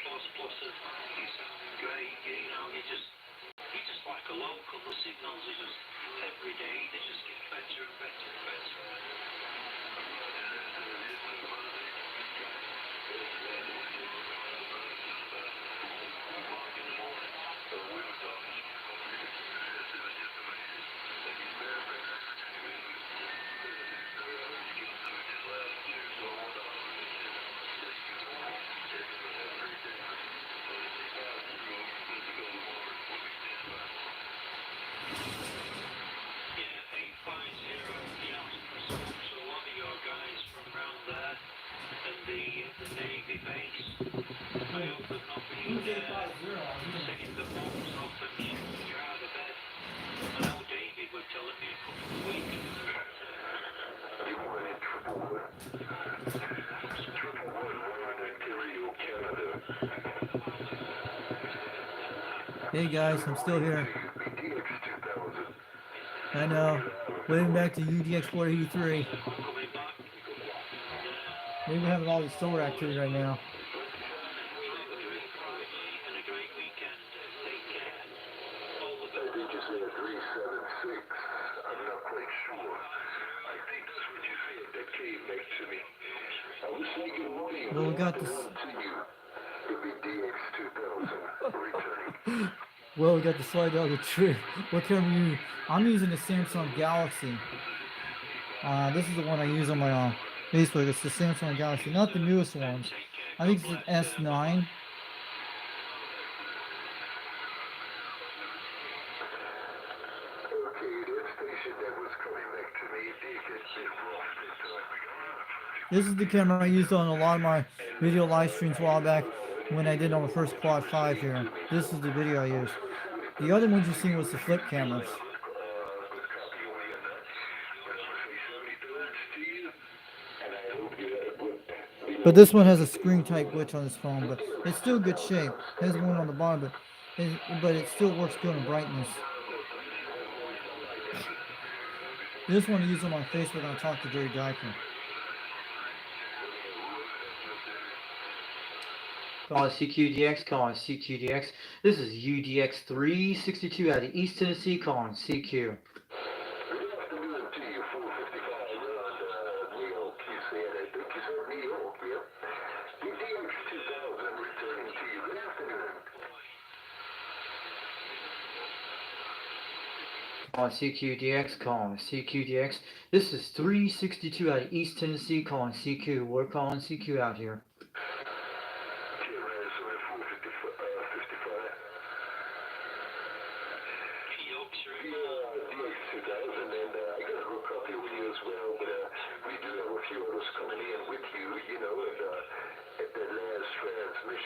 plus pluses. You sound great. You know, you're just like a local. The signals are just every day. They just get better and better and better. Hey guys, I'm still here. I know. Waiting back to UDX-483. Maybe we're having all this solar activity right now. said 376. I'm not quite sure. I think that's what you said that came back to me. I was saying good morning. Well, we got Good this. afternoon to you. The UDX-362 returning. Well, we got the slide out of the tree. What camera you? I'm using the Samsung Galaxy. This is the one I use on my Facebook. It's the Samsung Galaxy, not the newest ones. I think it's an S9. Okay, that station that was coming back to me did get bit rough this time. This is the camera I used on a lot of my video live streams a while back when I did on the first Quad 5 here. This is the video I used. The other ones you seen was the flip cameras. But this one has a screen type glitch on this phone, but it's still good shape. It has one on the bottom, but it still works good in brightness. This one I use on my Facebook when I talk to Jerry Dyker. Calling CQDX, calling CQDX. This is UDX-362 out of East Tennessee, calling CQ. Good afternoon to you, 455 New York. You said, I think you said New York, yeah? UDX-2000 returning to you. Good afternoon. Calling CQDX, calling CQDX. This is 362 out of East Tennessee, calling CQ. We're calling CQ out here.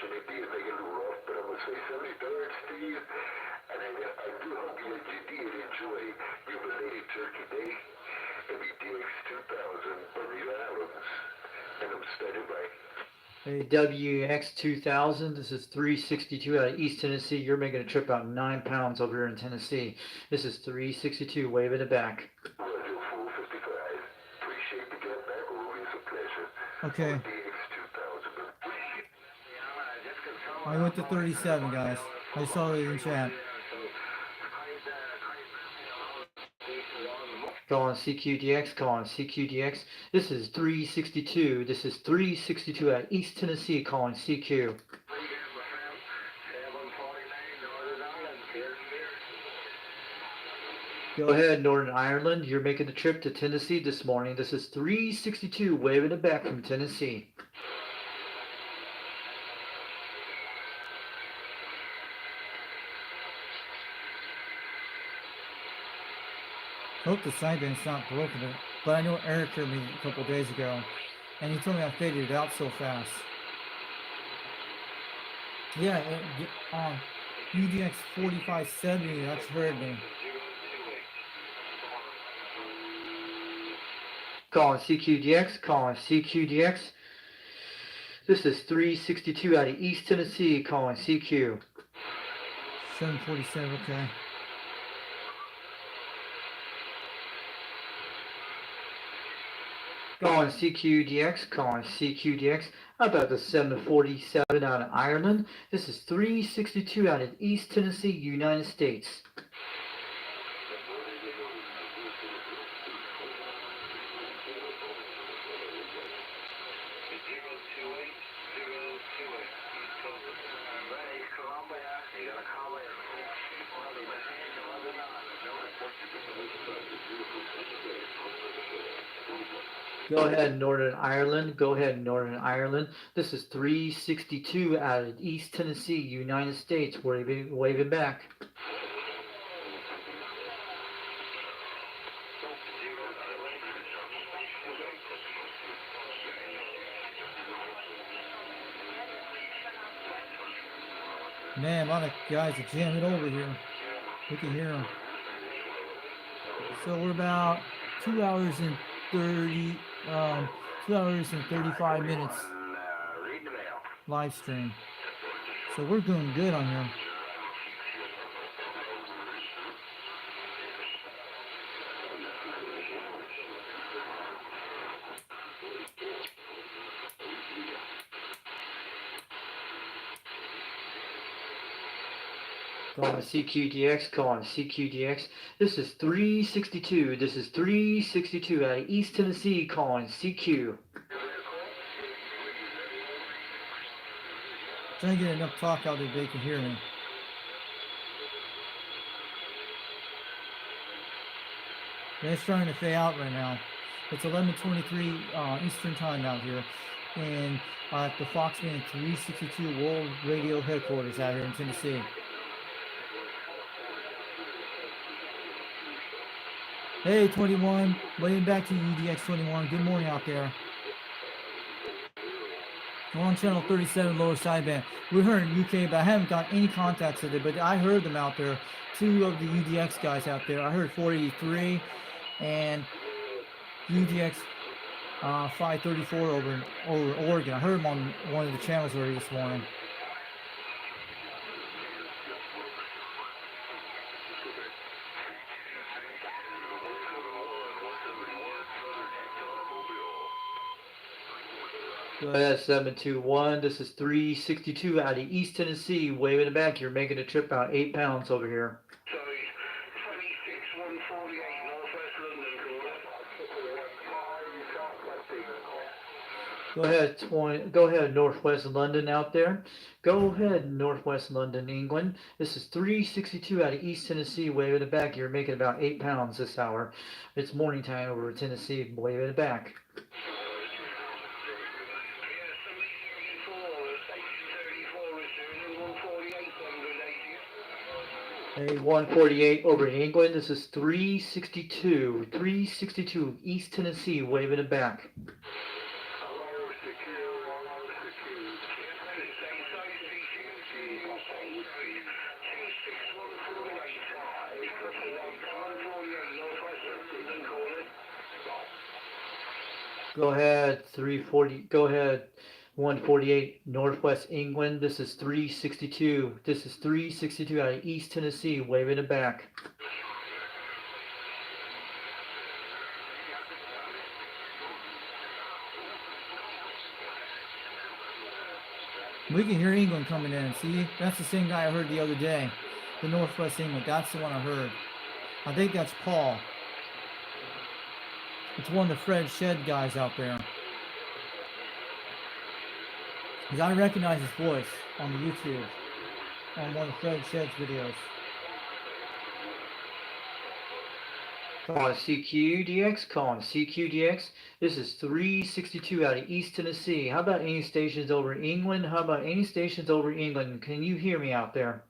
It did make it a little rough, but I'm going to say 73rd, Steve, and I do hope that you did enjoy your belated Turkey Day and the DX-2000 Bermuda Islands, and I'm standing by. Hey, WX-2000, this is 362 out of East Tennessee. You're making a trip out 9 pounds over here in Tennessee. This is 362, waving it back. Roger, 455. Appreciate the get back, always a pleasure. Okay. DX-2000. I went to 37, guys. I saw it in chat. Calling CQDX, calling CQDX. This is 362. This is 362 out of East Tennessee, calling CQ. Go ahead, Northern Ireland. You're making the trip to Tennessee this morning. This is 362, waving it back from Tennessee. Hope the sideband's not broken, but I know Eric heard me a couple days ago, and he told me I faded it out so fast. Yeah, UDX 4570, that's heard me. Calling CQDX, calling CQDX. This is 362 out of East Tennessee, calling CQ. 747, okay. Calling CQDX, calling CQDX. How about the 747 out of Ireland? This is 362 out of East Tennessee, United States. Go ahead, Northern Ireland. Go ahead, Northern Ireland. This is 362 out of East Tennessee, United States. Waving back. Man, a lot of guys are jamming over here. We can hear them. So we're about 2 hours and 35 minutes live stream. So we're doing good on here. Calling CQDX, calling CQDX. This is 362. This is 362 out of East Tennessee calling CQ. Trying to get enough talk out there they can hear me. It's starting to fade out right now. It's 11:23 Eastern time out here, and at the Foxman 362 World Radio Headquarters out here in Tennessee. Hey 21, waiting back to UDX-21. Good morning out there. We're on channel 37 lower sideband. We're hearing UK, but I haven't got any contacts with it. But I heard them out there. Two of the UDX guys out there. I heard 483 and UDX 534 over Oregon. I heard them on one of the channels already this morning. Go ahead, 721. This is 362 out of East Tennessee. Wave in the back. You're making a trip about 8 pounds over here. Sorry, 26148 Northwest London, Go ahead, Northwest London out there. Go ahead, Northwest London, England. This is 362 out of East Tennessee. Wave in the back. You're making about 8 pounds this hour. It's morning time over in Tennessee. Wave in the back. Hey, 148 over in England. This is 362 East Tennessee. Wave in the back. Go ahead, 340. Go ahead, 148 Northwest England. This is 362. This is 362 out of East Tennessee. Wave in the back. We can hear England coming in. See, that's the same guy I heard the other day. The Northwest England. That's the one I heard. I think that's Paul. It's one of the Fred Shed guys out there. Because I recognize his voice on the YouTube, on one of Fred Shed's videos. Calling CQDX, calling CQDX. This is 362 out of East Tennessee. How about any stations over in England? How about any stations over in England? Can you hear me out there?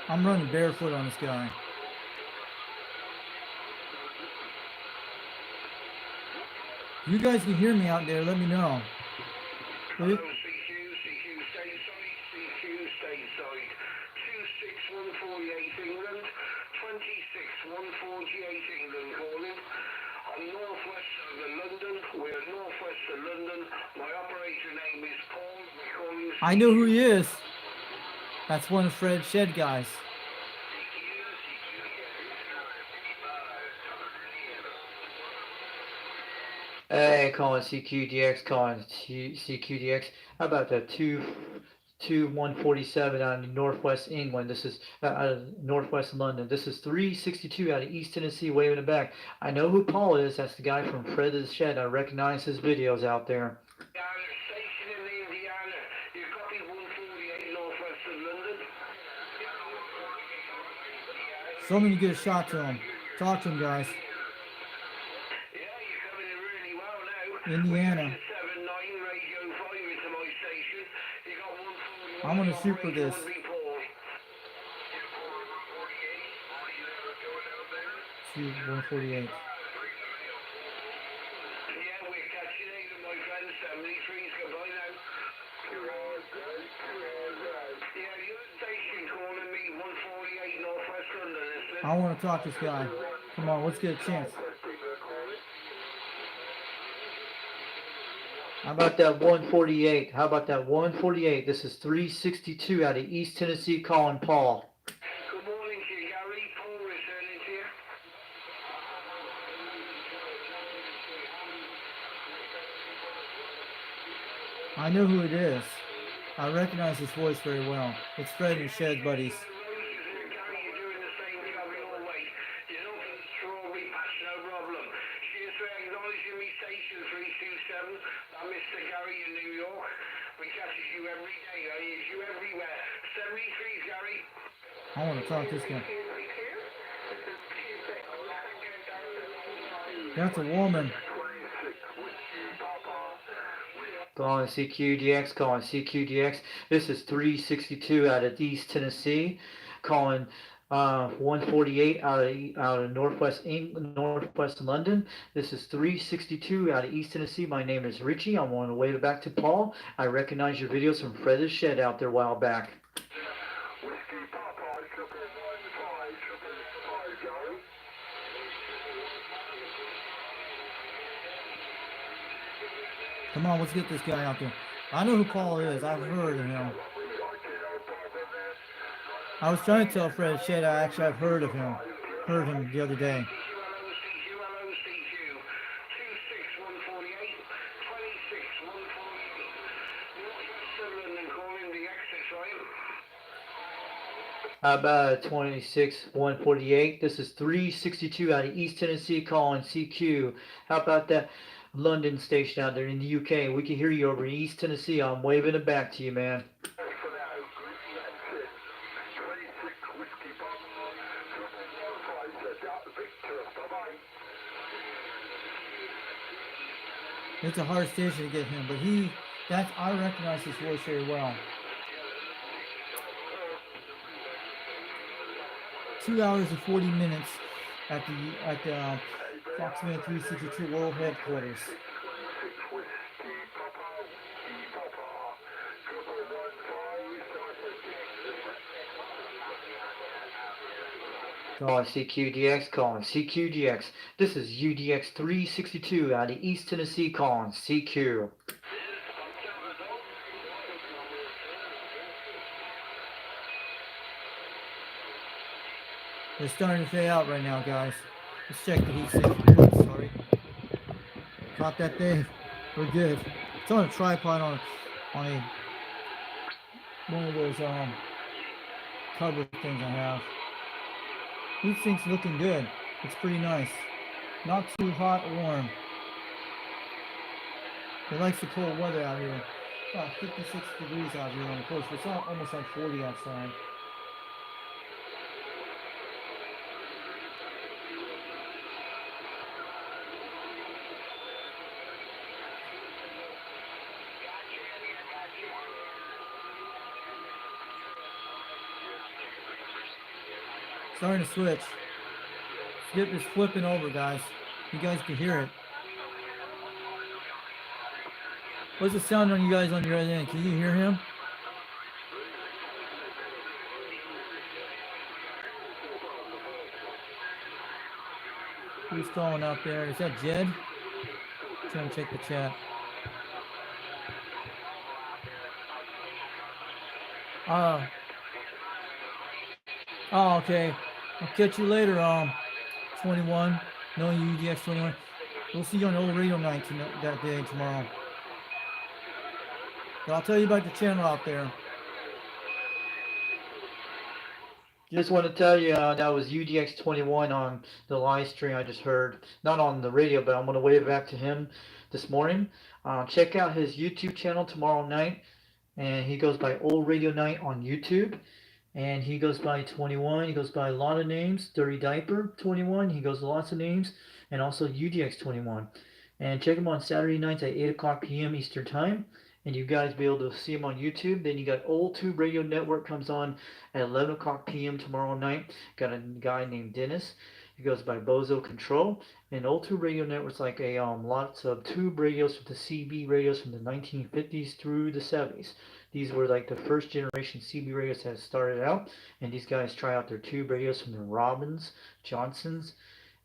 I'm running barefoot on this guy. You guys can hear me out there, let me know. Hello, CQ stateside, CQ stateside, 26148 England, 26148 England calling. I'm northwest of London, we're northwest of London. My operator name is Paul, we're calling I know who he is. That's one of Fred Shed guys. Hey, calling CQDX, calling CQDX. How about that 147 out of Northwest England? This is out of Northwest London. This is 362 out of East Tennessee. Waving it back. I know who Paul is. That's the guy from Fred's Shed. I recognize his videos out there. Station in Indiana. You copy 148 northwest of London. Someone to get a shot to him. Talk to him, guys. Indiana. I'm gonna shoot for this. Shoot 148. I want to talk to this guy. Come on, let's get a chance. How about that 148? How about that 148? This is 362 out of East Tennessee calling Paul. Good morning to you, Gary. Paul returning to you. I know who it is. I recognize his voice very well. It's Fred and Shed buddies. Roses here, Gary, you're doing the same job in all ways. You're up for the strawberry patch, no problem. Cheers for acknowledging me, station 327. I'm Mr. Gary in New York. We catches you every day, it's you everywhere. 73's, Gary. I want to talk to this guy. That's a woman. Calling CQDX, calling CQDX. This is 362 out of East Tennessee. Calling 148 out of Northwest London. This is 362 out of East Tennessee. My name is Richie. I'm on the way back to Paul. I recognize your videos from Fred's Shed out there a while back. Come on, let's get this guy out there. I know who Paul is. I've heard of him. I was trying to tell Fred Shed I've heard of him. Heard him the other day. How about 26 148? This is 362 out of East Tennessee calling CQ. How about that London station out there in the UK? We can hear you over in East Tennessee. I'm waving it back to you, man. It's a hard station to get him, but I recognize his voice very well. 2 hours and 40 minutes at the Foxman 362 World Headquarters. Calling CQDX, calling CQDX. This is UDX-362 out of East Tennessee calling CQ. They're starting to fade out right now, guys. Let's check the heat sink. Oops, sorry. Caught that thing. We're good. It's on a tripod on one of those cover things I have. Heat sink's looking good. It's pretty nice. Not too hot or warm. It likes the cold weather out here. About 56 degrees out here on the coast. It's almost like 40 outside. Starting to switch. Skip is flipping over, guys. You guys can hear it. What's the sound on you guys on your other end? Can you hear him? Who's calling out there? Is that Jed? Trying to check the chat. Oh, okay. I'll catch you later, 21. No UDX-21. We'll see you on old radio night that day tomorrow. But I'll tell you about the channel out there. Just want to tell you that was UDX-21 on the live stream I just heard. Not on the radio, but I'm going to wave it back to him this morning. Check out his YouTube channel tomorrow night. And he goes by Old Radio Night on YouTube. And he goes by 21. He goes by a lot of names. Dirty Diaper 21. He goes lots of names. And also UDX-21. And check him on Saturday nights at 8 o'clock p.m. Eastern Time. And you guys be able to see him on YouTube. Then you got Old Tube Radio Network comes on at 11 o'clock p.m. tomorrow night. Got a guy named Dennis. He goes by Bozo Control. And Old Tube Radio Network's like a lots of tube radios with the CB radios from the 1950s through the 70s. These were like the first generation CB radios that started out. And these guys try out their tube radios from the Robbins, Johnsons,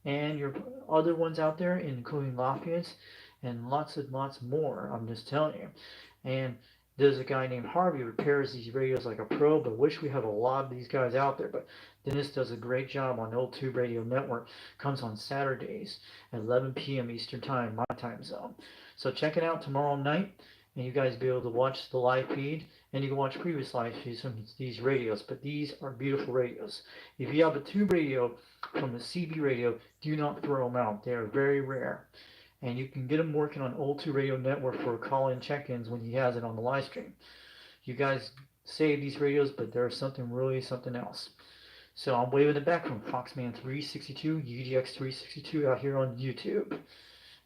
and your other ones out there, including Lafayette's, and lots more. I'm just telling you. And there's a guy named Harvey who repairs these radios like a pro, but wish we had a lot of these guys out there. But Dennis does a great job on Old Tube Radio Network. Comes on Saturdays at 11 p.m. Eastern Time, my time zone. So check it out tomorrow night. and you guys be able to watch the live feed, and you can watch previous live feeds from these radios. But these are beautiful radios. If you have a tube radio from a CB radio, do not throw them out. They are very rare, and you can get them working on old 2 Radio Network for call-in check-ins when he has it on the live stream. You guys save these radios, but there's something else. So I'm waving it back from Foxman 362, UDX-362 out here on YouTube.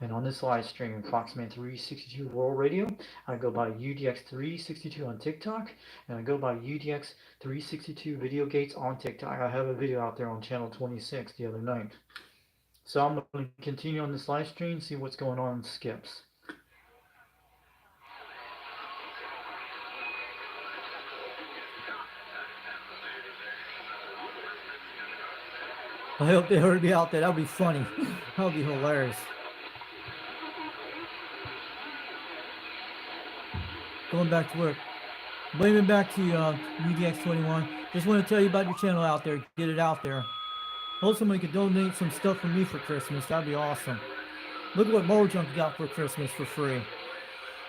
And on this live stream, Foxman 362 World Radio, I go by UDX362 on TikTok, and I go by UDX362 Video Gates on TikTok. I have a video out there on channel 26 the other night. So I'm going to continue on this live stream, see what's going on in Skips. I hope they heard me out there. That would be funny. That would be hilarious. Going back to work. Blaming back to UDX21. Just want to tell you about your channel out there. Get it out there. Hope somebody could donate some stuff for me for Christmas. That'd be awesome. Look at what Mojunk got for Christmas for free.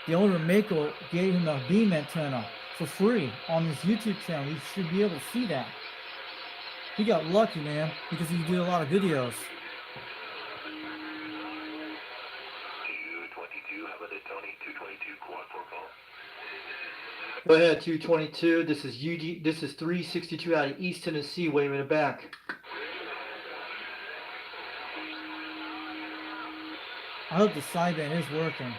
The owner of Mako gave him a beam antenna for free on his YouTube channel. You should be able to see that. He got lucky, man, because he did a lot of videos. 222, how about it, Tony? 222, quad 4 call. Go ahead, 222. This is 362 out of East Tennessee, waving it back. I hope the sideband is working.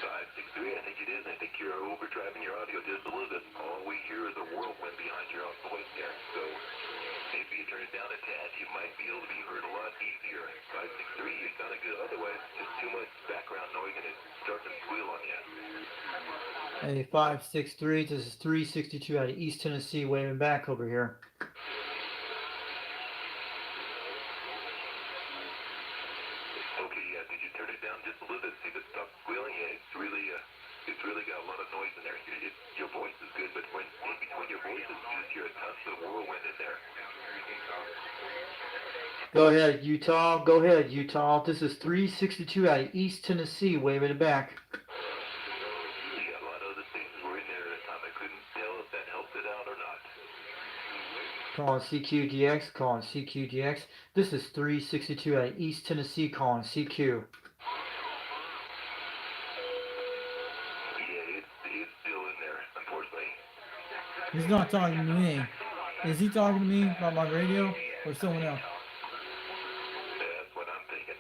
563, I think it is. I think you're overdriving your audio just a little bit. All we hear is a whirlwind behind your own voice there. So maybe you turn it down a tad, you might be able to be heard a lot easier. 563, you sounded good. Otherwise, just too much background noise and it starts to squeal on you. Hey, 563. This is 362 out of East Tennessee, waving back over here. Okay, yeah, did you turn it down just a little bit? See if it stopped squealing? Yeah, it's really got a lot of noise in there. Your voice is good, but when in between your voices, you just hear a ton of whirlwind in there. Go ahead, Utah. Go ahead, Utah. This is 362 out of East Tennessee, waving it back. Yeah, a lot of other stations were in there at the time. I couldn't tell if that helped it out or not. Calling CQDX, calling CQDX. This is 362 out of East Tennessee, calling CQ. Yeah, it's still in there, unfortunately. He's not talking to me. Is he talking to me about my radio or someone else? That's what I'm thinking.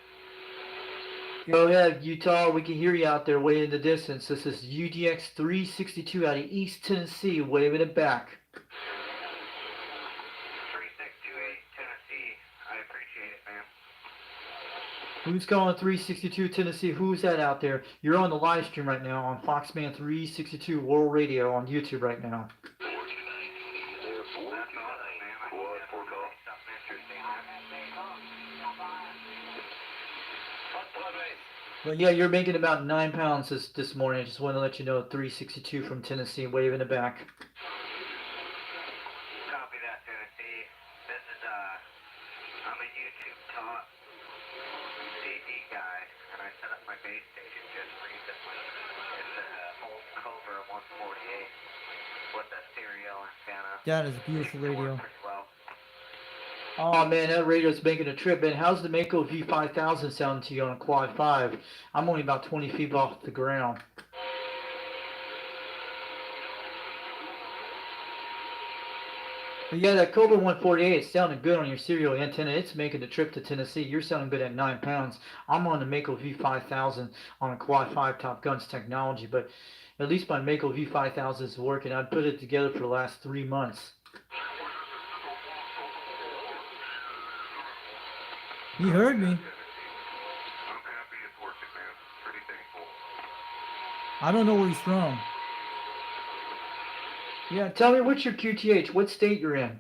Go ahead, Utah. We can hear you out there way in the distance. This is UDX 362 out of East Tennessee, waving it back. 3628 Tennessee. I appreciate it, man. Who's calling 362 Tennessee? Who's that out there? You're on the live stream right now on Foxman 362 World Radio on YouTube right now. 429 there, 429. Quad 4 call. Well, yeah, you're making about 9 pounds this morning. I just want to let you know 362 from Tennessee, waving it back. Copy that, Tennessee. This is, I'm a YouTube taught CD guy, and I set up my base station just recently. It's an old Cobra 148 with a stereo antenna. That is a beautiful radio. Pretty well. Oh man, that radio's making a trip. Man, how's the Mako V5000 sound to you on a quad 5? I'm only about 20 feet off the ground. But yeah, that Cobra 148 is sounding good on your serial antenna. It's making the trip to Tennessee. You're sounding good at 9 pounds. I'm on the Mako V5000 on a quad 5 Top Guns technology, but at least my Mako V5000 is working. I put it together for the last 3 months. He heard me. I'm happy it's working, man. Pretty thankful. I don't know where he's from. Yeah, tell me what's your QTH, what state you're in.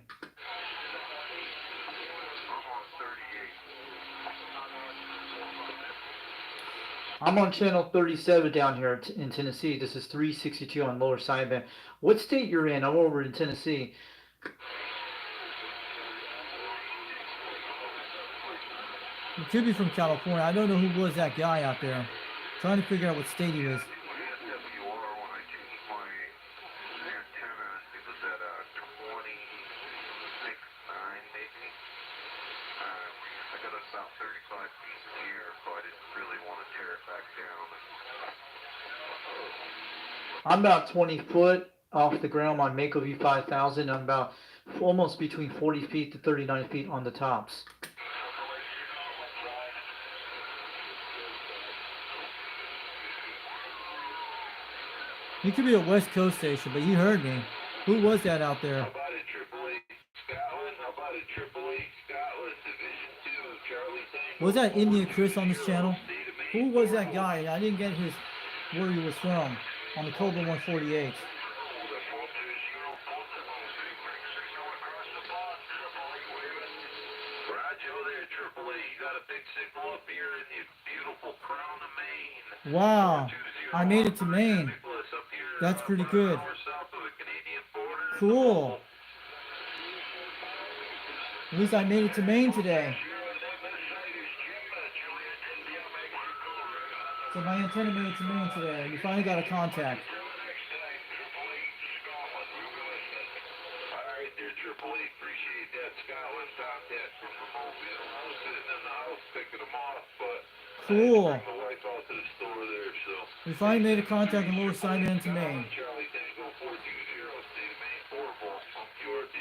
I'm on 38. I'm on channel 37 down here in Tennessee. This is 362 on lower sideband. What state you're in? I'm over in Tennessee. He could be from California. I don't know who was that guy out there. Trying to figure out what state he was. WR when I changed my antenna, it was at 26.9 maybe. I got us about 35 feet in the air, so I didn't really want to tear it back down. I'm about 20 foot off the ground on Mako V5000. I'm about almost between 40 feet to 39 feet on the tops. He could be a West Coast station, but you heard me. Who was that out there? How about a AAA Scotland? How about a AAA Scotland Division 2 Charlie Tango? Was that India Chris on this channel? Who was that guy? I didn't get his where he was from on the Cobra 148. Roger there, AAA. You got a big signal up here in the beautiful crown of Maine. Wow, I made it to Maine. Nicholas up here, That's pretty good. hour south of the Canadian border. Cool. At least I made it to Maine today. So my antenna made it to Maine today. We finally got a contact. Alright there, AAA. Appreciate that Scotland contact from the mobile. I was sitting in the house picking them off, but Cool. I had to bring the wife out to the store there, so. We finally made a contact and we're signed in to Maine. Charlie Tango 420, State of Maine, portable from QRT.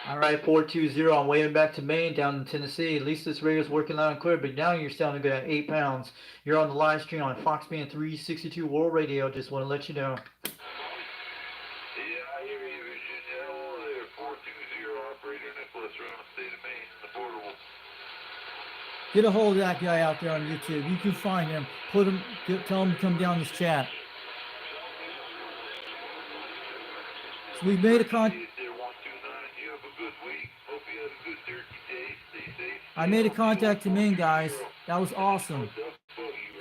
All right, 420. I'm waving back to Maine, down in Tennessee. At least this radio's working loud and clear, but now you're sounding good at 8 pounds. You're on the live stream on Foxband 362 World Radio. Just want to let you know. Yeah, I hear you, Vision. Hello there, 420, operator Nicholas, around the state of Maine, the portable. Get a hold of that guy out there on YouTube. You can find him. Tell him to come down this chat. So we made a I made a contact to Maine, guys. That was awesome.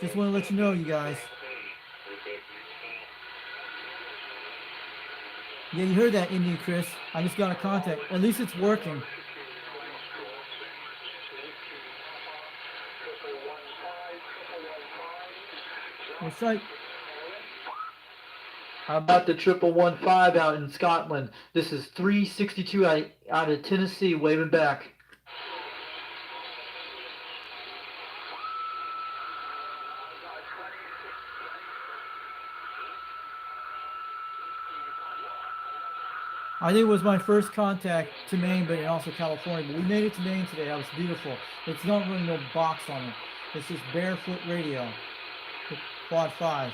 Just want to let you know, you guys. Yeah, you heard that, Indian Chris. I just got a contact. At least it's working. That's right. How about the 1115 out in Scotland? This is 362 out of Tennessee, waving back. I think it was my first contact to Maine, but also California. But we made it to Maine today. That was beautiful. It's not really no box on it. It's just barefoot radio. Quad 5.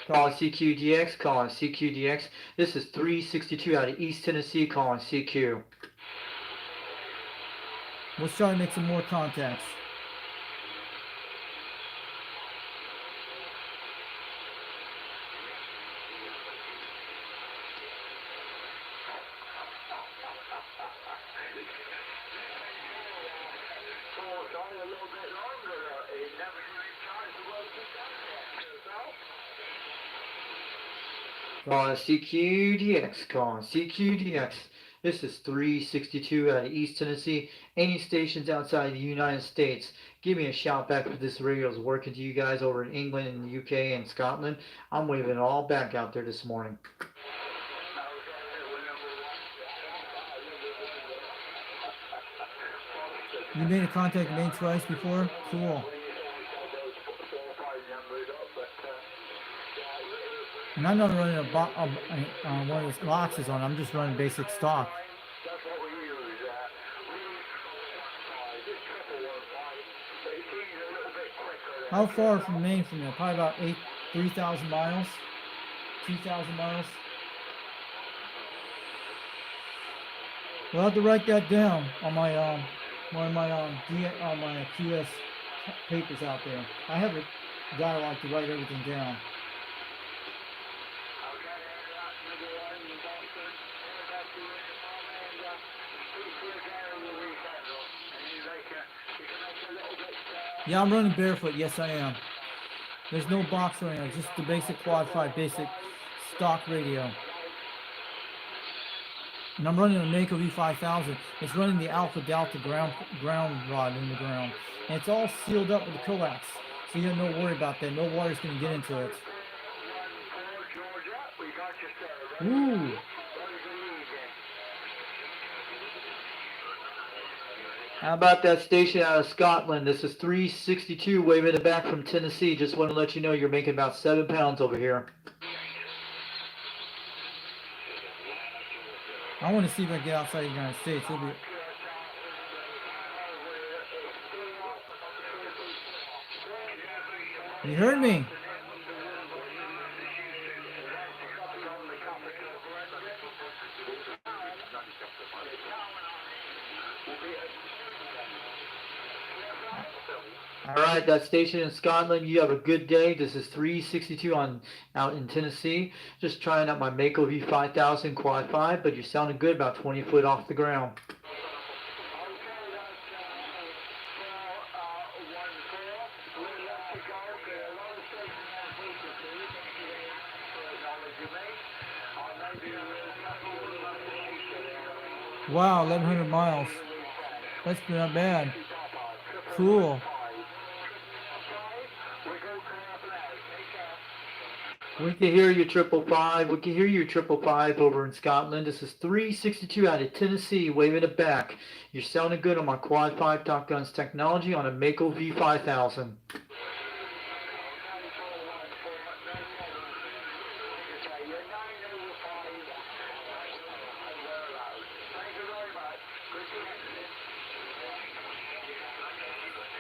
Calling CQDX, calling CQDX. This is 362 out of East Tennessee, calling CQ. Let's try to make some more contacts. Calling CQDX, calling CQDX. This is 362 out of East Tennessee. Any stations outside the United States, give me a shout back if this radio is working to you guys over in England and the UK and Scotland. I'm waving it all back out there this morning. You made a contact Maine twice before? Cool. And I'm not running one of those boxes on. I'm just running basic stock. How far from Maine from there? Probably about 3,000 miles, 2,000 miles. We'll have to write that down on my one of my my QS papers out there. I have a guy like to write everything down. Yeah, I'm running barefoot. Yes, I am. There's no box right now. Just the basic quad 5, basic stock radio. And I'm running a Mako V5000. It's running the Alpha Delta ground rod in the ground. And it's all sealed up with the coax. So you have no worry about that. No water's going to get into it. Ooh. How about that station out of Scotland? This is 362 waving it back from Tennessee. Just want to let you know you're making about 7 pounds over here. I want to see if I can get outside the United States. It'll be... You heard me. All right, that station in Scotland, you have a good day. This is 362 out in Tennessee. Just trying out my Mako V5000 Quad 5, but you're sounding good about 20 foot off the ground. Wow, 1,100 miles. That's not bad. Cool. We can hear you, 555. We can hear you, 555 over in Scotland. This is 362 out of Tennessee, waving it back. You're sounding good on my Quad 5 Top Guns technology on a Mako V5000.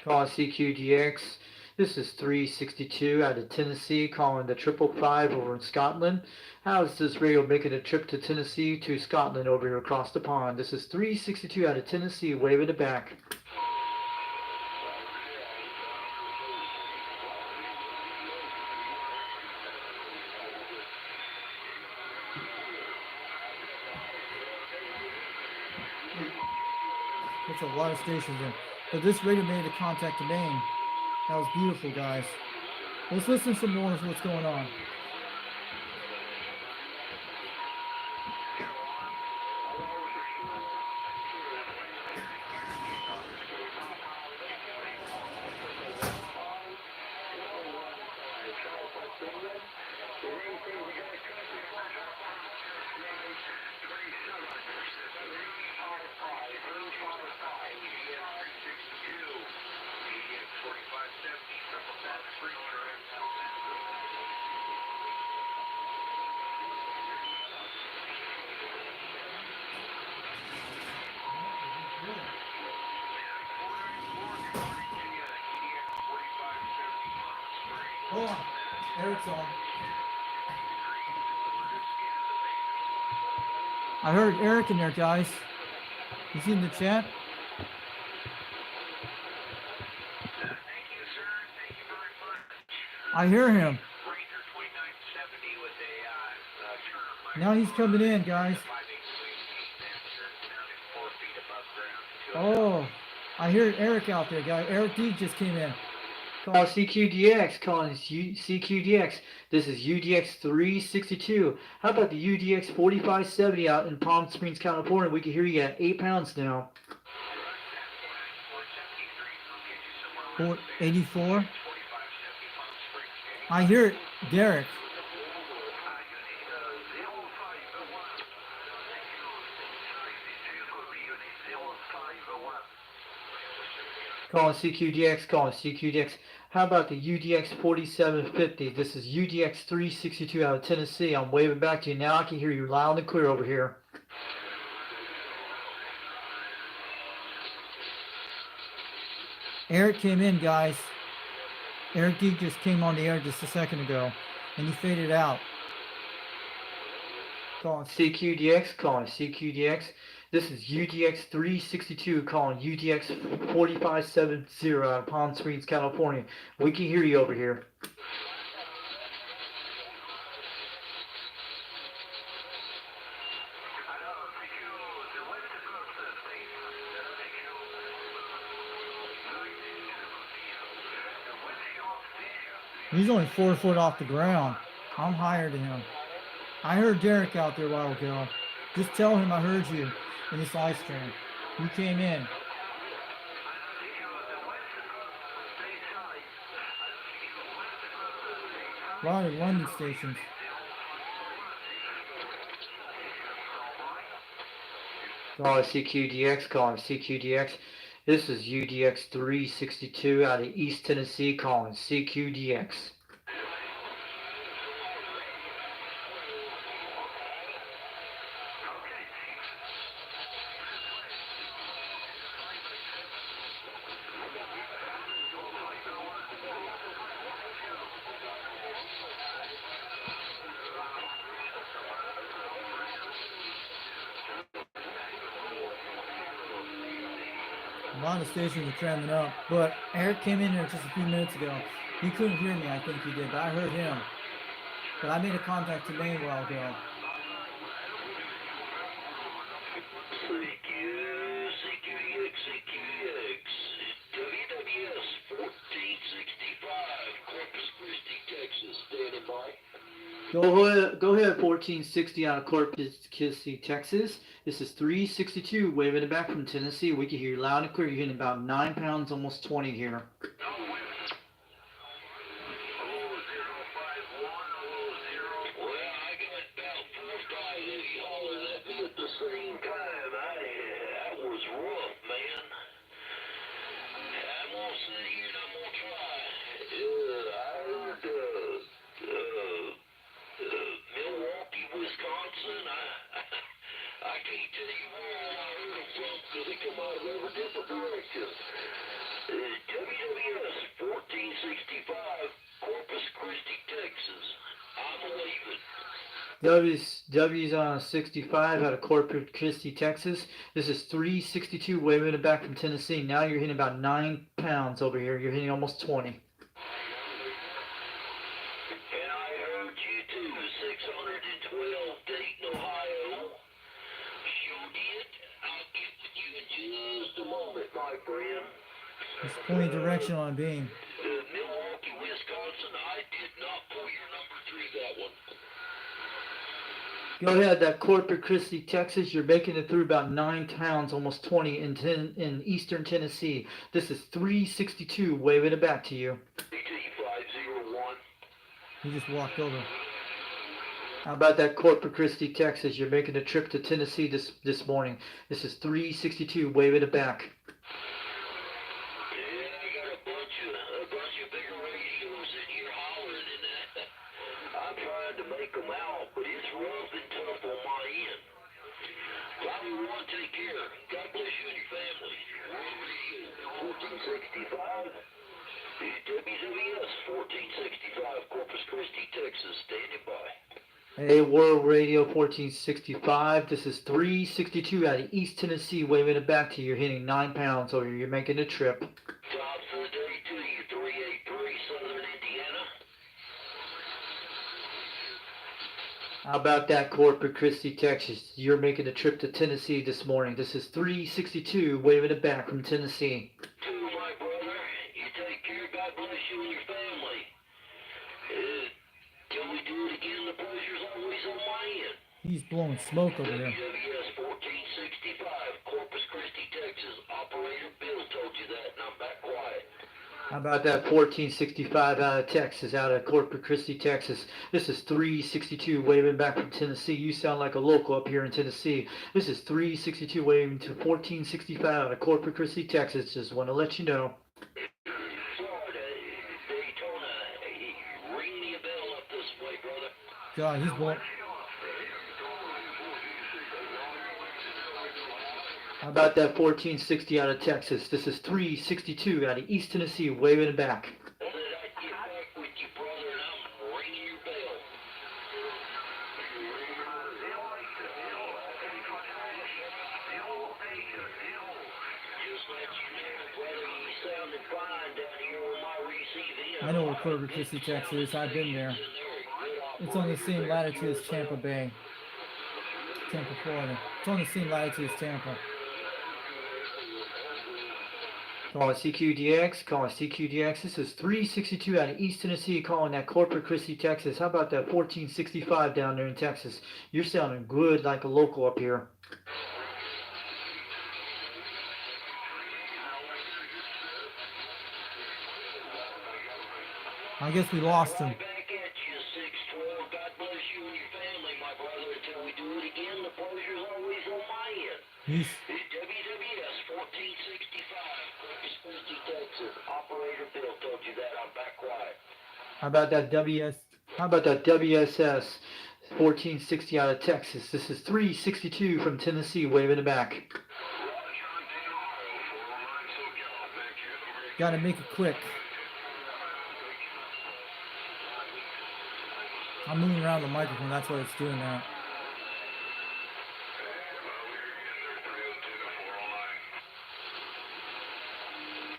Calling CQDX. This is 362 out of Tennessee, calling the 555 over in Scotland. How is this radio making a trip to Tennessee to Scotland over here across the pond? This is 362 out of Tennessee, waving it back. That's a lot of stations in. But this radio made a contact to Maine. That was beautiful, guys. Let's listen some more of what's going on. Hold on. Eric's on. I heard Eric in there, guys. You see in the chat? I hear him. Now he's coming in, guys. Oh, I hear Eric out there, guys. Eric D just came in. Call CQDX, calling CQDX. This is UDX-362. How about the UDX-4570 out in Palm Springs, California? We can hear you at 8 pounds now. 84. I hear Derek. Calling CQDX, calling CQDX. How about the UDX-4750? This is UDX-362 out of Tennessee. I'm waving back to you now. I can hear you loud and clear over here. Eric came in, guys. Eric D just came on the air just a second ago, and he faded out. Calling CQDX, calling CQDX. This is UDX-362 calling UDX-4570 out of Palm Springs, California. We can hear you over here. He's only 4 foot off the ground. I'm higher than him. I heard Derek out there a while ago. Just tell him I heard you in this live stream. You came in. A lot of London stations. Oh, CQDX calling. CQDX. This is UDX-362 out of East Tennessee calling. CQDX. A lot of stations are cramming up, but Eric came in here just a few minutes ago. He couldn't hear me, I think he did, but I heard him. But I made a contact today a while ago. CQDX, WWS 1465, Corpus Christi, Texas, standing by. Go ahead, 1460 out of Corpus Christi, Texas. This is 362, waving it back from Tennessee. We can hear you loud and clear. You're hitting about 9 pounds, almost 20 here. WWS 1465, Corpus Christi, Texas. I'm leaving. W's 65 out of Corpus Christi, Texas. This is 362, waving it back from Tennessee. Now you're hitting about 9 pounds over here. You're hitting almost 20. And I heard you too, 612 Dayton, Ohio. Sure did. I'll get with you in just a moment, my friend. He's pointing direction on being. Milwaukee, Wisconsin, I did not pull your number through that one. Go ahead, that Corpus Christi, Texas. You're making it through about 9 pounds, almost 20 in eastern Tennessee. This is 362, waving it back to you. DT501. He just walked over. How about that Corpus Christi, Texas? You're making a trip to Tennessee this morning. This is 362, waving it back. Yeah, I got a bunch of bigger radios in here hollering and that. I'm trying to make them out, but it's rough and tough on my end. Probably want to take care. God bless you and your family. 1465. WWS 1465, Corpus Christi, Texas, standing by. Hey, World Radio 1465. This is 362 out of East Tennessee, waving it back to you. You're hitting 9 pounds over here. You're making a trip. Tops of the day to you, 383 Southern Indiana. How about that Corpus Christi, Texas? You're making a trip to Tennessee this morning. This is 362, waving it back from Tennessee. To my brother, you take care. God bless you and your family. Till we do it again, the pleasure's always on my end. He's blowing smoke over there. WWS 1465, Corpus Christi, Texas. Operator Bill told you that, and I'm back quiet. How about that 1465 out of Texas, out of Corpus Christi, Texas? This is 362, waving back from Tennessee. You sound like a local up here in Tennessee. This is 362, waving to 1465 out of Corpus Christi, Texas. Just want to let you know. Florida, Daytona, ring me a bell up this way, brother. God, he's blowing. How about that 1460 out of Texas? This is 362 out of East Tennessee, waving it back. Said I'd get back with you, brother, and I'm ringing your bell. Just let you know, brother, you sounded fine down here on my receive end. I know where Corpus Christi, Texas is. I've been there. It's on the same latitude as Tampa Bay. Tampa, Florida. It's on the same latitude as Tampa. Calling CQDX, calling CQDX. This is 362 out of East Tennessee, calling that Corpus Christi, Texas. How about that 1465 down there in Texas? You're sounding good like a local up here. I guess we lost him. Right back at you, 612. God bless you and your family, my brother. Until we do it again, the pleasure's always on my end. He's WWS 1465, Corpus Christi, Texas. Operator Bill told you that. I'm back quiet. How about that WSS 1460 out of Texas? This is 362 from Tennessee, waving it back. gotta make it quick. I'm moving around the microphone, that's why it's doing that.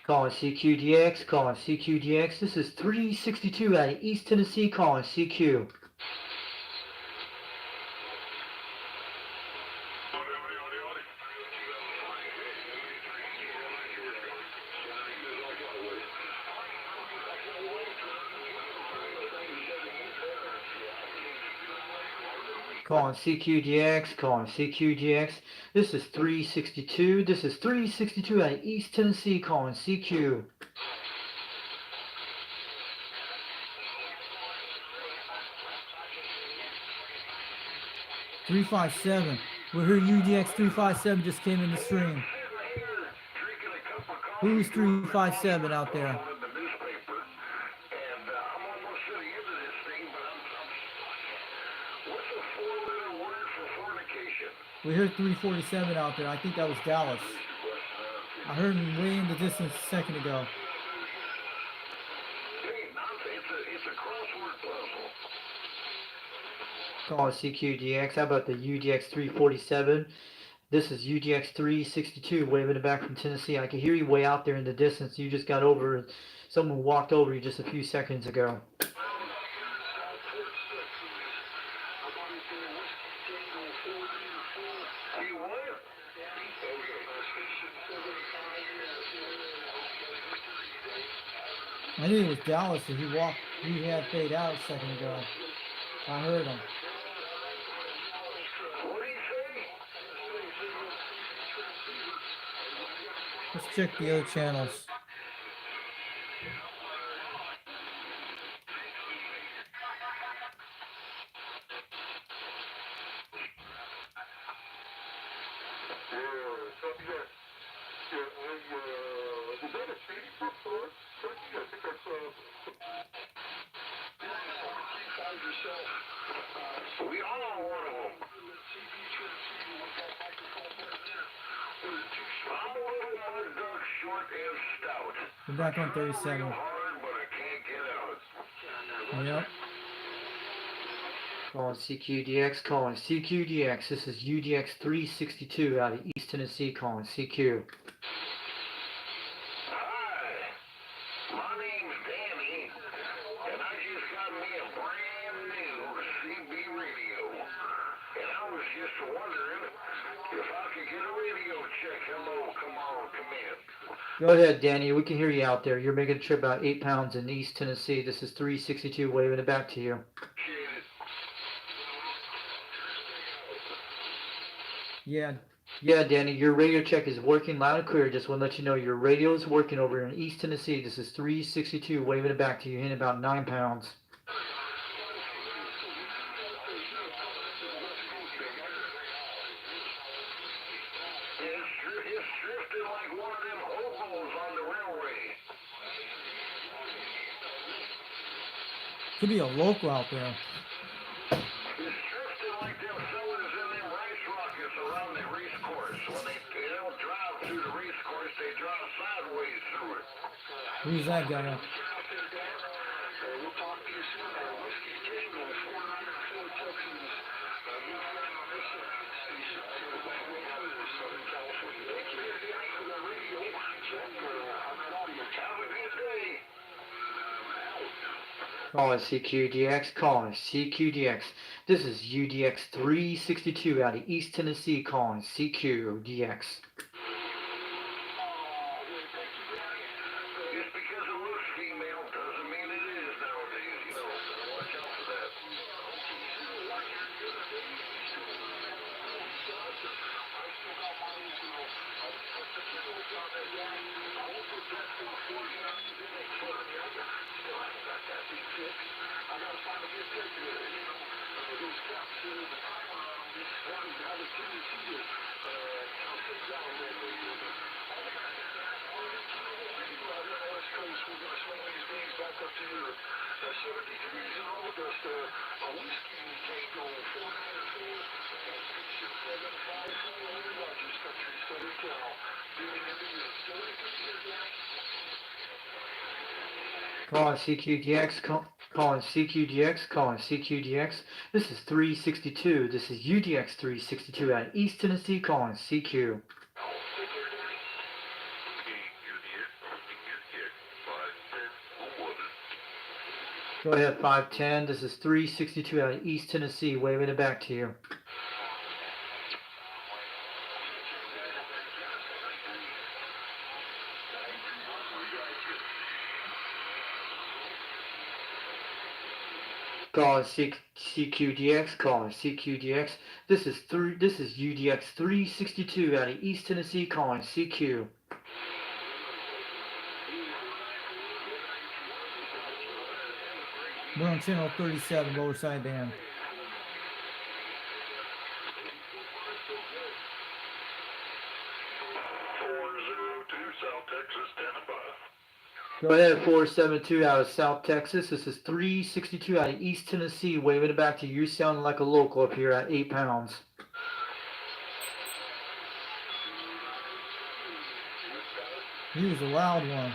Calling CQDX, calling CQDX. This is 362 out of East Tennessee, calling CQ. Calling CQDX, calling CQDX. This is 362. This is 362 out of East Tennessee, calling CQ. $357. We're here. UDX-357 just came in the stream. Who's 357 out there? We heard 347 out there. I think that was Dallas. I heard him way in the distance a second ago. Calling CQDX. How about the UDX-347? This is UDX-362 waving it back from Tennessee. I can hear you way out there in the distance. You just got over. Someone walked over you just a few seconds ago. I knew it was Dallas, and he had fade out a second ago. I heard him. Let's check the other channels. We all want them. I'm a little mud duck, short and stout. We're back on 37. Hard, but I can't get out. Yep. Calling CQDX, calling CQDX. This is UDX-362 out of East Tennessee, calling CQ. Hi, my name's Danny, and I just got me a brand new CB radio. And I was just wondering if I could get a radio check. Hello, come in. Go ahead, Danny. We can hear you out there. You're making a trip about 8 pounds in East Tennessee. This is 362 waving it back to you. Yeah, Danny, your radio check is working loud and clear. Just want to let you know your radio is working over in East Tennessee. This is 362 waving it back to you in about 9 pounds. It's drifting like one of them hobos on the railway. Could be a local out there. It's drifting like them fellas in them race rockets around the race course. When they don't drive through the race course, they drive sideways through it. Who's that guy? We'll talk to you soon. Whiskey Tango, 494 Texas. New friend on this station. Southern California. Thank you for the radio check on that audio. Have a good day. Calling CQDX, calling CQDX. This is UDX-362 out of East Tennessee, calling CQDX. Calling CQDX, calling CQDX, calling CQDX. This is 362. This is UDX-362 out of East Tennessee, calling CQ. Go ahead, 510. This is 362 out of East Tennessee, waving it back to you. Calling CQDX, calling CQDX. This is UDX-362 out of East Tennessee, calling CQ. We're on channel 37, lower sideband. Go ahead, 472 out of South Texas. This is 362 out of East Tennessee, waving it back to you. Sounding like a local up here at 8 pounds. He was a loud one.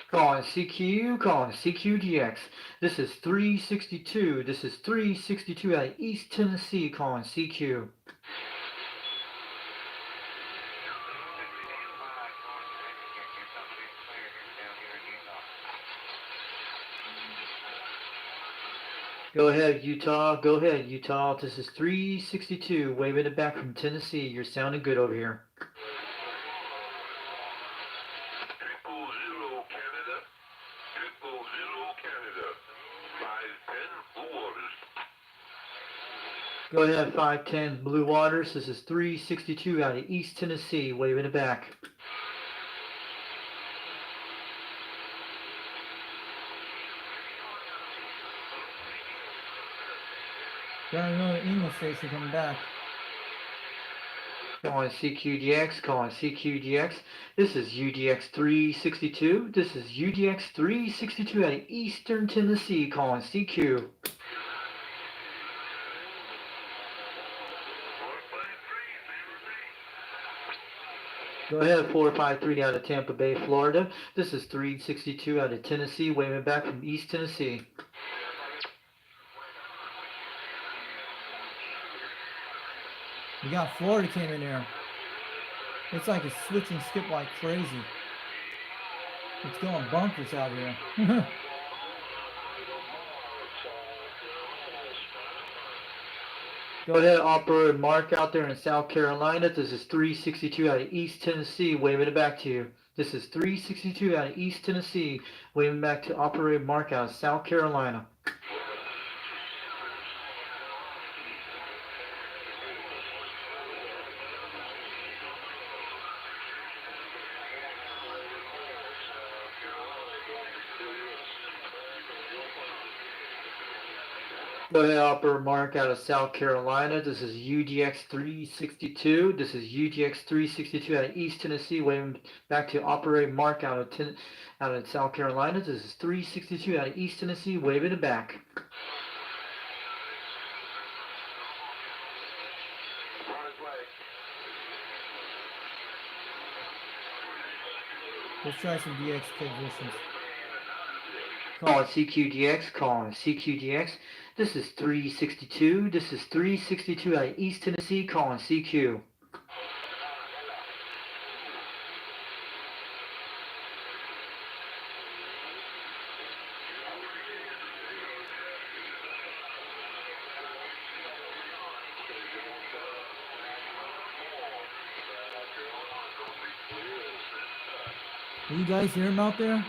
Calling CQDX. This is 362. This is 362 out of East Tennessee, calling CQ. Go ahead, Utah. Go ahead, Utah. This is 362, waving it back from Tennessee. You're sounding good over here. Go ahead, 510 Blue Waters. This is 362 out of East Tennessee, waving it back. Got another email station coming back. Calling CQDX, calling CQDX. This is UDX-362. This is UDX-362 out of Eastern Tennessee, calling CQ. Go ahead, 453 out of Tampa Bay, Florida. This is 362 out of Tennessee, waving back from East Tennessee. We got Florida came in there. It's like a switch and skip like crazy. It's going bunkers out here. Go ahead, Operator Mark out there in South Carolina. This is 362 out of East Tennessee, waving it back to you. This is 362 out of East Tennessee, waving back to Operator Mark out of South Carolina. Go ahead, Operator Mark out of South Carolina. This is UDX-362. This is UDX-362 out of East Tennessee, waving back to Operator Mark out of South Carolina. This is 362 out of East Tennessee, waving it back. Let's try some DX positions. Calling CQDX, calling CQDX. This is 362. This is 362 out of East Tennessee, calling CQ. Can you guys hear him out there?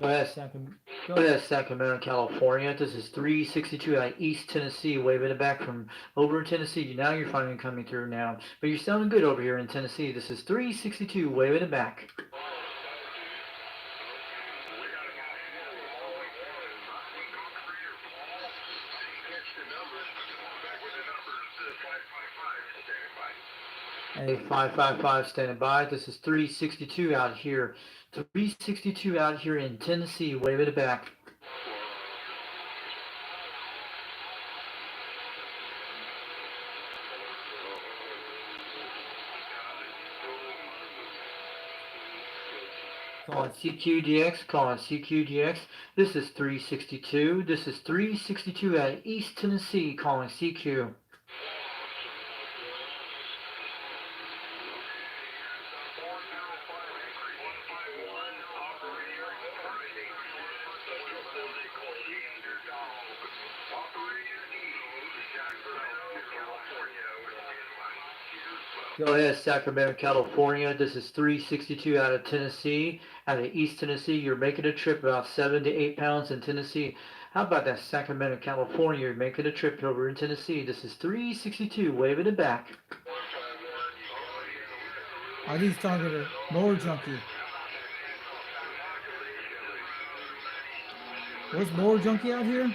Go ahead, Second. Go Go ahead, Sacramento, California. This is 362 out of East Tennessee, waving it back from over in Tennessee. Now you're finally coming through now. But you're sounding good over here in Tennessee. This is 362, waving it back. Hey, 555 standing by. This is 362 out here. 362 out here in Tennessee, waving it back. Calling CQDX, calling CQDX. This is 362. This is 362 out of East Tennessee, calling CQ. Go ahead, Sacramento, California. This is 362 out of Tennessee, out of East Tennessee. You're making a trip about 7 to 8 pounds in Tennessee. How about that, Sacramento, California? You're making a trip over in Tennessee. This is 362, waving it back. I think he's talking to Mower Junkie. What's Mower Junkie out here?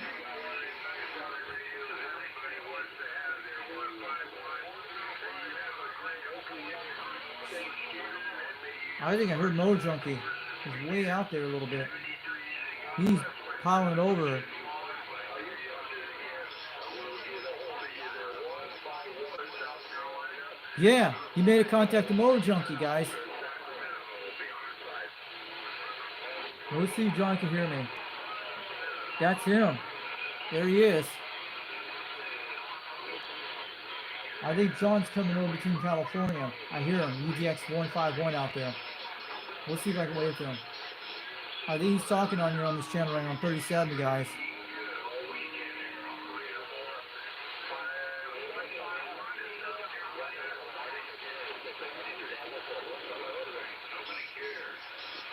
I think I heard Mower Junkie. He's way out there a little bit. He's piling it over. Yeah, he made a contact to Mower Junkie, guys. Let's see if John can hear me. That's him. There he is. I think John's coming over between California. I hear him. UDX-151 out there. We'll see if I can wave to him. I think he's talking on here on this channel right now. 37, guys.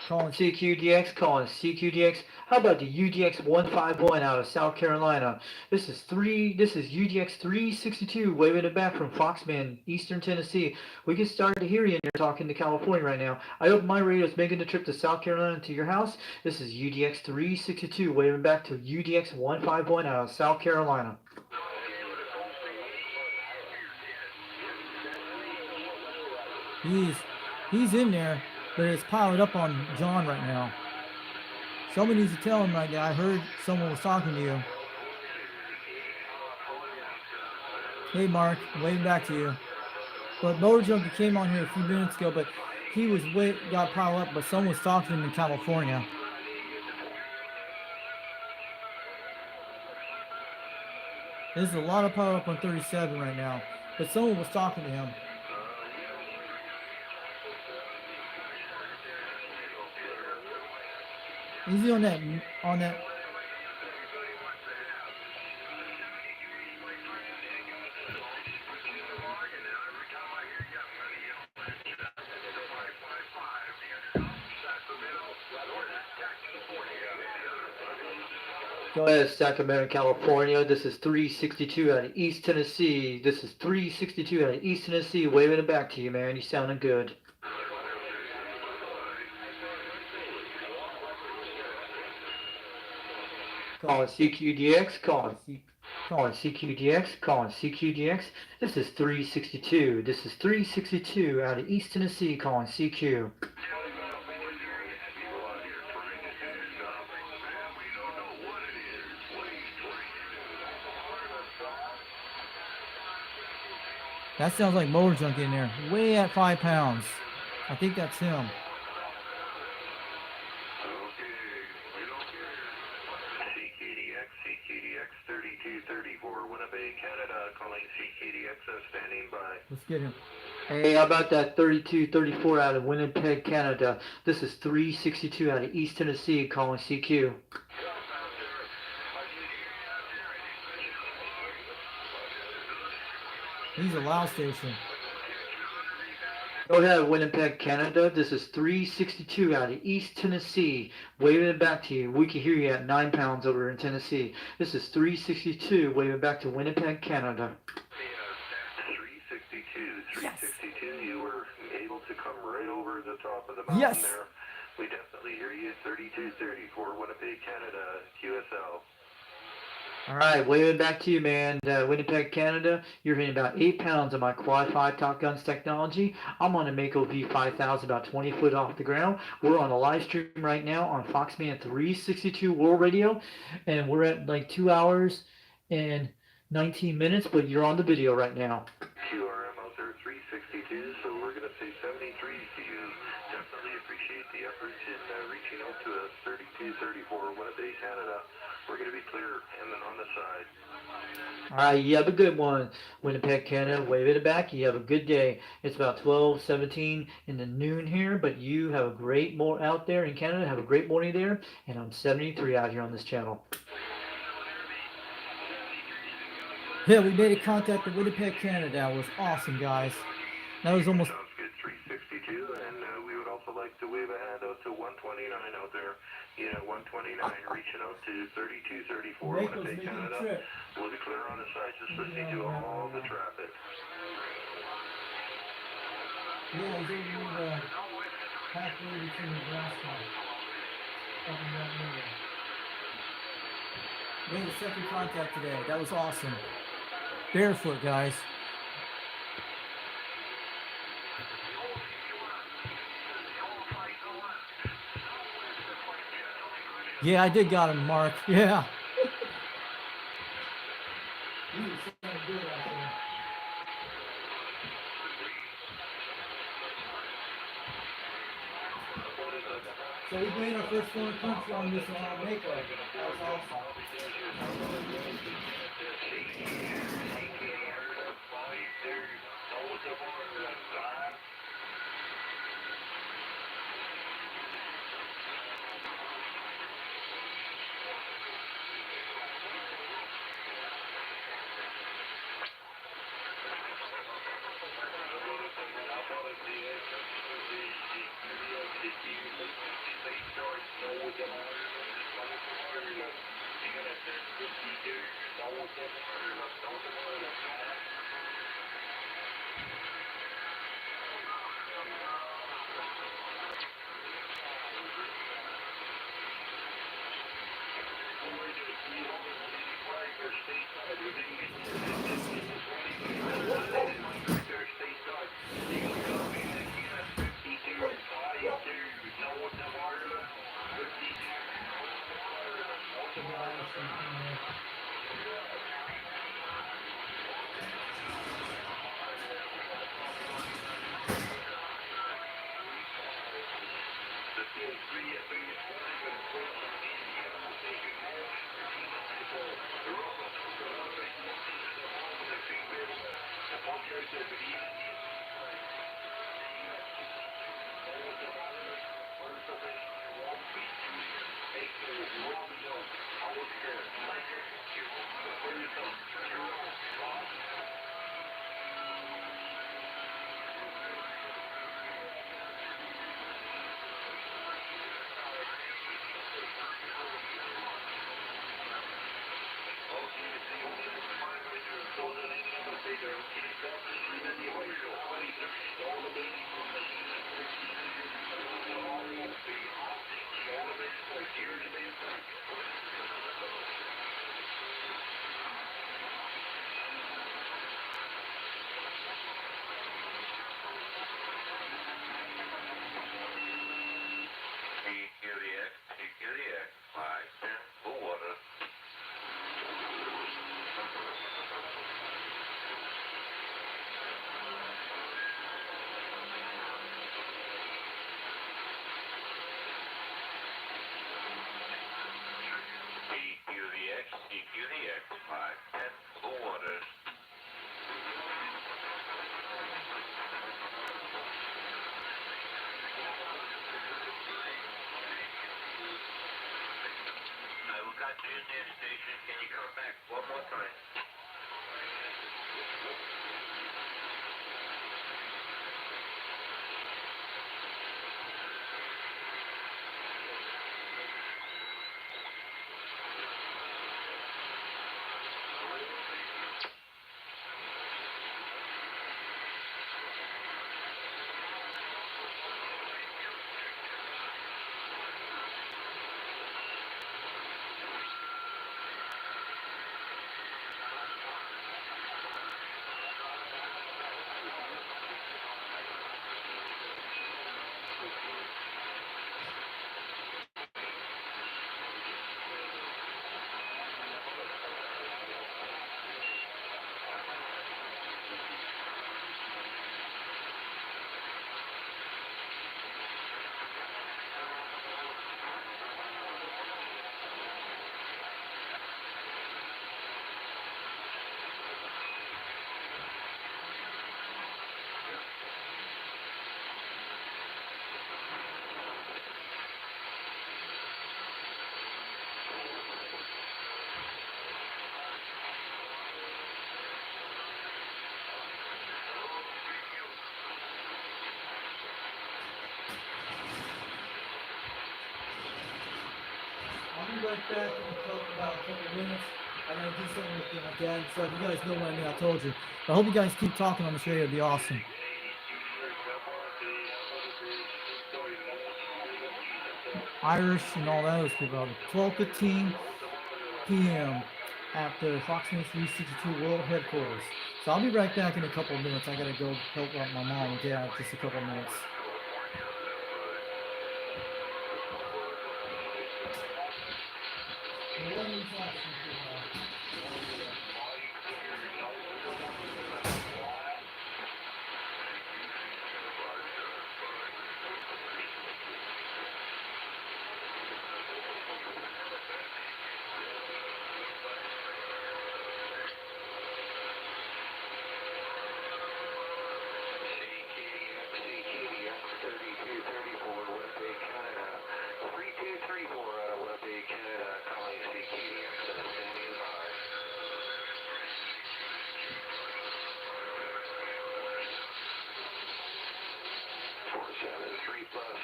Calling CQDX, calling CQDX. How about the UDX-151 out of South Carolina? This is UDX-362, waving it back from Foxman, Eastern Tennessee. We can start to hear you, and you're talking to California right now. I hope my radio is making the trip to South Carolina to your house. This is UDX-362, waving back to UDX-151 out of South Carolina. He's in there, but it's piled up on John right now. Somebody needs to tell him right now. I heard someone was talking to you. Hey, Mark, I'm waving back to you. But Motor Junkie came on here a few minutes ago, but he got piled up, but someone was talking to him in California. There's a lot of piled up on 37 right now, but someone was talking to him. Easy on that. Go ahead, Sacramento, California. This is 362 out of East Tennessee. This is 362 out of East Tennessee. Waving it back to you, man. You sounding good. Calling CQDX, calling CQDX, calling CQDX. This is 362. This is 362 out of East Tennessee, calling CQ. That sounds like Motor Junkie in there. Way at 5 pounds. I think that's him. CQDX 3234, Winnipeg, Canada, calling CQDX, standing by. Let's get him. Hey, how about that 3234 out of Winnipeg, Canada? This is 362 out of East Tennessee, calling CQ. He's a loud station. Go ahead, Winnipeg, Canada. This is 362 out of East Tennessee. Waving it back to you. We can hear you at 9 pounds over in Tennessee. This is 362. Waving back to Winnipeg, Canada. 362, Yes. 362, you were able to come right over the top of the mountain Yes. there. We definitely hear you. 3230 for Winnipeg, Canada, QSL. All right, waving back to you, man. Winnipeg, Canada. You're hitting about 8 pounds of my Quad 5 Top Guns technology. I'm on a Mako V5000, about 20 foot off the ground. We're on a live stream right now on Foxman 362 World Radio, and we're at like 2 hours and 19 minutes, but you're on the video right now. QRM out there, 362, so we're going to say 73 to you. Definitely appreciate the efforts in reaching out to us. 3234 Winnipeg, Canada. We're going to be clear, and then on the side. All right, you have a good one, Winnipeg, Canada. Wave it back. You have a good day. It's about 12:17 in the noon here, but you have a great morning out there in Canada. Have a great morning there, and I'm 73 out here on this channel. Yeah, we made a contact in Winnipeg, Canada. That was awesome, guys. That was almost. Sounds good, 362, and we would also like to wave a hand out to 129 out there. Yeah, 129 reaching out to 3234 Mako's Winnipeg, making a Canada. trip. We'll be clear on the side, just listening to all the traffic. Yeah, he's over halfway between Nebraska. Up in that area. Made a second contact today. That was awesome. Barefoot, guys. Yeah, I did got him, Mark. Yeah. He was sounding good out there. So we made our first foreign country on this Mako. That was awesome. UDX, 510, full water. UDX, 510, full water. We got you in there, station. Can you come back one more time? right back in about a couple minutes. I gotta do something with my dad and stuff. You guys know what I mean, I told you. But I hope you guys keep talking on this radio, it'd be awesome. Irish and all those people out there. 12:15 p.m. at the Foxman 362 World Headquarters. So I'll be right back in a couple of minutes. I gotta go help out my mom and dad just a couple of minutes.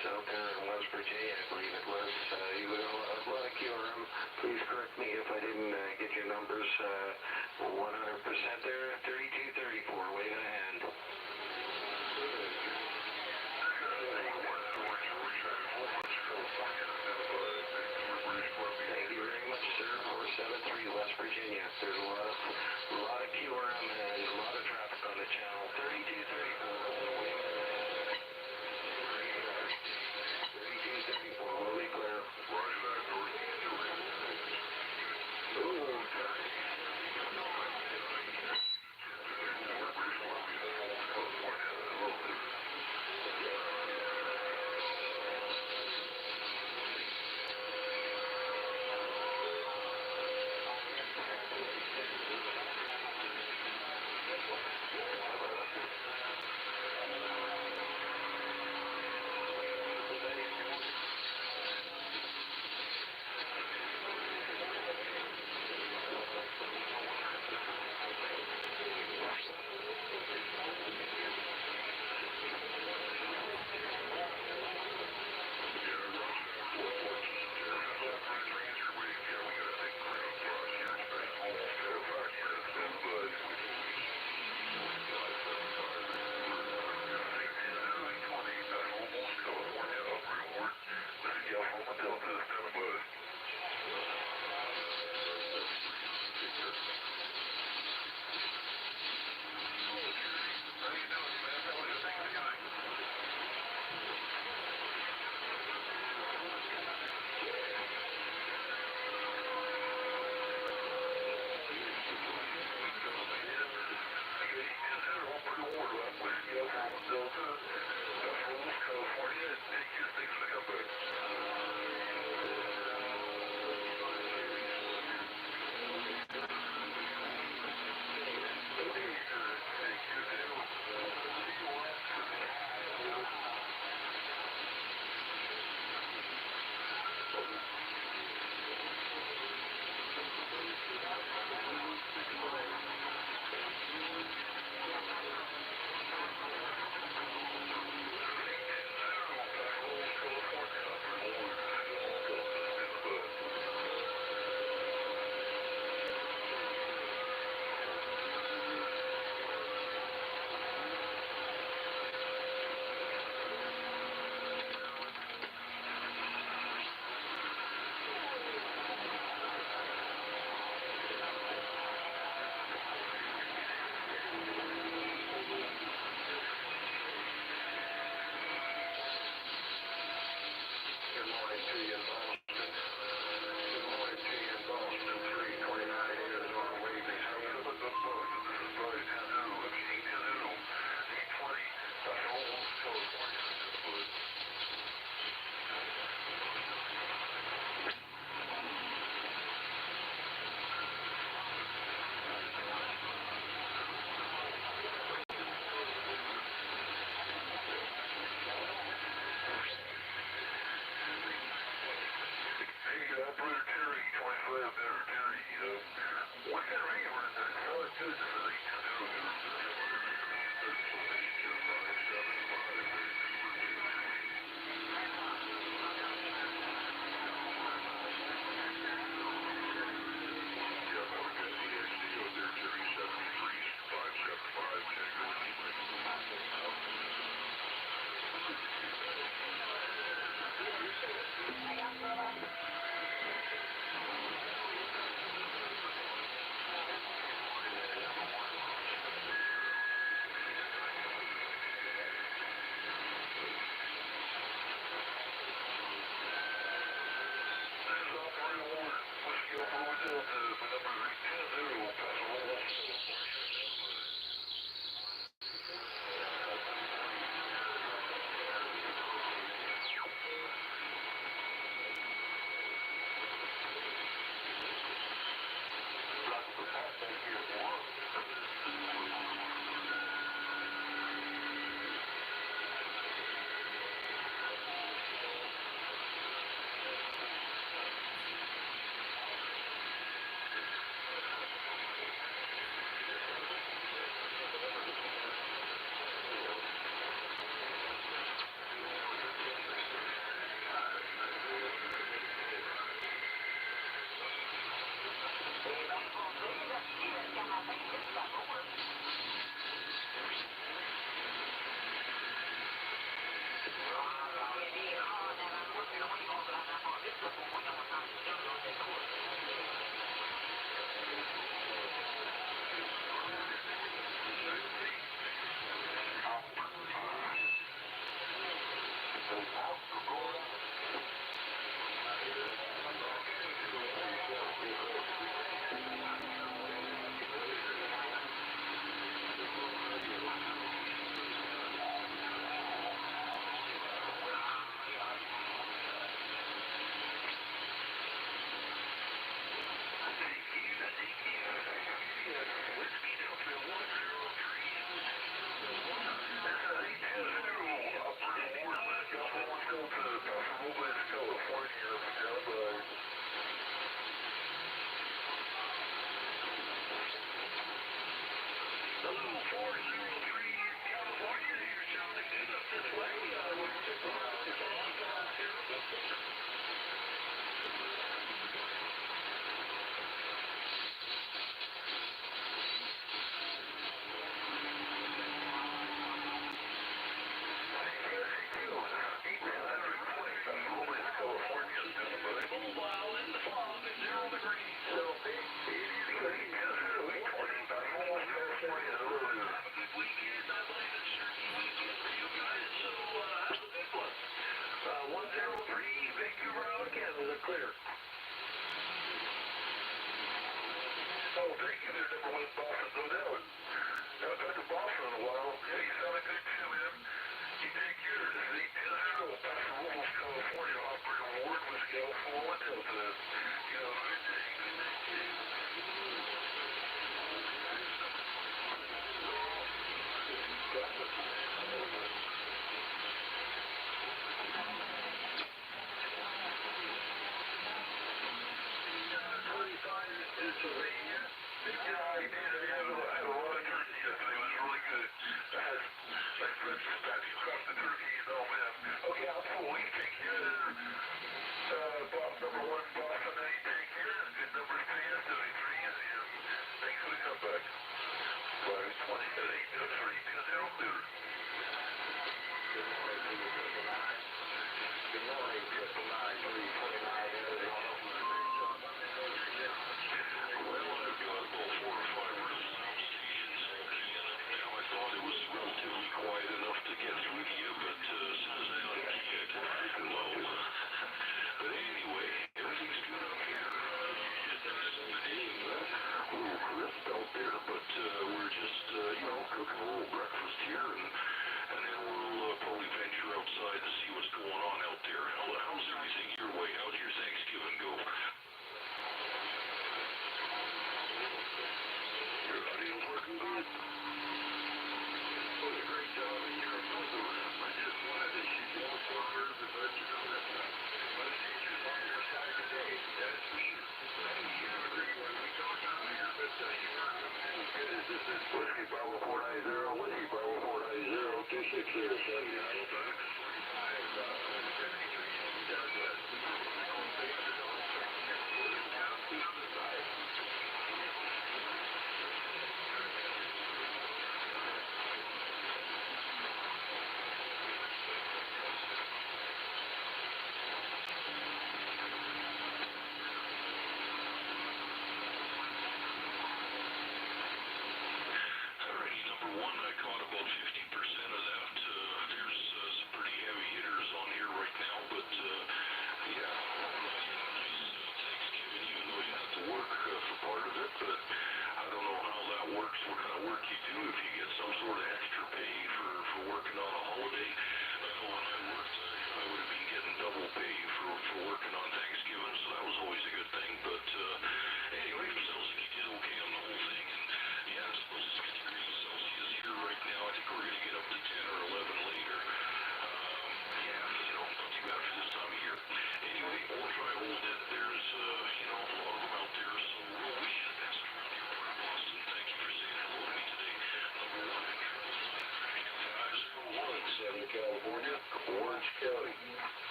Out there in West Virginia, I believe it was. You had a lot of QRM. Please correct me if I didn't get your numbers 100% there. 3234, waving a hand. Thank you very much, sir. 473 West Virginia. There's a lot of QRM and a lot of traffic on the channel. 3234, waving a hand. 3234, will be clear.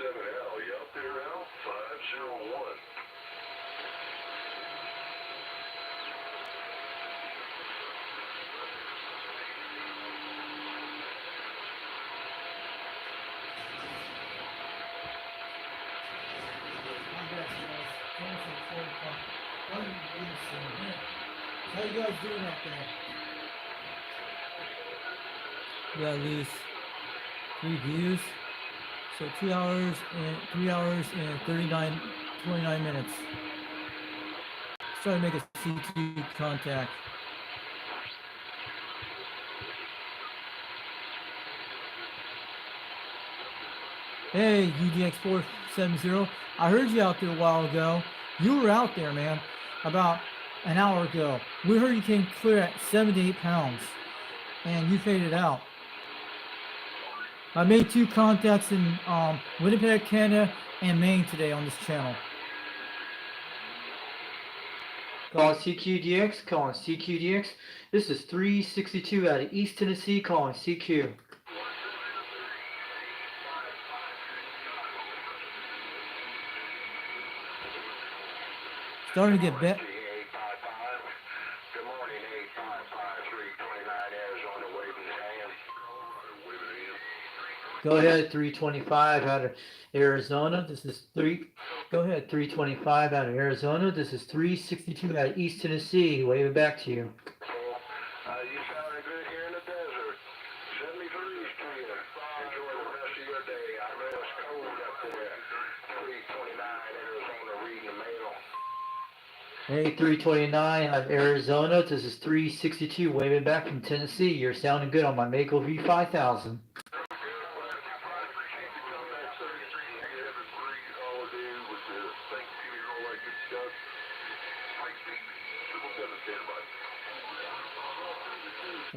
Al, you out there, Al? 501. How you guys doing out there? We got at least 3 views. So 3 hours and 29 minutes. Trying to make a CT contact. Hey, UDX-362. I heard you out there a while ago. You were out there, man, about an hour ago. We heard you came clear at 7 to 8 pounds, and you faded out. I made 2 contacts in Winnipeg, Canada, and Maine today on this channel. Calling CQDX, calling CQDX. This is 362 out of East Tennessee, calling CQ. Starting to get bet. Good morning, 855-329 Arizona, waving hand. Waving hand. Go ahead, 325 out of Arizona. This is 3. Go ahead, 325 out of Arizona. This is 362 out of East Tennessee. Waving back to you. You sounding good here in the desert. 73s to you. Enjoy the rest of your day. I know it's cold up there. 329 Arizona, reading the mail. Hey, 329 out of Arizona. This is 362 waving back from Tennessee. You're sounding good on my Mako V5000.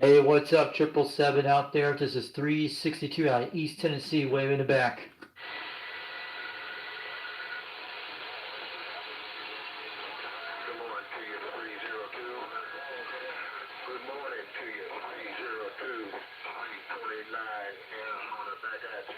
Hey, what's up, 777 out there? This is 362 out of East Tennessee, waving it back. Good morning to you, 302. Good morning to you, 302. 329 Arizona, back at you.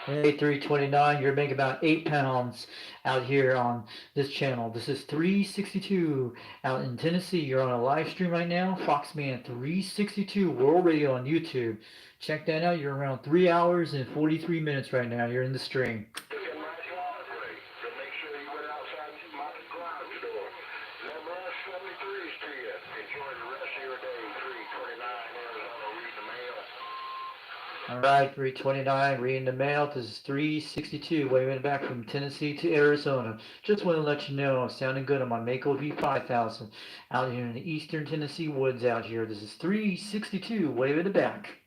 Hey, 329, you're making about 8 pounds out here on this channel. This is 362 out in Tennessee. You're on a live stream right now, Foxman 362 World Radio on YouTube. Check that out. You're around 3 hours and 43 minutes right now. You're in the stream. Look at my driveway, so make sure you went outside my garage door. Nebraska 73s to you. Enjoy the rest of your day, 329 Arizona, read the mail. All right, 329, reading the mail. This is 362, waving it back from Tennessee to Arizona. Just want to let you know, I'm sounding good on my Mako V5000 out here in the eastern Tennessee woods out here. This is 362, waving it back.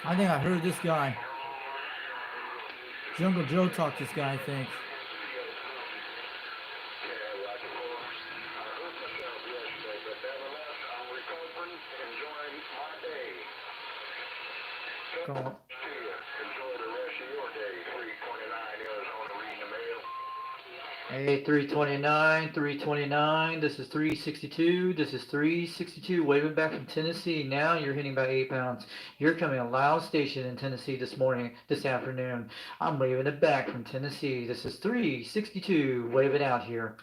I think I heard this guy. Jungle Joe talked to this guy, I think. Call. Enjoy the rest of your day, 329 Arizona, reading the mail. Hey, 329, 329, this is 362, this is 362, waving back from Tennessee. Now you're hitting about 8 pounds. You're coming a loud station in Tennessee this afternoon. I'm waving it back from Tennessee. This is 362, wave it out here.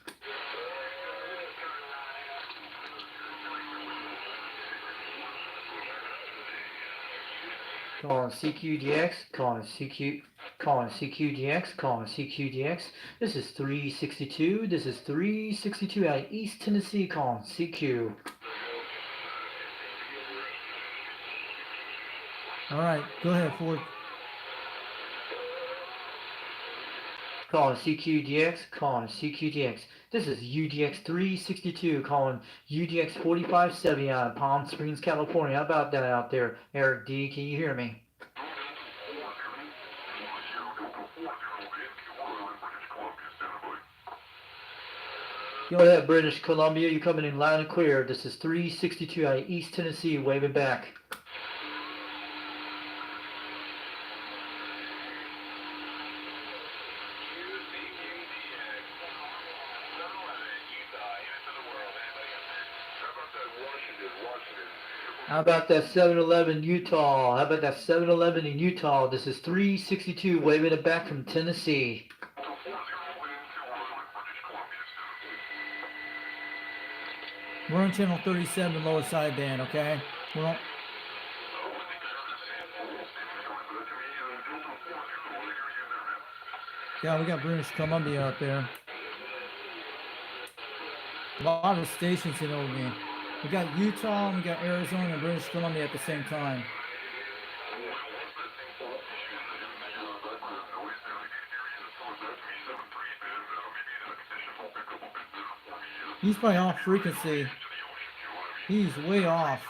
Calling CQDX, calling CQDX, calling CQDX. This is 362, this is 362 out of East Tennessee, calling CQ. All right, go ahead, Ford. Calling CQDX, calling CQDX. This is UDX-362, calling UDX-4570 out of Palm Springs, California. How about that out there, Eric D? Can you hear me? Go ahead, British Columbia. You're coming in loud and clear. This is 362 out of East Tennessee, waving back. How about that 7-Eleven Utah? How about that 7-Eleven in Utah? This is 362 waving it back from Tennessee. We're on channel 37 lower sideband, okay? We're on. Yeah, we got British Columbia up there. A lot of stations in Oregon. We got Utah, we got Arizona, and British Columbia at the same time. He's probably off frequency. He's way off.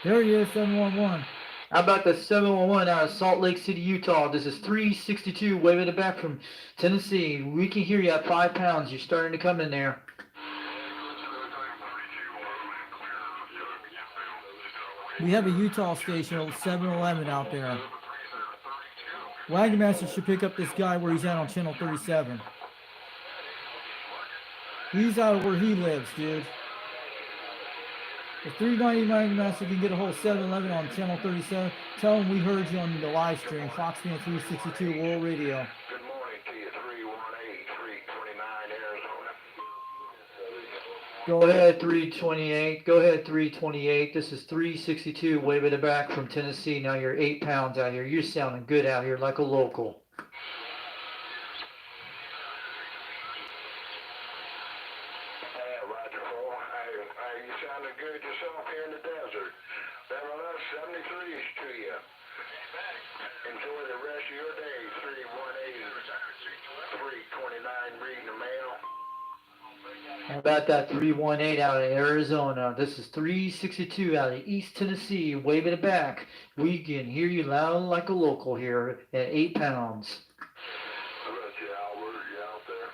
There he is, 711. How about the 711 out of Salt Lake City, Utah? This is 362 waving it back from Tennessee. We can hear you at 5 pounds. You're starting to come in there. We have a Utah station, 711 out there. Wagon Master should pick up this guy where he's at on channel 37. He's out of where he lives, dude. If 390 Wagon Master can get a whole 711 on channel 37, tell him we heard you on the live stream, Foxman 362 World Radio. Good morning to you, 318, 329 Arizona. Go ahead, 328. Go ahead, 328. This is 362 waving it back from Tennessee. Now you're 8 pounds out here. You're sounding good out here like a local. Roger, Paul. You sounding good yourself here in the desert. Nevertheless, 73s to you. Enjoy the rest of your day, 318, 329 reading the mail. How about that 318 out of Arizona? This is 362 out of East Tennessee, waving it back. We can hear you loud like a local here at 8 pounds. Roger, Albert, you out there?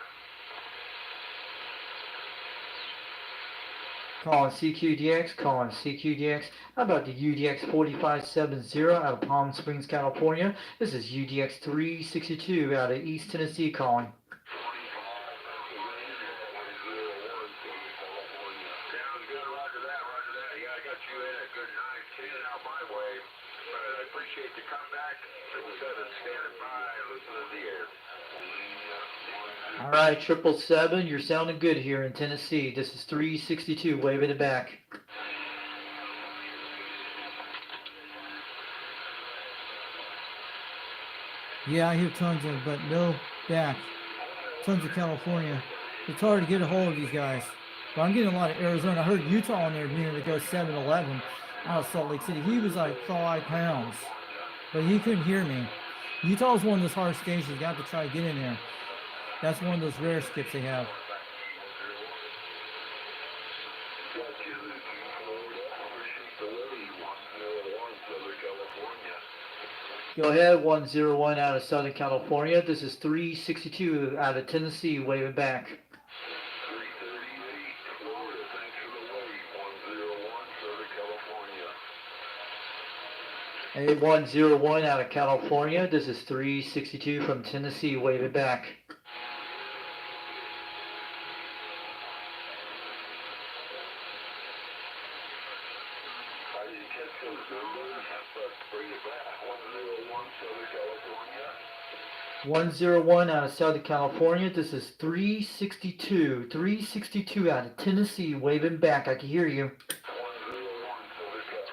Calling CQDX, calling CQDX. How about the UDX-4570 out of Palm Springs, California? This is UDX-362 out of East Tennessee calling. Sounds good, roger that, roger that. Yeah, I got you in a good night, seeing out my way. But I appreciate the comeback. 7 standing by, listening to the air. All right, 777, you're sounding good here in Tennessee. This is 362, waving it back. Yeah, I hear tons of, but no back. Tons of California. It's hard to get a hold of these guys. But I'm getting a lot of Arizona. I heard Utah on there near to go 711 out of Salt Lake City. He was like 5 pounds, but he couldn't hear me. Utah's one of those hard stations. You got to try to get in there. That's one of those rare skips they have. Go ahead, 101 out of Southern California. This is 362 out of Tennessee, waving back. 338, Florida, thanks for the wait. 101, Southern California. Hey, 101 out of California. This is 362 from Tennessee, waving back. I didn't catch those numbers, but bring it back. 101, Southern California. 101 out of Southern California. This is 362. 362 out of Tennessee, waving back. I can hear you. 101, Southern California.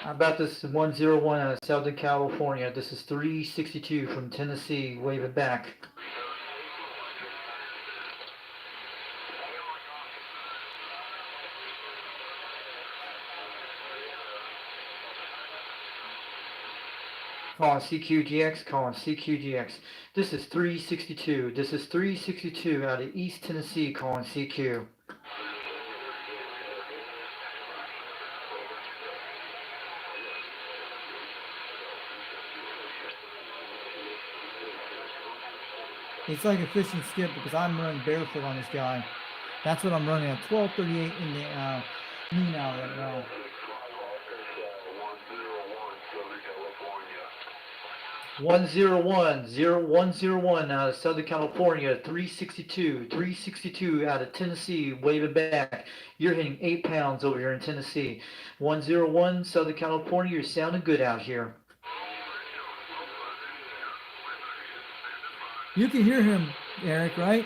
How about this 101 out of Southern California? This is 362 from Tennessee, waving back. Calling CQGX, calling CQGX. This is 362. This is 362 out of East Tennessee, calling CQ. It's like a fishing skip because I'm running barefoot on this guy. That's what I'm running at 12:38 in the noon hour right now. 101 out of Southern California, 362 out of Tennessee, wave it back. You're hitting 8 pounds over here in Tennessee. 101 Southern California, you're sounding good out here. You can hear him, Eric, right?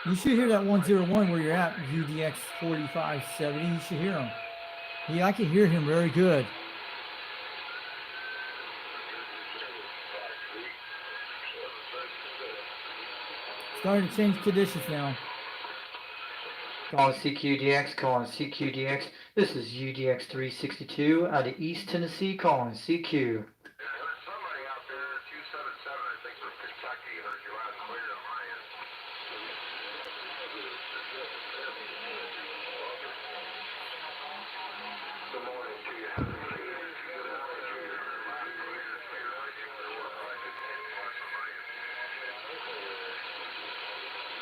You should hear that 101 where you're at, UDX 4570. You should hear him. Yeah, I can hear him very good. Starting to change conditions now. Calling CQDX, calling CQDX. This is UDX-362 out of East Tennessee, calling CQ. There's somebody out there, 277, I think from Kentucky, heard you loud and clear on my end. Good morning to you.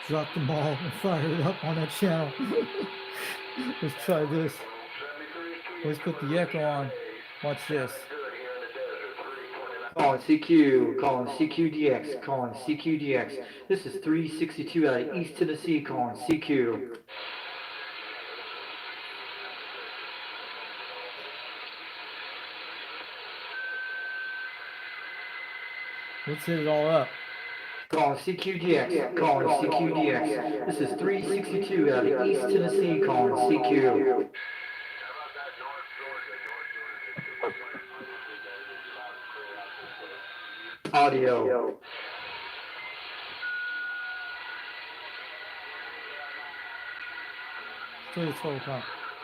Drop the ball and fire it up on that channel. Let's try this. Let's put the echo on. Watch this. Calling CQ, calling CQDX, calling CQDX. This is 362 out of East Tennessee, calling CQ. Let's hit it all up. Calling CQDX, calling CQDX. This is 362 out of East Tennessee, calling CQ. Audio. Play the 12 o'clock.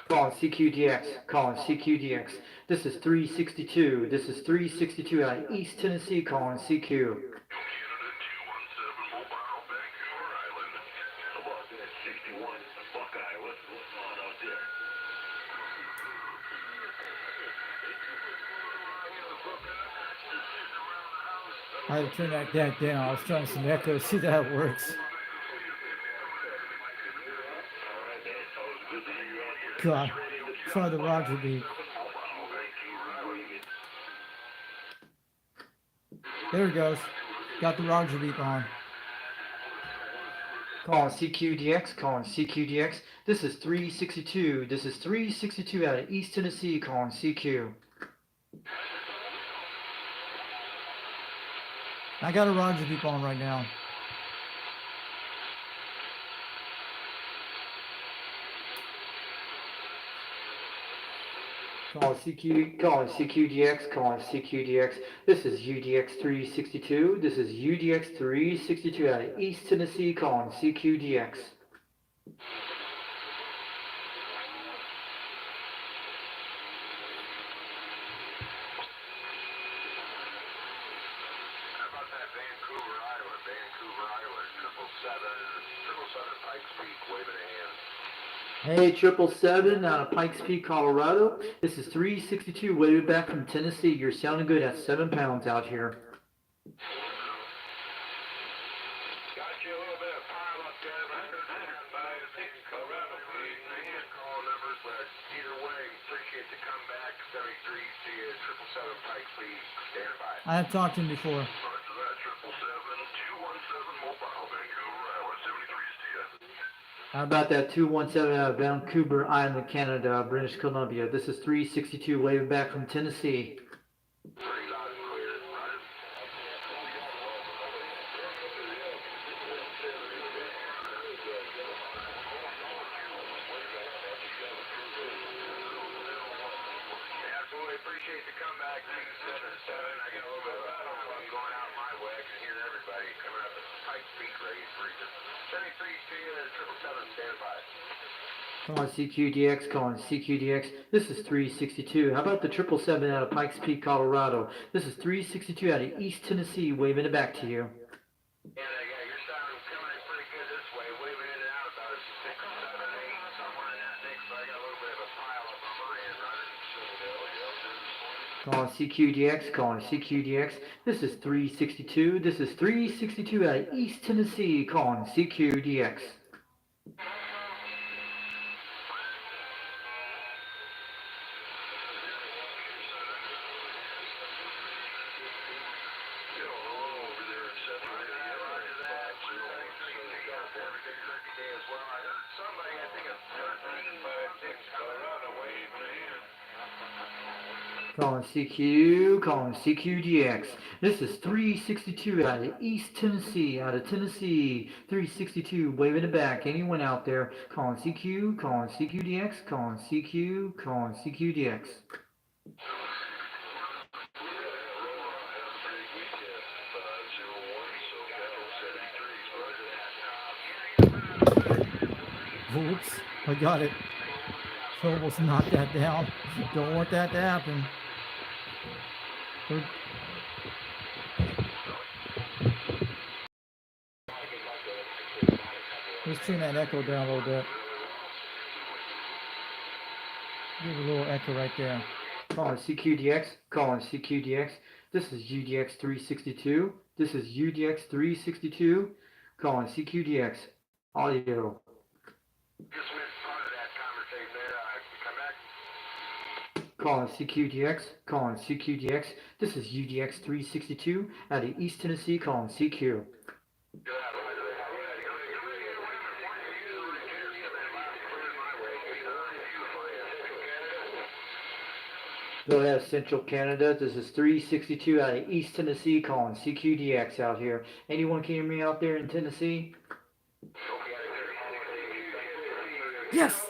Calling CQDX, calling CQDX. This is 362. This is 362 out of East Tennessee, calling CQ. I had to turn that down. I was trying some echo. See if that works. God, try the Roger beat. There it goes. Got the Roger beat on. Calling CQDX, calling CQDX. This is 362. This is 362 out of East Tennessee, calling CQ. I got a Roger beep on right now. Calling CQDX, calling CQDX. This is UDX-362. This is UDX-362 out of East Tennessee, calling CQDX. Hey, 777 out of Pikes Peak, Colorado. This is 362, waving back from Tennessee. You're sounding good at 7 pounds out here. Got you a little bit of pile up there, but Colorado, please. Call numbers, but either way, appreciate the comeback. 73, see you, 777 Pikes Peak, stand by. I have talked to him before. Roger that, 777, 217 mobile, Vancouver, Iowa, 73, see ya. How about that 217 out of Vancouver Island, Canada, British Columbia? This is 362, waving back from Tennessee. Pretty loud and clear, Roger. Absolutely appreciate the comeback, 377. I got a little bit of a problem going out my way. I can hear everybody coming up at Pikes Peak race region. 73, see you, 777, stand by. Calling CQDX, calling CQDX. This is 362. How about the 777 out of Pikes Peak, Colorado? This is 362 out of East Tennessee, waving it back to you. Yeah, your sound is coming in pretty good this way, waving in and out about 6, 7, 8, somewhere in that mix, so I got a little bit of a pile up on my end, Roger. Calling CQDX, calling CQDX. This is 362. This is 362 out of East Tennessee, calling CQDX. Calling CQ, calling CQDX. This is 362 out of East Tennessee, out of Tennessee. 362, waving it back. Anyone out there? Calling CQ, calling CQDX, calling CQ, calling CQDX. Oops, I got it. Almost knocked that down. Don't want that to happen. Let's turn that echo down a little bit. Give a little echo right there. Calling CQDX, calling CQDX. This is UDX-362. This is UDX-362. Calling CQDX. Audio. Just missed part of that conversation there. Come back. Calling CQDX, calling CQDX. This is UDX-362 out of East Tennessee, calling CQ. Go ahead, Central Canada. This is 362 out of East Tennessee, calling CQDX out here. Anyone can hear me out there in Tennessee? Yes!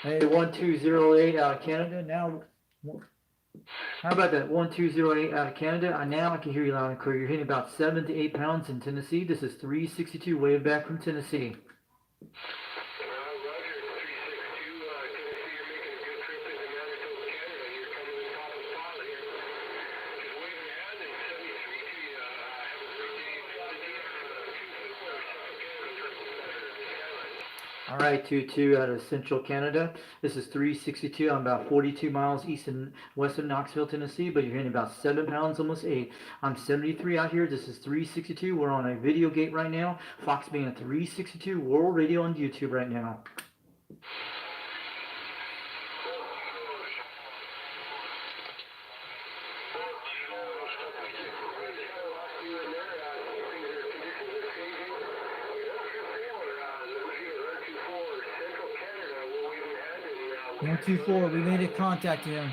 Hey, 1208 out of Canada. Now, how about that? 1208 out of Canada. Now I can hear you loud and clear. You're hitting about 7 to 8 pounds in Tennessee. This is 362 way back from Tennessee. All right, 22 out of Central Canada. This is 362. I'm about 42 miles east and west of Knoxville, Tennessee, but you're hitting about 7 pounds, almost 8. I'm 73 out here. This is 362. We're on a video gate right now. Fox being 362 World Radio on YouTube right now. One, 2, 4. We made a contact him.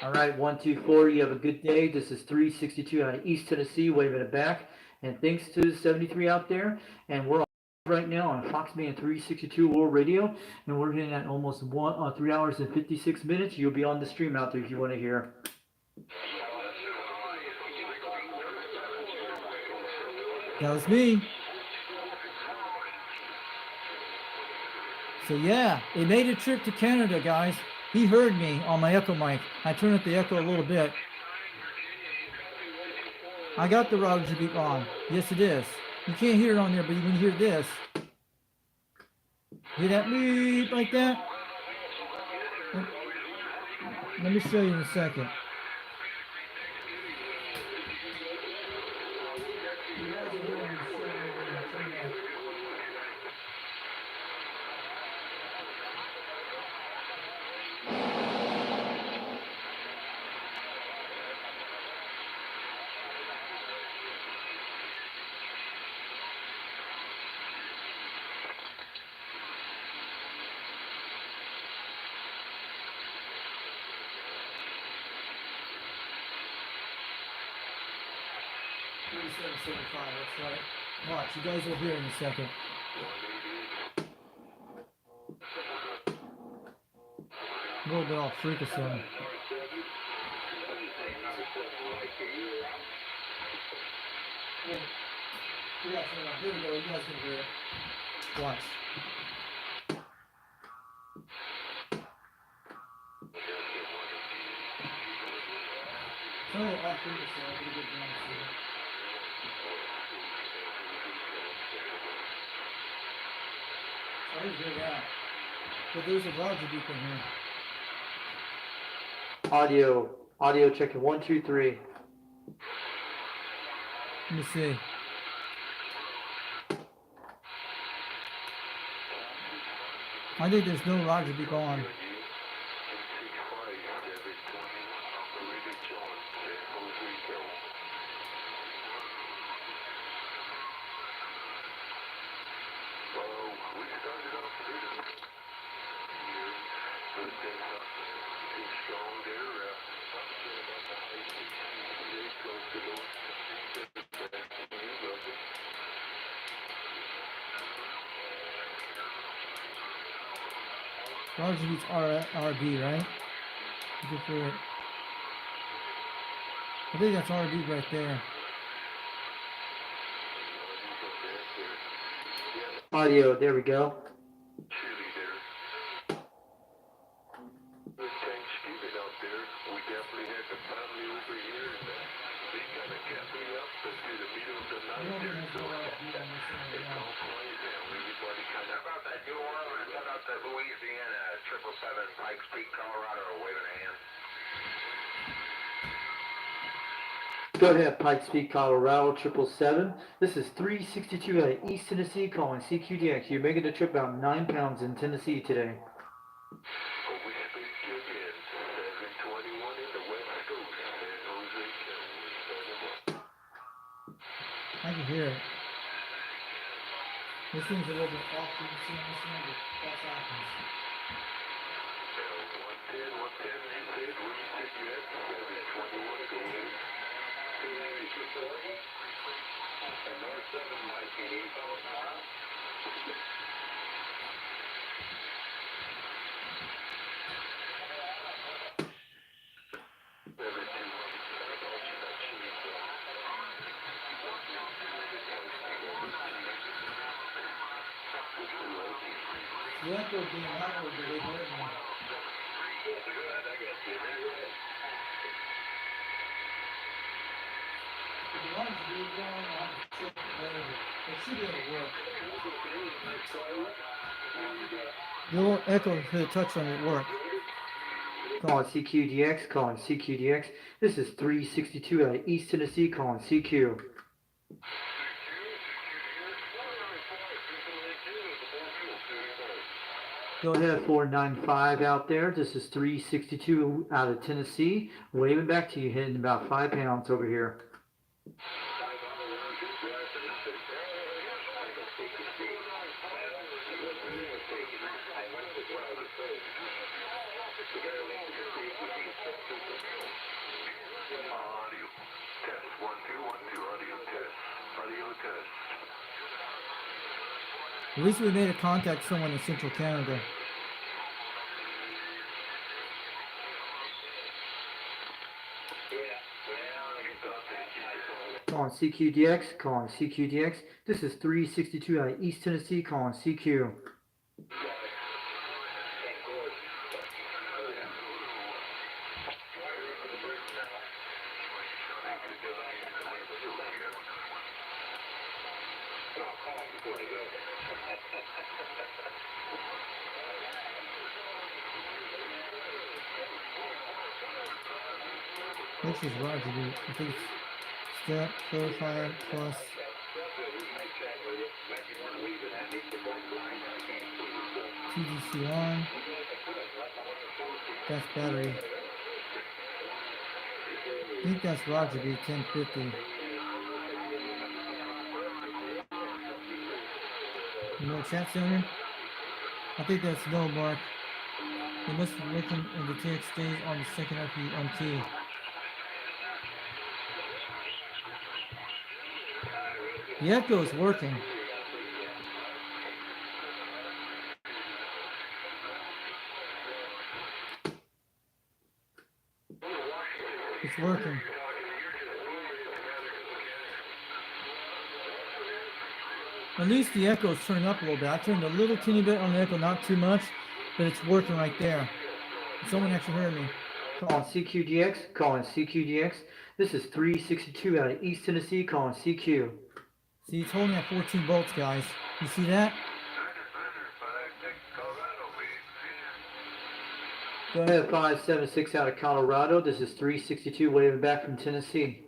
All right, 124. You have a good day. This is 362 out of East Tennessee, waving it back. And thanks to 73 out there. And we're on right now on Fox Band 362 World Radio. And we're hitting at almost 3 hours and 56 minutes. You'll be on the stream out there if you want to hear. That was me. So yeah, it made a trip to Canada, guys. He heard me on my echo mic. I turned up the echo a little bit. I got the Roger beep on. Yes, it is. You can't hear it on there, but you can hear this. Hear that beep like that? Let me show you in a second. That's right. Watch, you guys will hear in a second. A little bit off frequency. Yeah, here we go. You guys can hear it. Watch. Oh, off frequency. I'm gonna get down to it. I didn't hear that. But there's a Roger beep in here. Audio checking 1, 2, 3. Let me see. I think there's no Roger beep on. Roger beats RB, right? Good for it. I think that's RB right there. Audio, there we go. Chilly there. Good Thanksgiving out there. We definitely had the family over here, and they kind of kept me up until the middle of the night there. So it's all quiet now. Everybody kind of. How about that New Orleans? How about the Louisiana 777 Pikes Peak, Colorado? Waving a hand. Go ahead, Pikes Peak, Colorado, 777. This is 362 out of East Tennessee calling CQDX. You're making the trip about 9 pounds in Tennessee today. We speak again. 721 in the West Coast. San Jose County. I can hear it. This thing's a little bit off. You can see on this one, but that's happens. 110, you said. Where you said you had 721. Go ahead. And North 7 might be 8 miles. The echo being outward, but they heard me. If you want to be going on the trip later, it should be able to work. The echo for the touch on it work. Calling CQDX, calling CQDX. This is 362 out of East Tennessee calling CQ. Go ahead, 495 out there. This is 362 out of Tennessee. Waving back to you, hitting about 5 pounds over here. Audio test. 1, 2, 1, 2. Audio test. Audio test. At least we made a contact with someone in Central Canada. Calling CQDX, calling CQDX. This is 362 out of East Tennessee calling CQ. This is Roger B. I think it's step clarifier plus TGC on. That's battery. I think that's Roger B 1050. No chat center? I think that's no, Mark. They must be looking and the TX stays on the second RPMT. The echo is working. It's working. At least the echo is turning up a little bit. I turned a little teeny bit on the echo, not too much, but it's working right there. Someone actually heard me. Calling CQDX, calling CQDX. This is 362 out of East Tennessee calling CQ. See, it's holding at 14 volts, guys. You see that? Go ahead, 576 out of Colorado. This is 362 waving back from Tennessee.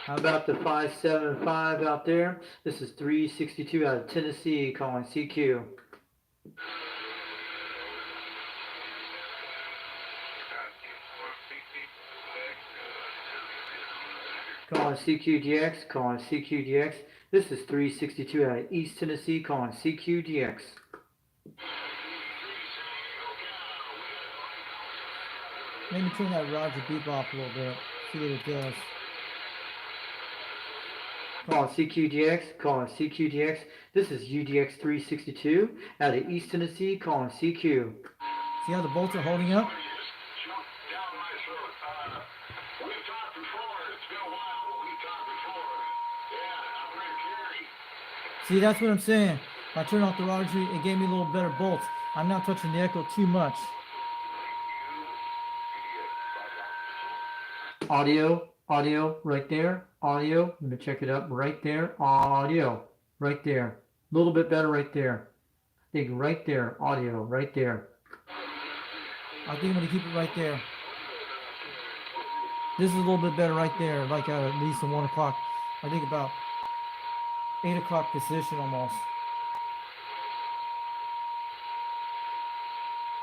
How about the 575 out there? This is 362 out of Tennessee calling CQ. Calling CQDX, calling CQDX. This is 362 out of East Tennessee calling CQDX. Let me turn that Roger beep off a little bit. See what it does. Calling CQDX, calling CQDX. This is UDX-362 out of East Tennessee, calling CQ. See how the bolts are holding up? Shoot down my throat. We've talked before. It's been a while, but we've talked before. Yeah, I'm Rick Carey. See, that's what I'm saying. If I turn off the rotary, it gave me a little better bolts. I'm not touching the echo too much. Audio, audio, right there. Audio, I'm gonna check it up right there. Audio, right there. A little bit better right there. I think right there. Audio, right there. I think I'm gonna keep it right there. This is a little bit better right there, like at least a 1 o'clock. I think about 8 o'clock position almost.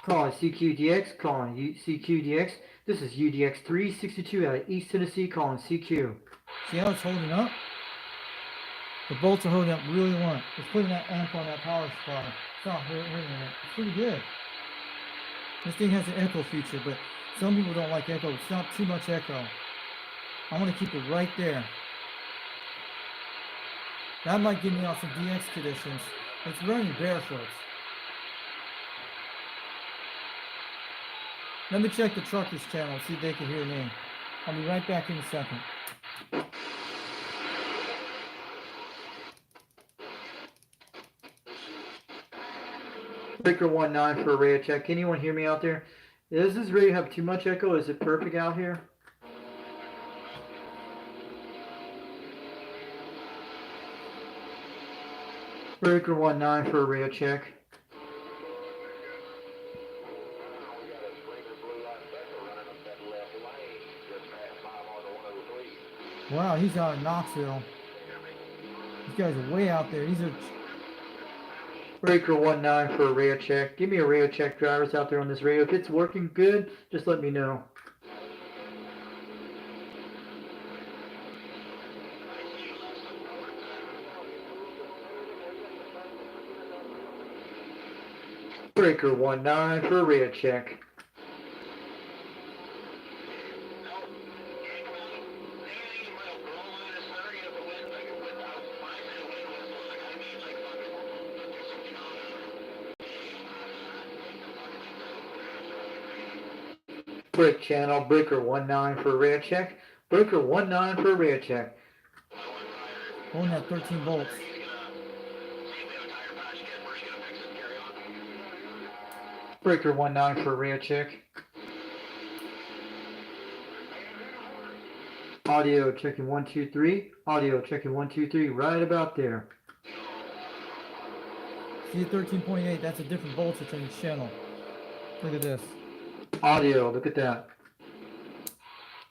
Calling CQDX, calling CQDX. This is UDX-362 out of East Tennessee, calling CQ. See how it's holding up? The bolts are holding up really well. It's putting that amp on that power supply. It's not hurting it. It's pretty good. This thing has an echo feature, but some people don't like echo. It's not too much echo. I want to keep it right there. That might give me off some DX conditions. It's running barefoots. Let me check the truckers channel, see if they can hear me. I'll be right back in a second. Breaker 19 for a radio check. Can anyone hear me out there? Does this radio have too much echo? Is it perfect out here? Breaker 19 for a radio check. Wow, he's out of Knoxville. These guys are way out there. These are Breaker 19 for a radio check. Give me a radio check, drivers out there on this radio. If it's working good, just let me know. Breaker 19 for a radio check. Brick channel, Breaker 19 for a radio check. Breaker 19 for a radio check. holding at 13 volts. Breaker 19 for a radio check. Audio checking 1, 2, 3. Audio checking 1, 2, 3. Right about there. See 13.8, that's a different voltage on each channel. Look at this. Audio, look at that.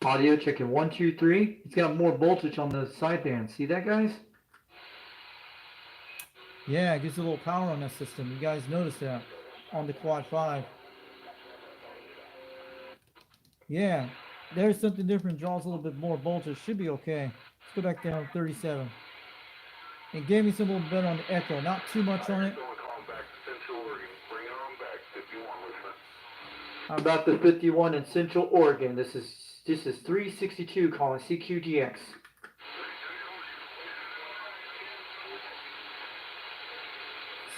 Audio checking 1, 2, 3. It's got more voltage on the sideband. See that, guys? Yeah, it gives a little power on that system. You guys notice that on the Quad 5. Yeah, there's something different. Draws a little bit more voltage. Should be okay. Let's go back down to 37. It gave me some little bit on the echo. Not too much on it. How about the 51 in Central Oregon? This is 362 calling CQDX.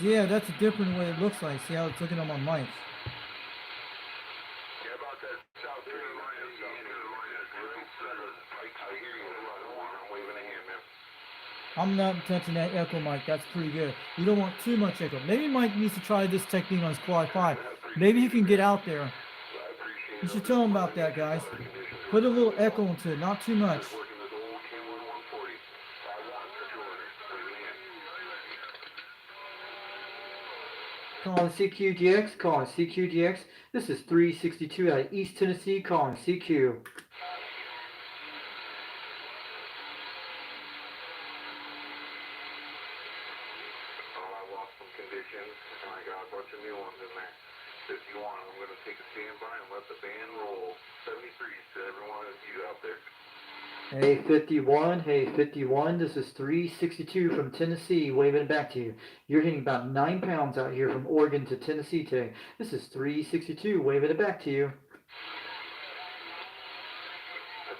Yeah, that's a different way it looks like. See how it's looking on my mic. I'm not touching that echo mic. That's pretty good. You don't want too much echo. Maybe Mike needs to try this technique on his Quad 5. Maybe he can get out there. You should tell him about that, guys. Put a little echo into it, not too much. Calling CQDX, calling CQDX. This is 362 out of East Tennessee, calling CQ. Hey 51, this is 362 from Tennessee, waving it back to you. You're hitting about 9 pounds out here from Oregon to Tennessee today. This is 362, waving it back to you.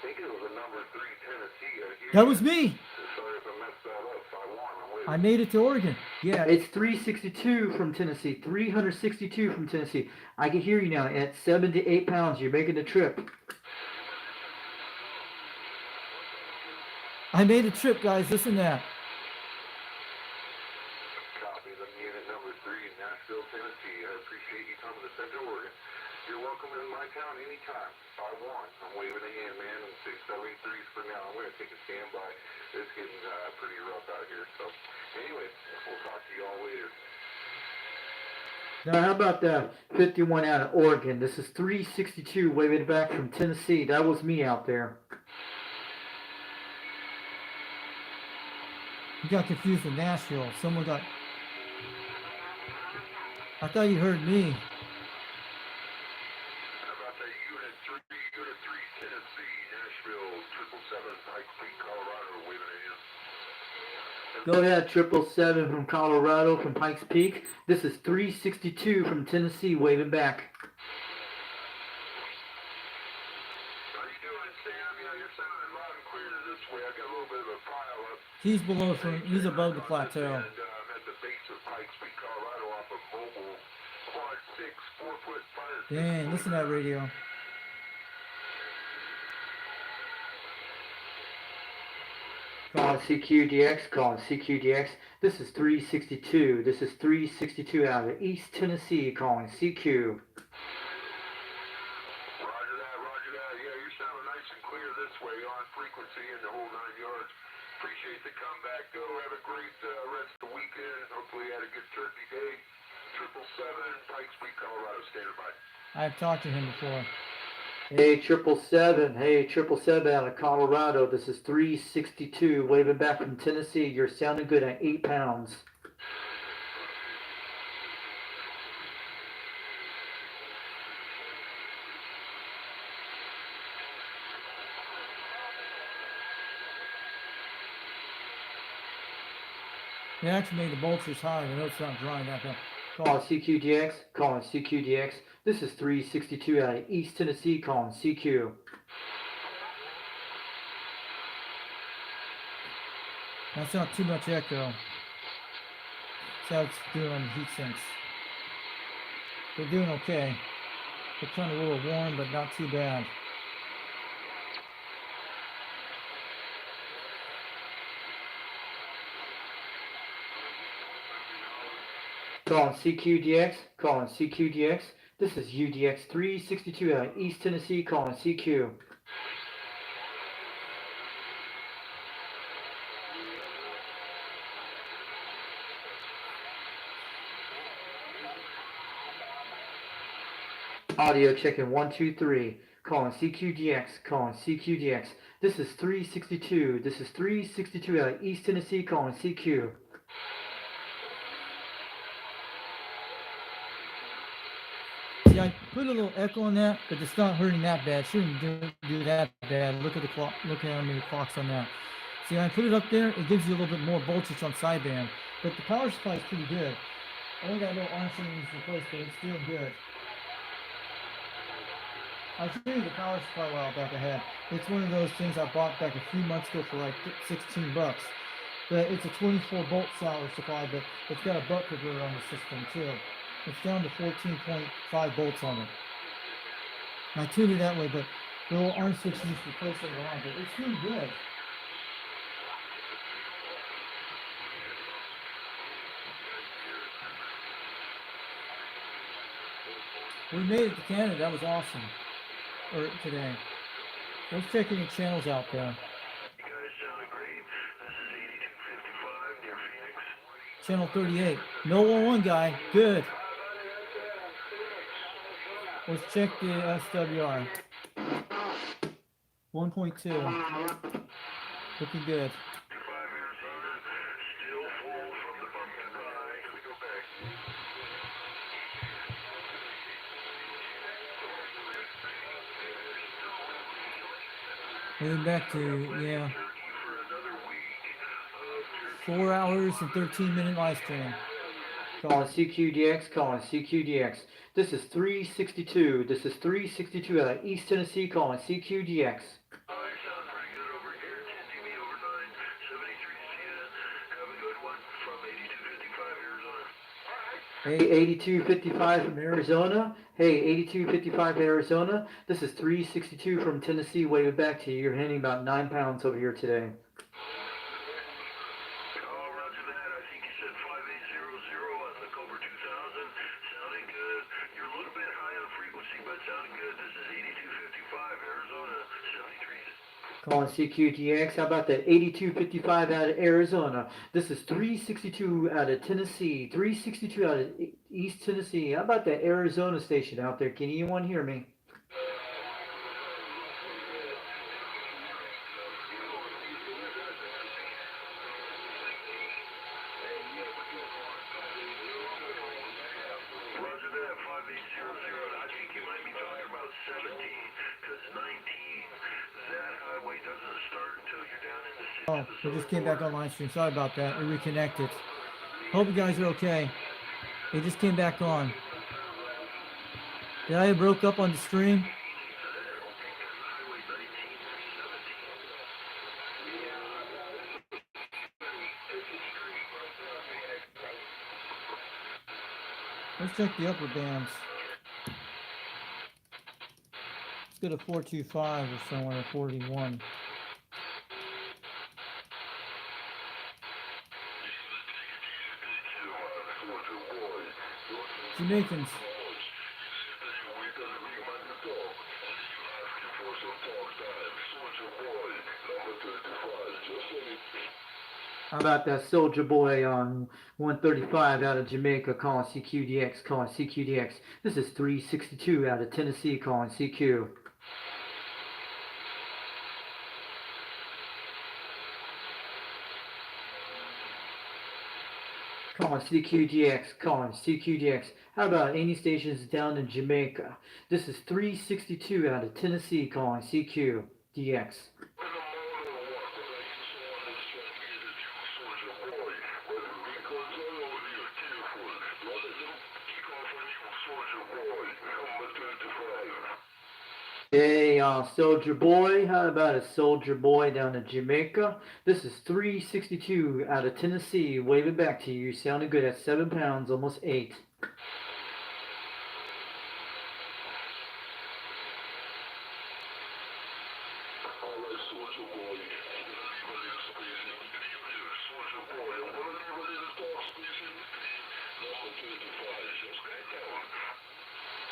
think it was a number 3 Tennessee. That was me. Sorry if I messed that up. 5-1. I'm waiting. I made it to Oregon. Yeah, it's 362 from Tennessee. 362 from Tennessee. I can hear you now. At 7 to 8 pounds, you're making the trip. I made a trip, guys. Listen to that. Copy. The unit number 3 in Nashville, Tennessee. I appreciate you coming to Central Oregon. You're welcome in my town anytime. 5-1. I'm waving a hand, man, and 673s for now. I'm going to take a standby. It's getting pretty rough out here. So, anyway, we'll talk to you all later. Now, how about the 51 out of Oregon? This is 362 waving back from Tennessee. That was me out there. You got confused with Nashville. Someone got. I thought you heard me. How about that Unit 3 Tennessee, Nashville, 777, Pikes Peak, Colorado, waving a hand. Go ahead, 777 from Colorado, from Pikes Peak. This is 362 from Tennessee waving back. How you doing, Sam? Yeah, you're sounding loud and clear this way. I got a little bit of a pile up. He's below. He's above the plateau. And at the base of Pikes Peak, Colorado, off of Mobile, Quad 6, 4-foot fire. Dang, listen to that radio. Calling CQDX, calling CQDX. This is 362. This is 362 out of East Tennessee, calling CQ. Roger that, roger that. Yeah, you're sounding nice and clear this way, on frequency and the whole 9 yards. Appreciate the comeback, though. Have a great rest of the weekend. Hopefully you had a good turkey day. 777, Pikes Peak, Colorado, standing by. I've talked to him before. Hey, 777. Hey, 777 out of Colorado. This is 362 waving back from Tennessee. You're sounding good at 8 pounds. They actually made the bolsters high. I know it's not drying back up. Calling CQDX, calling CQDX. This is 362 out of East Tennessee, calling CQ. That's not too much echo. That's how it's doing on the heat sinks. They're doing okay. They're kind of a little warm, but not too bad. Calling CQDX, calling CQDX. This is UDX-362 out of East Tennessee, calling CQ. Audio checking 1, 2, 3. Calling CQDX, calling CQDX. This is 362. This is 362 out of East Tennessee, calling CQ. See, I put a little echo on that, but it's not hurting that bad. Shouldn't do that bad. Look at the clock. Look at how many clocks on that. See, I put it up there. It gives you a little bit more voltage on sideband, but the power supply is pretty good. I only got a little arm settings replaced, but it's still good. I showed you the power supply a while back ahead. It's one of those things I bought back a few months ago for like 16 bucks. But it's a 24 volt power supply, but it's got a buck converter on the system too. It's down to 14.5 volts on it. And I tuned it that way, but the little arm switch needs to replace it around, but it's really good. We made it to Canada. That was awesome. Or today. Let's check any channels out there. You guys sounded great. This is 8255 near Phoenix. Channel 38. No 1 guy. Good. Let's check the SWR. 1.2. Looking good. 25 Arizona, still full from the pumpkin pie. Here we go back. Moving back to, yeah, For another week of 4 hours and 13-minute live stream. Calling CQDX, calling CQDX. This is 362. This is 362 out of East Tennessee, calling CQDX. I Hey, 8255 from Arizona. Hey, 8255 Arizona. This is 362 from Tennessee. Waving back to you. You're handing about 9 pounds over here today. Oh, roger that. I think you said 5800 on the Cobra 2000. Sounding good. You're a little bit high on frequency, but sounding good. This is 8255 Arizona, 73. Calling CQDX. How about that? 8255 out of Arizona. This is 362 out of Tennessee. 362 out of East Tennessee. How about that Arizona station out there? Can anyone hear me? Roger that, 5800. I think you might be talking about 17, because 19, that highway doesn't start until you're down in the city. Oh, we just came back on live stream. Sorry about that. We reconnected. Hope you guys are okay. It just came back on. Did I broke up on the stream? Let's check the upper bands. Let's go to 425 or somewhere, 41. Jamaicans. How about that Soldier Boy on 135 out of Jamaica calling CQDX, calling CQDX. This is 362 out of Tennessee calling CQ. Calling CQDX, calling CQDX. How about any stations down in Jamaica? This is 362 out of Tennessee calling CQDX. Hey, Soldier Boy. How about a Soldier Boy down in Jamaica? This is 362 out of Tennessee. Waving back to you. Sounding good at 7 pounds, almost 8.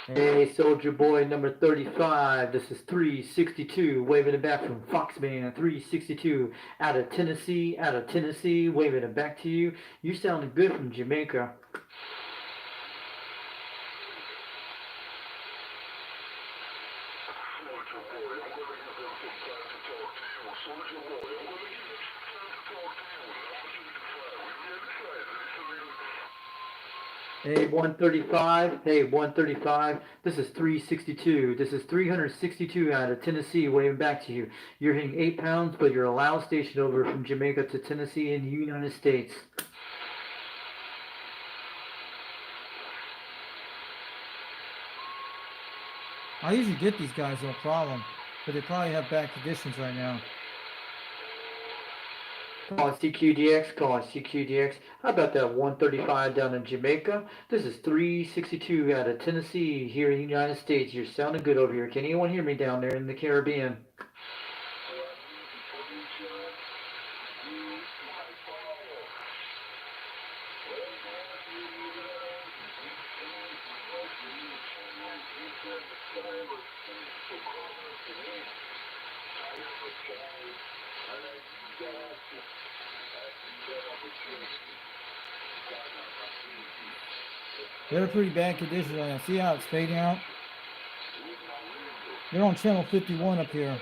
Hey, Soldier Boy number 35. This is 362. Waving it back from Foxman. 362 out of Tennessee. Out of Tennessee. Waving it back to you. You sounding good from Jamaica. Hey, 135. Hey, 135. This is 362. This is 362 out of Tennessee. Waving back to you. You're hitting 8 pounds, but you're a loud station over from Jamaica to Tennessee in the United States. I usually get these guys, no problem, but they probably have bad conditions right now. Calling CQDX, calling CQDX. How about that 135 down in Jamaica? This is 362 out of Tennessee here in the United States. You're sounding good over here. Can anyone hear me down there in the Caribbean? They're pretty bad conditions right now. See how it's fading out? They're on channel 51 up here.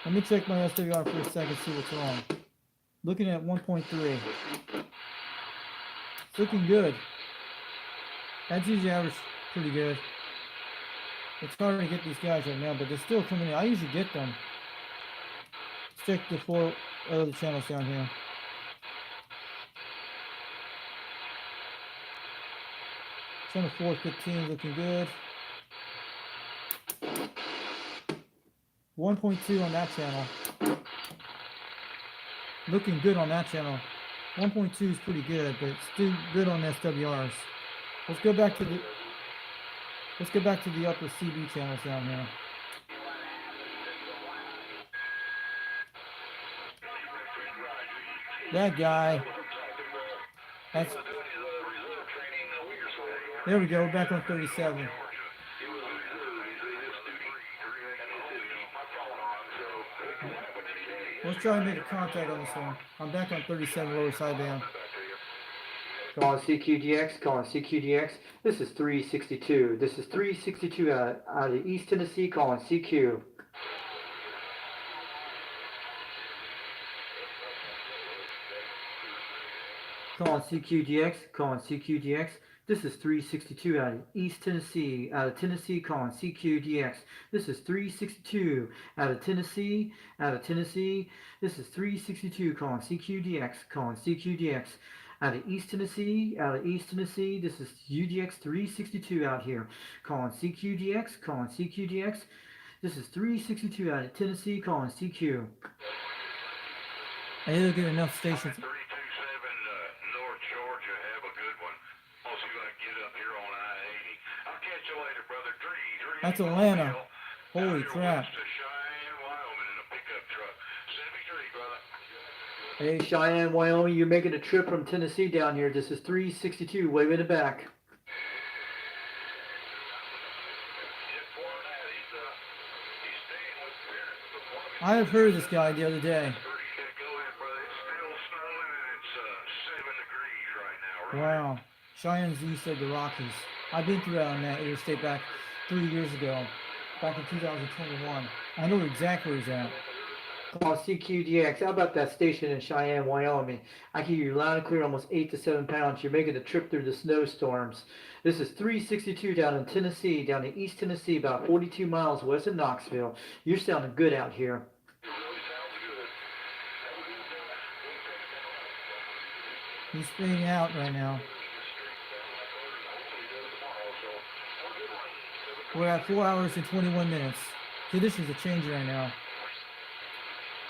Let me check my SWR for a second, see what's wrong. Looking at 1.3. It's looking good. That's usually average pretty good. It's hard to get these guys right now, but they're still coming in. I usually get them. Let's check the 4 other channels down here. Channel 415 looking good. 1.2 on that channel. Looking good on that channel. 1.2 is pretty good, but it's still good on SWRs. Let's go back to the upper CB channels down here. That guy. That's. There we go. We're back on 37. Let's try and make a contact on this one. I'm back on 37 lower sideband. Calling CQDX, calling CQDX. This is 362. This is 362 out of East Tennessee, calling CQ. Calling CQDX, calling CQDX. This is 362 out of East Tennessee, calling CQDX. This is 362 out of Tennessee. This is 362 calling CQDX, calling CQDX. Out of East Tennessee, this is UDX 362 out here, calling CQDX, calling CQDX. This is 362 out of Tennessee, calling CQ. I need to get enough stations. 327 North Georgia, have a good one. I'll see if I can get up here on I-80. I'll catch you later, brother. That's Atlanta. Holy crap. Cheyenne, Wyoming in a pickup truck. 73, brother. Hey, Cheyenne, Wyoming, you're making a trip from Tennessee down here. This is 362, waving it back. I have heard of this guy the other day. Wow. Cheyenne's east of the Rockies. I've been through that on that interstate back 3 years ago, back in 2021. I know exactly where he's at. Call CQDX. How about that station in Cheyenne, Wyoming? I hear you loud and clear, almost 8 to 7 pounds. You're making a trip through the snowstorms. This is 362 down in Tennessee, down in East Tennessee, about 42 miles west of Knoxville. You're sounding good out here. He's spinning out right now. We're at 4 hours and 21 minutes. Conditions are changing right now.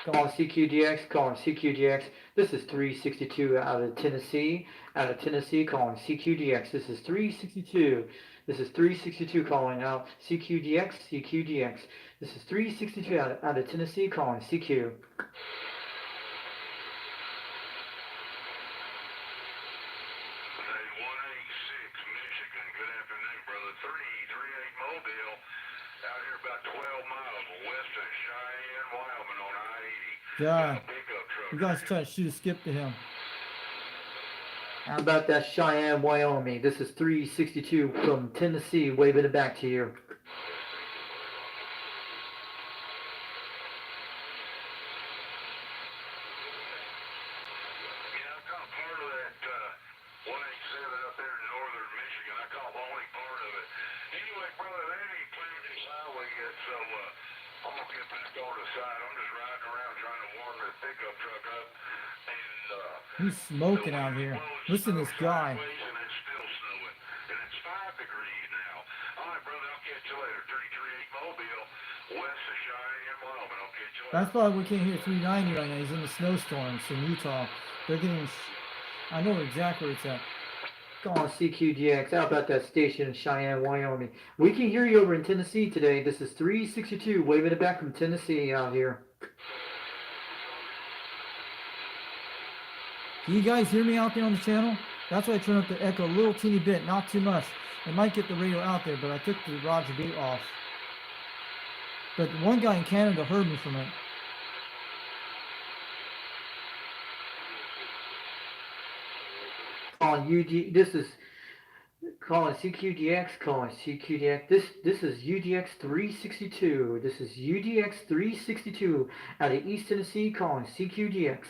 Calling CQDX, calling CQDX. This is 362 out of Tennessee, calling CQDX. This is 362. This is 362 calling out CQDX, CQDX. This is 362 out of Tennessee, calling CQ. God, you guys try to shoot a skip to him. How about that Cheyenne, Wyoming? This is 362 from Tennessee, waving it back to you. He's smoking out here. Listen to this guy. That's why we can't hear 390 right now. He's in the snowstorms in Utah. They're getting. I know exactly where it's at. Calling CQDX. How about that station in Cheyenne, Wyoming? We can hear you over in Tennessee today. This is 362, waving it back from Tennessee out here. Can you guys hear me out there on the channel? That's why I turned up the echo a little teeny bit, not too much. It might get the radio out there, but I took the Roger B off. But one guy in Canada heard me from it. This is calling CQDX, calling CQDX. This is UDX 362. This is UDX 362 out of East Tennessee, calling CQDX.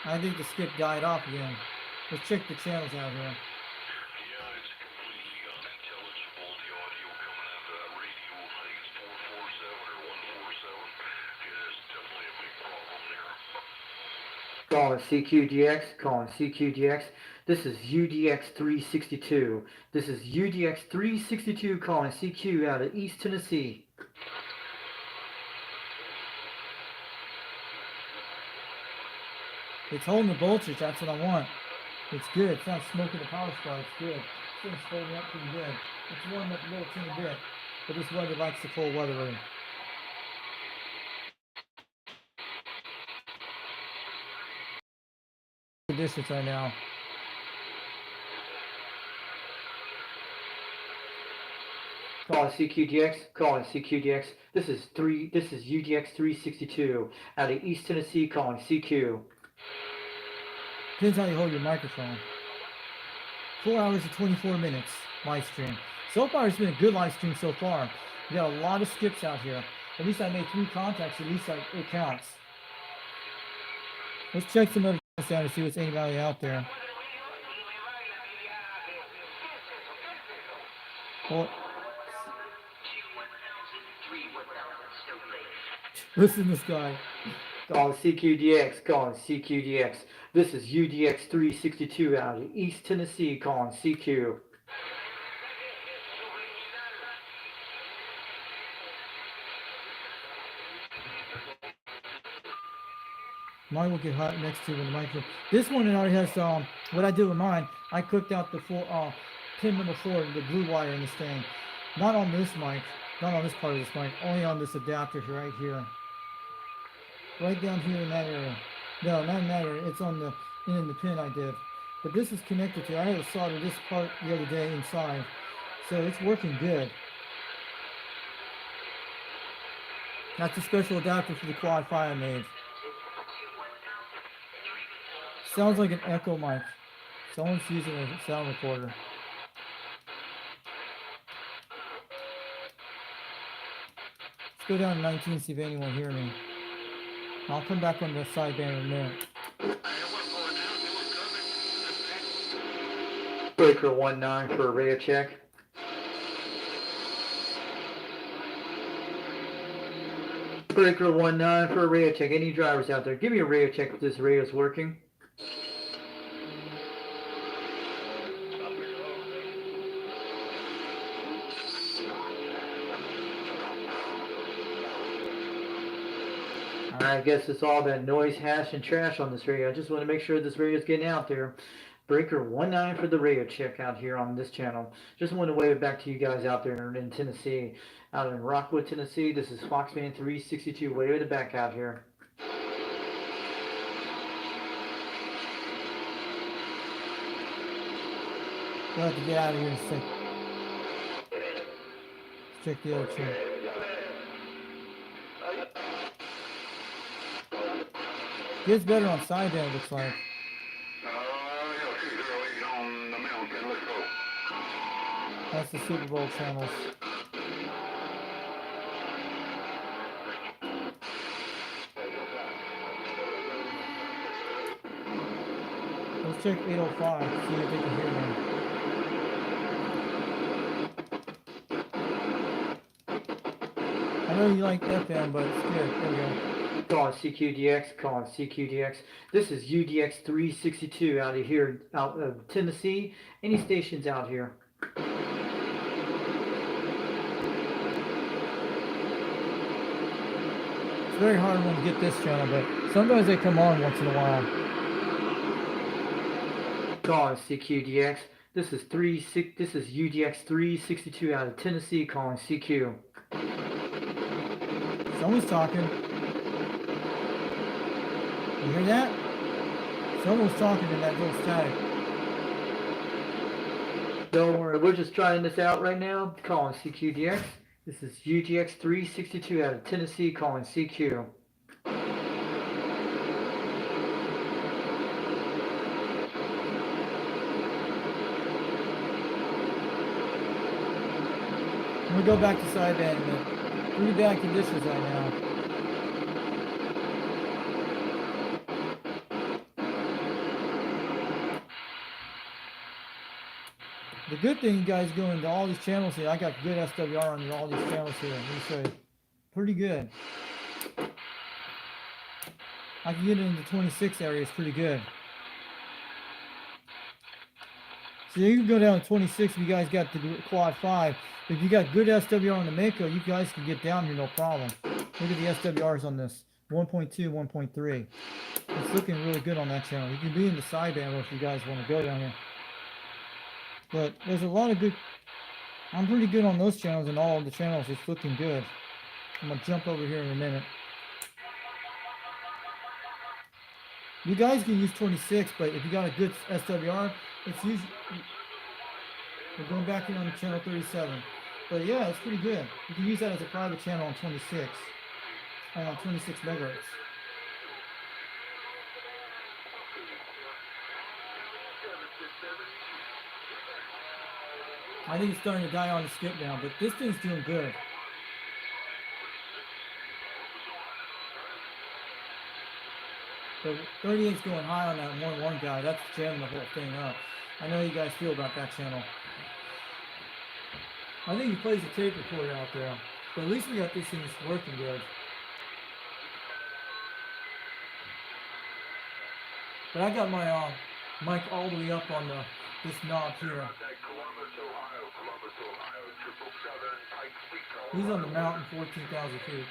I think the skip died off again. Let's check the channels out here. Yeah, it's completely unintelligible, the audio coming out of that radio. I think it's 447 or 147. Yeah, it's definitely a big problem there. Calling CQDX, calling CQDX. This is UDX 362. This is UDX 362 calling CQ out of East Tennessee. It's holding the voltage. That's what I want. It's good. It's not smoking the power supply. It's good. This thing's holding up pretty good. It's warming up a little teeny bit, but this weather likes the cold weather room. Conditions right now. Calling CQDX, calling CQDX. This is UDX-362 out of East Tennessee, calling CQ. Depends how you hold your microphone. 4 hours and 24 minutes live stream. So far, it's been a good live stream so far. We got a lot of skips out here. At least I made 3 contacts. At least it counts. Let's check some other out to see what's anybody out there. Well, listen to this guy. Calling CQDX, calling CQDX. This is UDX-362 out of East Tennessee, calling CQ. Mine will get hot next to the micro. This one it already has what I did with mine. I cooked out the pin number 4, the blue wire in this thing. Not on this mic, not on this part of this mic, only on this adapter right here. Right down here in that area. No, not in that area. It's on the in the pin I did. But this is connected to. I had to solder this part the other day inside, so it's working good. That's a special adapter for the quad 5 I made. Sounds like an echo mic. Someone's using a sound recorder. Let's go down to 19, see if anyone hear me. I'll come back on the sideband in a minute. Breaker 19 for a radio check. Breaker 19 for a radio check. Any drivers out there, give me a radio check if this radio is working. I guess it's all that noise, hash, and trash on this radio. I just want to make sure this radio is getting out there. Breaker 19 for the radio check out here on this channel. Just want to wave it back to you guys out there in Tennessee. Out in Rockwood, Tennessee. This is Foxman 362. Wave it back out here. We'll have to get out of here in a sec. Let's check the other chair. Gets better on sideband, looks like. That's the Super Bowl channels. Let's check 805, see if they can hear me. I know you like FM, but it's good. There we go. Calling CQDX, calling CQDX. This is UDX-362 out of here, out of Tennessee. Any stations out here? It's very hard one to get this channel, but sometimes they come on once in a while. Calling CQDX. This is UDX-362 out of Tennessee, calling CQ. Someone's talking. You hear that? Someone's talking in that little static. Don't worry, we're just trying this out right now. Calling CQDX. This is UDX-362 out of Tennessee, calling CQ. I'm gonna go back to sideband in a minute. Pretty bad conditions right now. The good thing, you guys, go into all these channels here. I got good SWR on all these channels here. Let me show you. Pretty good. I can get it into 26 areas pretty good. So you can go down to 26 if you guys got the quad 5. If you got good SWR on the Mako, you guys can get down here no problem. Look at the SWRs on this. 1.2, 1.3. It's looking really good on that channel. You can be in the sideband if you guys want to go down here. But there's a lot of good. I'm pretty good on those channels and all of the channels. It's looking good. I'm gonna jump over here in a minute. You guys can use 26, but if you got a good SWR, it's usually. We're going back in on channel 37. But yeah, it's pretty good. You can use that as a private channel on 26. On 26 megahertz. I think it's starting to die on the skip now, but this thing's doing good. The 38's going high on that 1-1 guy. That's jamming the whole thing up. I know you guys feel about that channel. I think he plays a tape recorder out there. But at least we got this thing working good. But I got my mic all the way up on this knob here. He's on the mountain, 14,000 feet.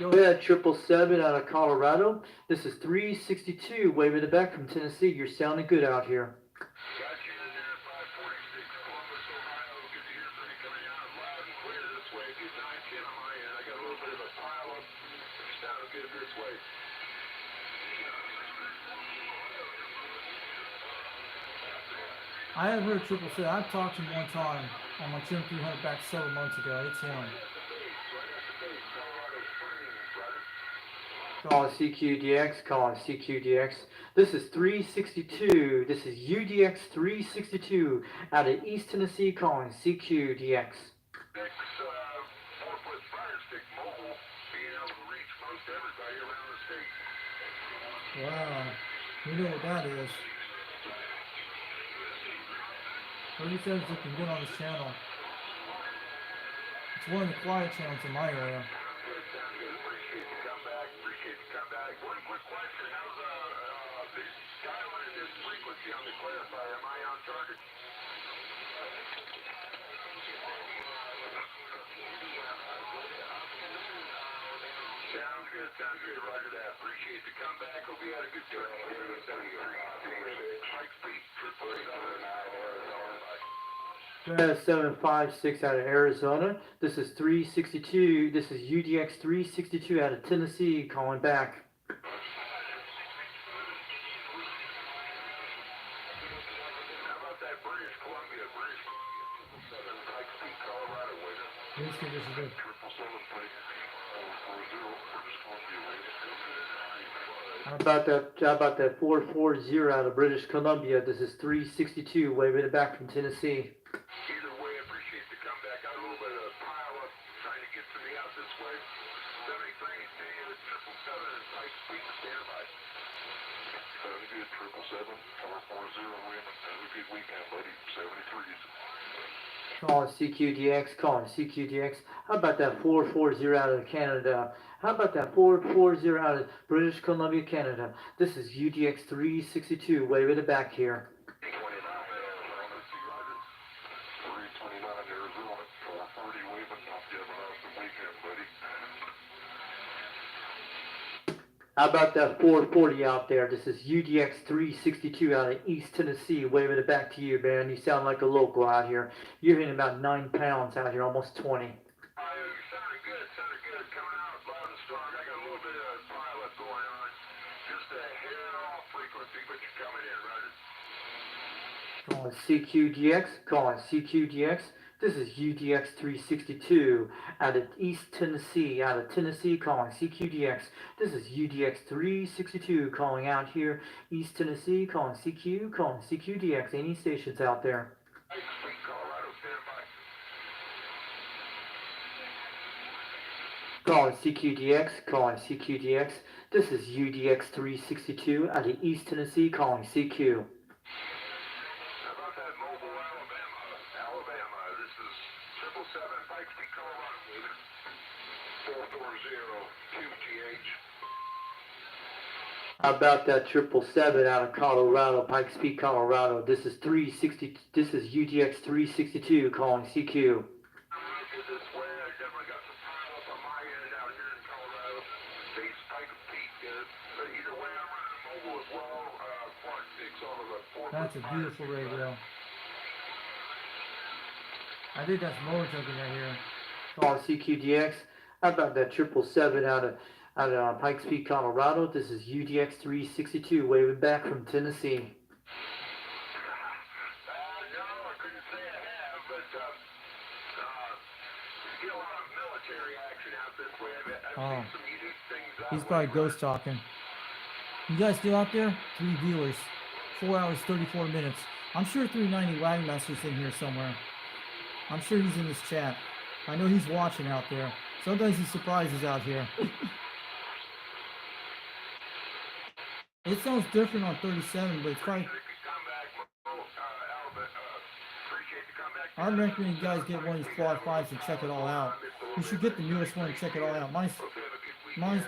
Go ahead, 777 out of Colorado. This is 362, waving it back from Tennessee. You're sounding good out here. Got you in there, 546 Columbus, Ohio. Good to hear from you coming out loud and clear this way. Good 910 on my end. I got a little bit of a pile up. You're sounding good this way. I have heard 777. I've talked to him one time on my Trim 300 back several months ago. It's him. Calling CQDX, calling CQDX. This is 362. This is UDX-362 out of East Tennessee, calling CQDX. Next 4-foot fire stick mobile, being able to reach most everybody around the state. Wow. You know what that is. 37's looking good on this channel. It's one of the quiet channels in my area. Appreciate you come back. Appreciate you come back. One quick question. How's the dial in this frequency on the clarifier? Am I on target? Sounds good. Sounds good. Roger that. Appreciate you come back. Hope you had a good journey. Mike Speed, 756 out of Arizona. This is 362. This is UDX-362 out of Tennessee, calling back. How about that British Columbia, British 7 Pike Peak, Colorado, waiter. These conditions are good. 777 Pike 440, British Columbia, waiter. How about that 440 out of British Columbia? This is 362, waving it back from Tennessee. Either way, appreciate the comeback. Got a little bit of pile up trying to get to me out this way. 73 to you, 777, Pike Peak, standby. Sounds good, 777, 440, win. Have a good weekend, buddy. 73s. Calling CQDX, calling CQDX. How about that 440 out of Canada? How about that 440 out of British Columbia, Canada? This is UDX-362, waving it back here. 329 Arizona, 440 waving. Hope you have an awesome weekend, buddy. How about that 440 out there? This is UDX-362 out of East Tennessee, waving it back to you, man. You sound like a local out here. You're hitting about 9 pounds out here, almost 20. Sounded good, coming out loud and strong. I got a little bit of pile up going on. Just a hair off frequency, but you're coming in, Roger. Calling CQDX, calling CQDX. This is UDX-362 out of East Tennessee, calling CQDX. This is UDX-362 calling out here, East Tennessee, calling CQDX. Any stations out there? Pike Peak, Colorado, standby. Calling CQDX. This is UDX-362 out of East Tennessee, calling CQ. How about that mobile Alabama? This is 777 Pike Peak, Colorado, waving. 440 QTH. How about that 777 out of Colorado, Pikes Peak, Colorado? This is UDX-362 calling CQ. Good this way. I definitely got some pile up on my end out here in Colorado. Base Pike Peak. But either way, I'm running That's a beautiful radio. I think that's motor jumping right here. Calling CQDX. How about that 777 out of Pikes Peak, Colorado? This is UDX-362 waving back from Tennessee. Oh, he's probably ghost talking. You guys still out there? 3 viewers, 4 hours 34 minutes. I'm sure 390 Wagmaster's in here somewhere. I'm sure he's in this chat. I know he's watching out there. Sometimes he surprises out here. It sounds different on 37, but it's probably. I recommend you guys get one of these quad 5s and check it all out. You should get the newest one and check it all out. Mine's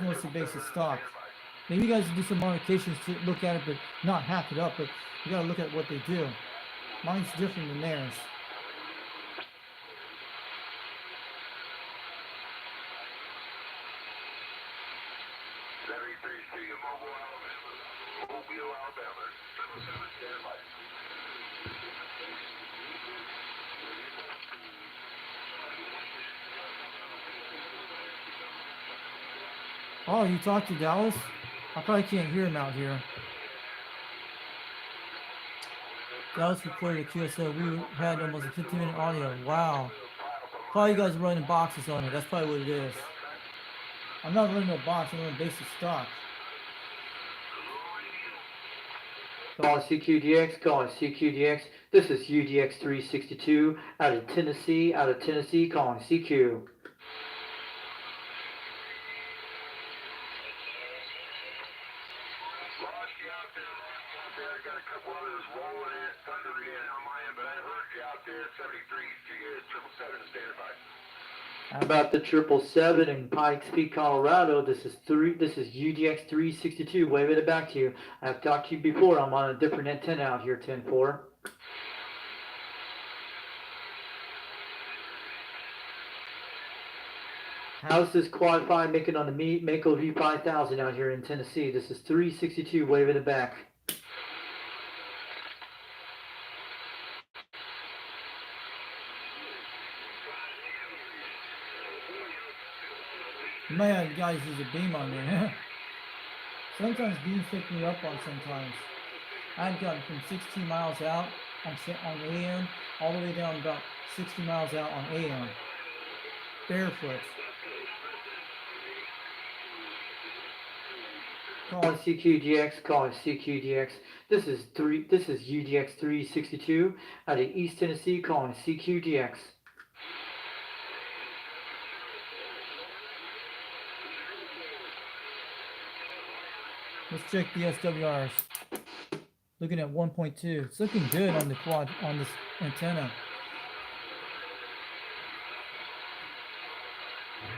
mostly basic stock. Maybe you guys can do some modifications to look at it, but not hack it up. But you gotta look at what they do. Mine's different than theirs. Oh, you talked to Dallas? I probably can't hear him out here. Dallas recorded a QSO. We had almost a 15-minute audio. Wow. Probably you guys are running boxes on it. That's probably what it is. I'm not running no box. I'm running basic stock. Calling CQDX, calling CQDX. This is UDX-362 out of Tennessee, calling CQ. How about the 777 in Pikes Peak, Colorado? This is UDX-362. Waving it back to you. I've talked to you before. I'm on a different antenna out here, 10-4. How's this quad 5 making on the Mako V5000 out here in Tennessee? This is 362. Waving it back. You might have guys use a beam on there. Sometimes beams pick me up on sometimes. I've gotten from 16 miles out on AM all the way down about 60 miles out on AM. Barefoot. Calling CQDX, calling CQDX. This is UDX-362 out of East Tennessee, calling CQDX. Let's check the SWRs. Looking at 1.2. It's looking good on the quad on this antenna.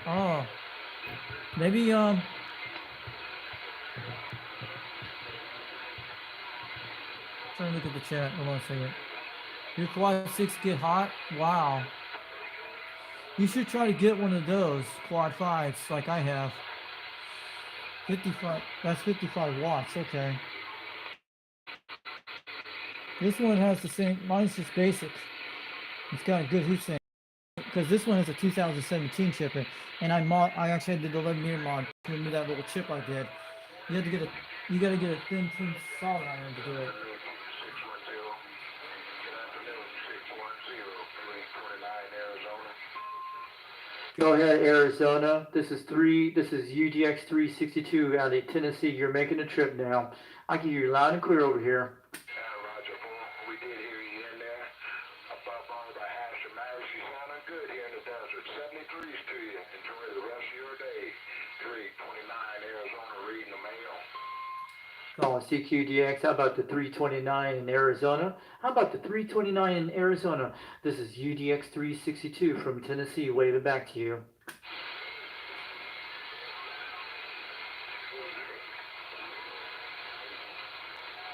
Oh, maybe trying to look at the chat. Hold on a second. Your quad 6 get hot? Wow. You should try to get one of those quad 5s like I have. 55, that's 55 watts, okay. This one has the same, mine's just basic. It's got a good heatsink. Because this one has a 2017 chip in, and I actually did the 11-meter mod to remove that little chip I did. You gotta get a thin solid iron to do it. Go ahead, Arizona. This is UDX-362 out of Tennessee. You're making a trip now. I can hear you loud and clear over here. Roger, we did hear you in there. Up on the hash of Maris. You sounding good here in the desert. 73s to you. Enjoy the rest of your day. 329 Arizona reading the mail. Calling CQDX. How about the 329 in Arizona? How about the 329 in Arizona? This is UDX-362 from Tennessee. Waving back to you.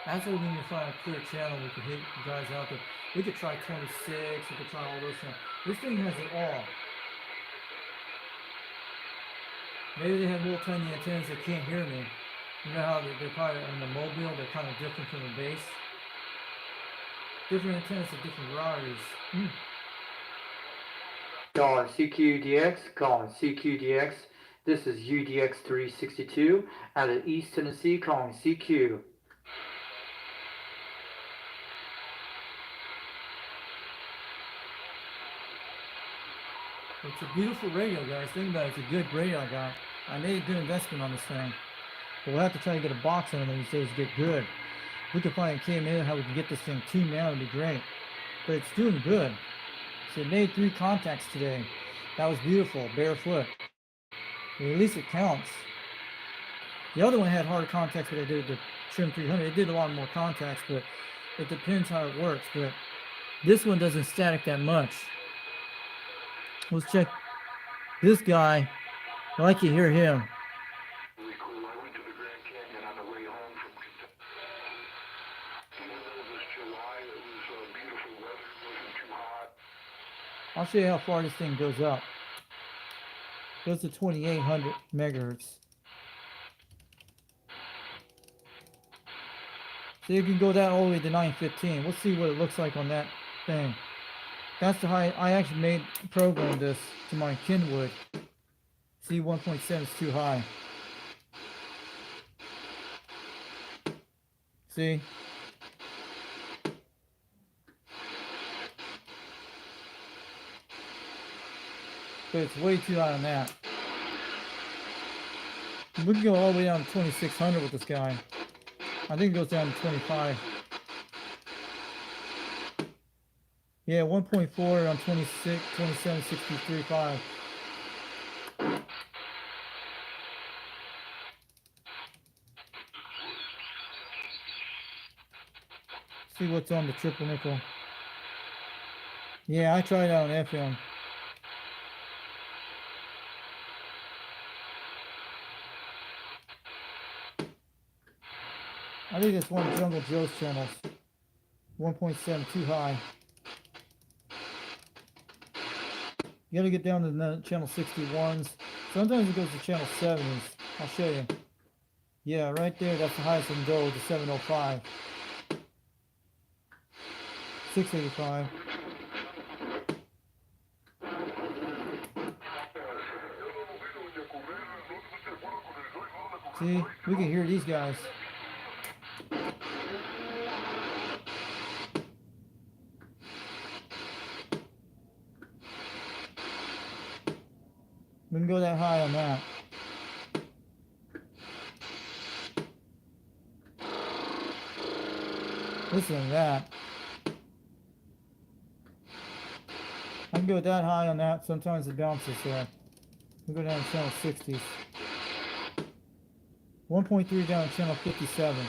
That's what we need to find a clear channel we could hit you guys out there. We could try 26, we could try all those things. This thing has it all. Maybe they have little tiny antennas that can't hear me. You know how they're probably on the mobile, they're kind of different from the base. Different antennas at different varieties. Calling CQDX, calling CQDX. This is UDX-362 out of East Tennessee, calling CQ. It's a beautiful radio, guys. Think about it. It's a good radio I got. I made a good investment on this thing. But we'll have to try to get a box on it these days to get good. We could find a KMA how we can get this thing tuned now. It'd be great. But it's doing good. So it made 3 contacts today. That was beautiful, barefoot. Well, at least it counts. The other one had hard contacts, but I did the Trim 300. It did a lot more contacts, but it depends how it works. But this one doesn't static that much. Let's check this guy. I like to hear him. Really cool. I went to the Grand Canyon on the way home from Kentucky. The weather was July. It was beautiful weather. It wasn't too hot. I'll show you how far this thing goes up. Goes to 2800 megahertz. So you can go down all the way to 915. Let's see what it looks like on that thing. That's the high. I actually programmed this to my Kenwood. See, 1.7 is too high. See? But it's way too high on that. We can go all the way down to 2600 with this guy. I think it goes down to 25. Yeah, 1.4 on 26, 27, 63.5. See what's on the triple nickel. Yeah, I tried it out on FM. I think it's one of Jungle Joe's channels. 1.7 too high. You gotta get down to the channel 61s. Sometimes it goes to channel 70s. I'll show you. Yeah, right there, that's the highest it can go, to 705. 685. See, we can hear these guys. We can go that high on that. Listen to that. I can go that high on that. Sometimes it bounces there. We go down to channel 60s. 1.3 down to channel 57.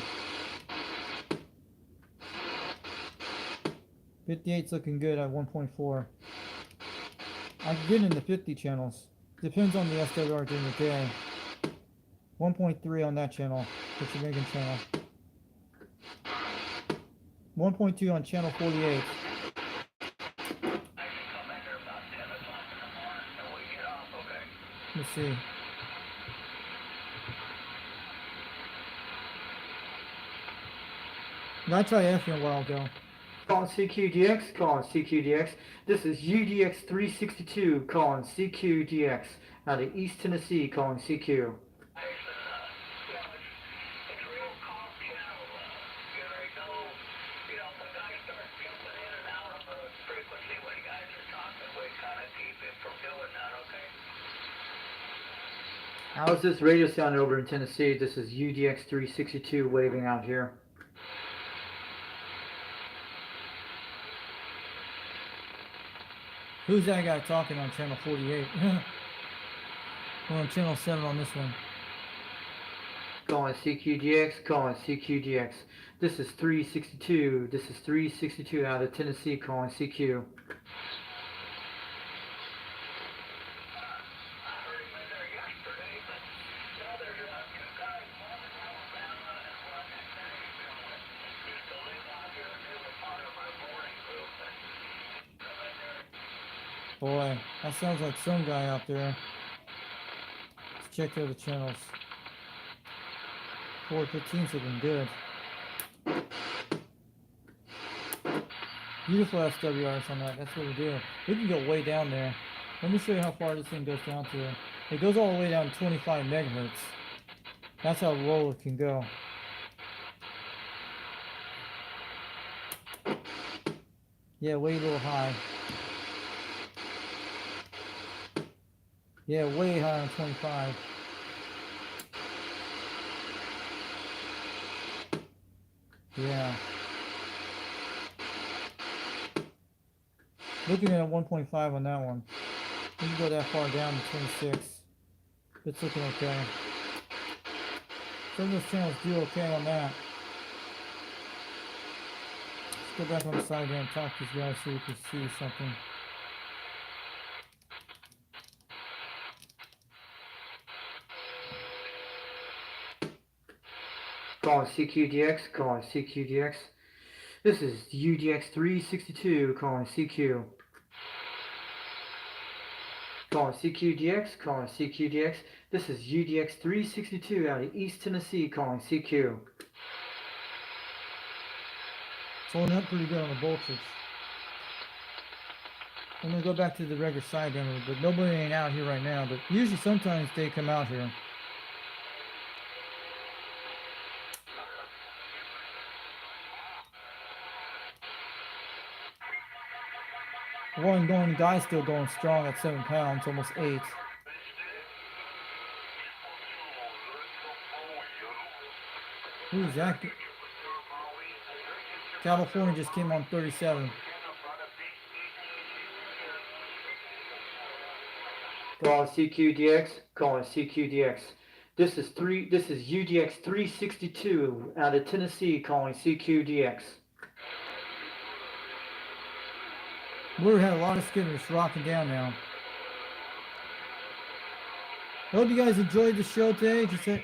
58's looking good at 1.4. I can get into 50 channels. Depends on the SWR during the day. 1.3 on that channel, the Jamaican channel. 1.2 on channel 48. Let's see. I tried FM a while ago. Calling CQDX, calling CQDX. This is UDX-362, calling CQDX out of East Tennessee, calling CQ. How's this radio sound over in Tennessee? This is UDX-362 waving out here. Who's that guy talking on channel 48? We're on channel 7 on this one. Calling CQDX, calling CQDX. This is 362. This is 362 out of Tennessee, calling CQ. Boy, that sounds like some guy out there. Let's check the other channels. 415's looking good. Beautiful SWRs on that. That's what we do. We can go way down there. Let me show you how far this thing goes down to. It goes all the way down to 25 megahertz. That's how low it can go. Yeah, way a little high. Yeah, way higher than 25. Yeah. Looking at 1.5 on that one. We can go that far down to 26. It's looking okay. Some of those channels do okay on that. Let's go back on the side here and talk to these guys so we can see something. Calling CQDX, calling CQDX. This is UDX-362, calling CQ. Calling CQDX, calling CQDX. This is UDX-362 out of East Tennessee, calling CQ. It's holding up pretty good on the voltage. I'm gonna go back to the regular side demo, but nobody ain't out here right now. But usually sometimes they come out here. One going, the guy's still going strong at 7 pounds, almost 8. Who's that? California just came on 37. Calling CQDX, calling CQDX. This is UDX-362 out of Tennessee, calling CQDX. We're had a lot of skimmers rocking down now. I hope you guys enjoyed the show today. Just say,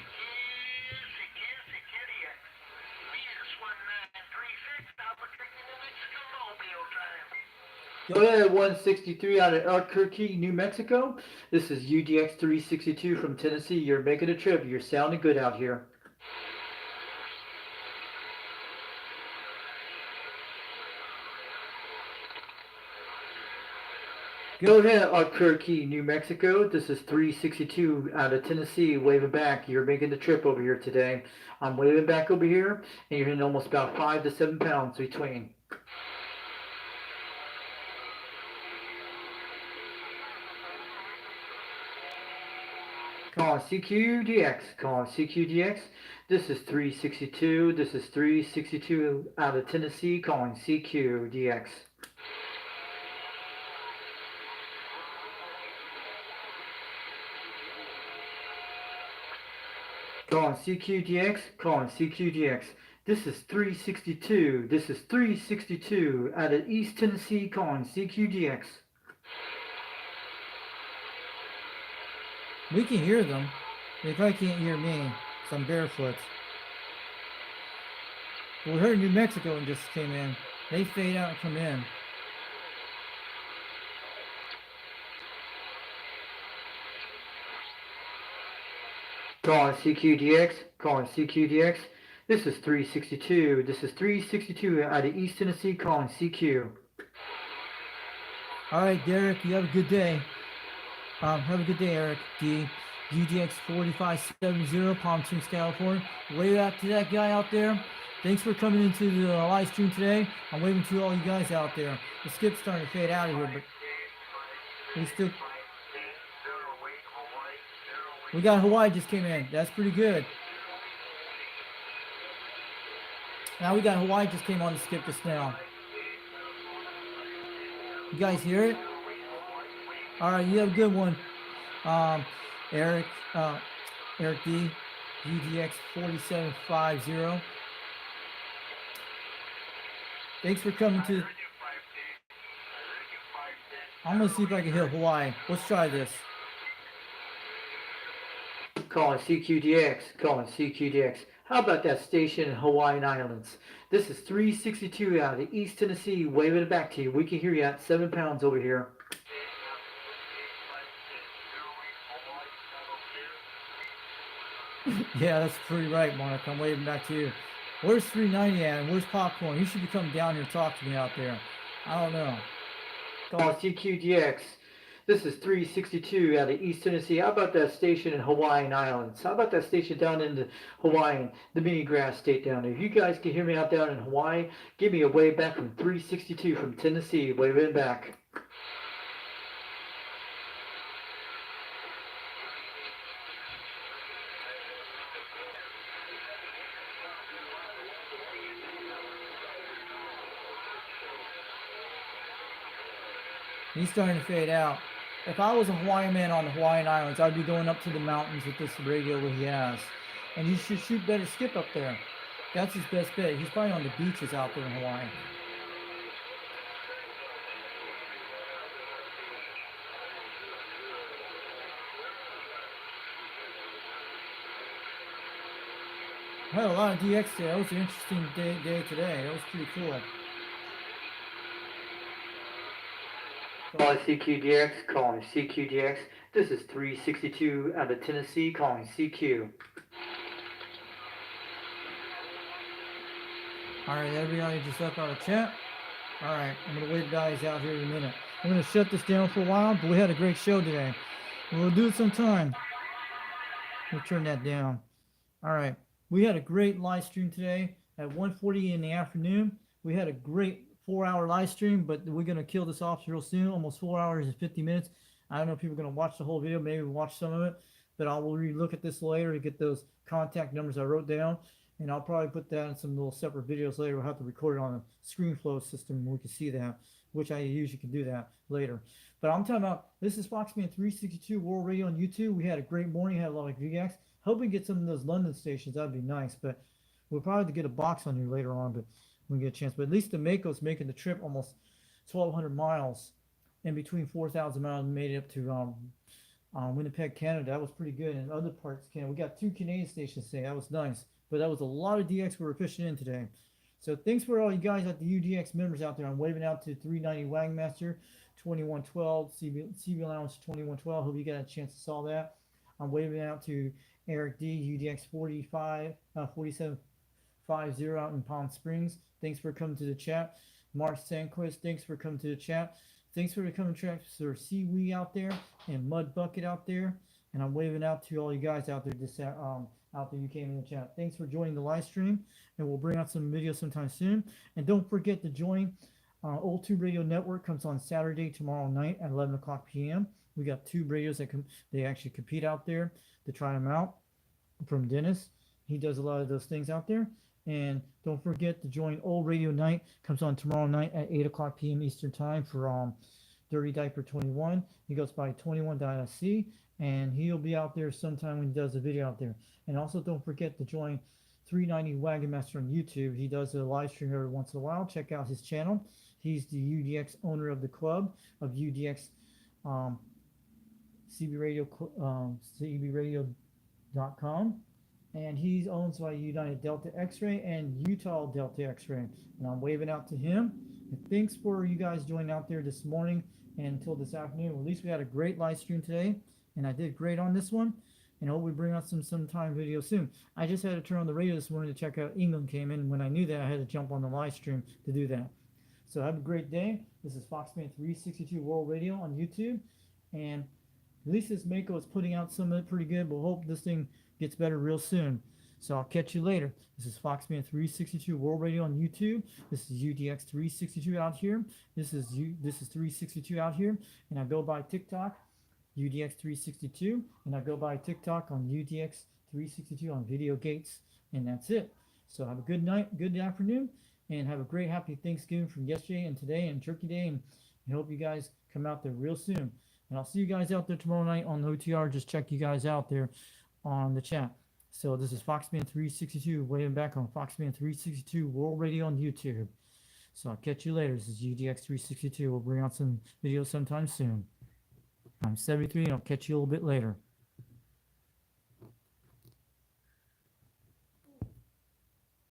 Go ahead, 163 out of Albuquerque, New Mexico. This is UDX-362 from Tennessee. You're making a trip. You're sounding good out here. Go ahead, Albuquerque, New Mexico. This is 362 out of Tennessee, waving back. You're making the trip over here today. I'm waving back over here, and you're hitting almost about 5 to 7 pounds between. Calling CQDX, calling CQDX. This is 362. This is 362 out of Tennessee, calling CQDX. Calling CQDX, calling CQDX. This is 362. This is 362 out of East Tennessee, calling CQDX. we can hear them. They probably can't hear me, so I'm barefoot. But we heard New Mexico and just came in. They fade out and come in. Calling CQDX, calling CQDX. This is 362. This is 362 out of East Tennessee, calling CQ. All right, Derek, you have a good day. Have a good day, Eric D. UDX 4570, Palm Springs, California. Wave out to that guy out there. Thanks for coming into the live stream today. I'm waving to all you guys out there. The skip's starting to fade out of here, but we got Hawaii just came in. That's pretty good. Now we got Hawaii just came on the skip just now. You guys hear it? All right, you have a good one, Eric D, UDX 4750. Thanks for coming to. I'm gonna see if I can hit Hawaii. Let's try this. Calling CQDX, calling CQDX. How about that station in Hawaiian Islands? This is 362 out of East Tennessee, waving it back to you. We can hear you at 7 pounds over here. Yeah, that's pretty right, Mark. I'm waving back to you. Where's 390 at? And where's Popcorn? You should be coming down here and talk to me out there. I don't know. CQDX. This is 362 out of East Tennessee. How about that station in Hawaiian Islands? How about that station down in the Hawaii, the mini grass state down there? If you guys can hear me out down in Hawaii, give me a wave back from 362 from Tennessee. Wave it back. He's starting to fade out. If I was a Hawaiian man on the Hawaiian Islands, I'd be going up to the mountains with this radio that he has. And he should shoot better skip up there. That's his best bet. He's probably on the beaches out there in Hawaii. I had a lot of DX today. That was an interesting day today. That was pretty cool. Calling CQDX, calling CQDX. This is 362 out of Tennessee, calling CQ. Alright, everybody just left out of chat. Alright, I'm going to wait guys out here in a minute. I'm going to shut this down for a while, but we had a great show today. We'll do it sometime. We'll turn that down. Alright, we had a great live stream today at 1:40 in the afternoon. We had a great 4-hour live stream, but we're going to kill this off real soon, almost 4 hours and 50 minutes. I don't know if people are going to watch the whole video, maybe watch some of it, but I will re-look at this later to get those contact numbers I wrote down, and I'll probably put that in some little separate videos later. We'll have to record it on a ScreenFlow system and we can see that, which I usually can do that later. But I'm talking about, this is Foxman 362 World Radio on YouTube. We had a great morning, had a lot of VX. Hope we get some of those London stations, that'd be nice, but we'll probably have to get a box on here later on, but when we get a chance. But at least the Mako's making the trip almost 1,200 miles, and between 4,000 miles, made it up to Winnipeg, Canada. That was pretty good. And other parts of Canada, we got 2 Canadian stations today. That was nice. But that was a lot of DX we were fishing in today. So thanks for all you guys at the UDX members out there. I'm waving out to 390 Wagmaster, 2112, CB Lounge 2112. Hope you got a chance to saw that. I'm waving out to Eric D, UDX 4750 out in Palm Springs. Thanks for coming to the chat. Mark Sandquist, thanks for coming to the chat. Thanks for coming to Sir Seaweed out there and Mud Bucket out there. And I'm waving out to all you guys out there out there you came in the chat. Thanks for joining the live stream, and we'll bring out some videos sometime soon. And don't forget to join Old Tube Radio Network. Comes on Saturday tomorrow night at 11 o'clock p.m. We got 2 radios that they actually compete out there to try them out. From Dennis, he does a lot of those things out there. And don't forget to join Old Radio Night. Comes on tomorrow night at 8 o'clock p.m. Eastern Time for Dirty Diaper 21. He goes by 21.sc, and he'll be out there sometime when he does a video out there. And also don't forget to join 390 Wagon Master on YouTube. He does a live stream every once in a while. Check out his channel. He's the UDX owner of the club of UDX CBRadio.com. And he's owned by United Delta X-Ray and Utah Delta X-Ray. And I'm waving out to him. And thanks for you guys joining out there this morning and until this afternoon. Well, at least we had a great live stream today, and I did great on this one. And I hope we bring out sometime video soon. I just had to turn on the radio this morning to check out England came in. When I knew that, I had to jump on the live stream to do that. So have a great day. This is Foxman 362 World Radio on YouTube. And at least this Mako is putting out some of it pretty good. We'll hope this thing gets better real soon. So I'll catch you later. This is Foxman 362 World Radio on YouTube. This is UDX-362 out here. This is 362 out here. And I go by TikTok, UDX-362. And I go by TikTok on UDX-362 on Video Gates. And that's it. So have a good night, good afternoon, and have a great happy Thanksgiving from yesterday and today and Turkey Day. And I hope you guys come out there real soon. And I'll see you guys out there tomorrow night on the OTR. Just check you guys out there on the chat. So this is Foxman 362, waiting back on Foxman 362 World Radio on YouTube. So I'll catch you later. This is UDX 362. We'll bring out some videos sometime soon. I'm 73, and I'll catch you a little bit later.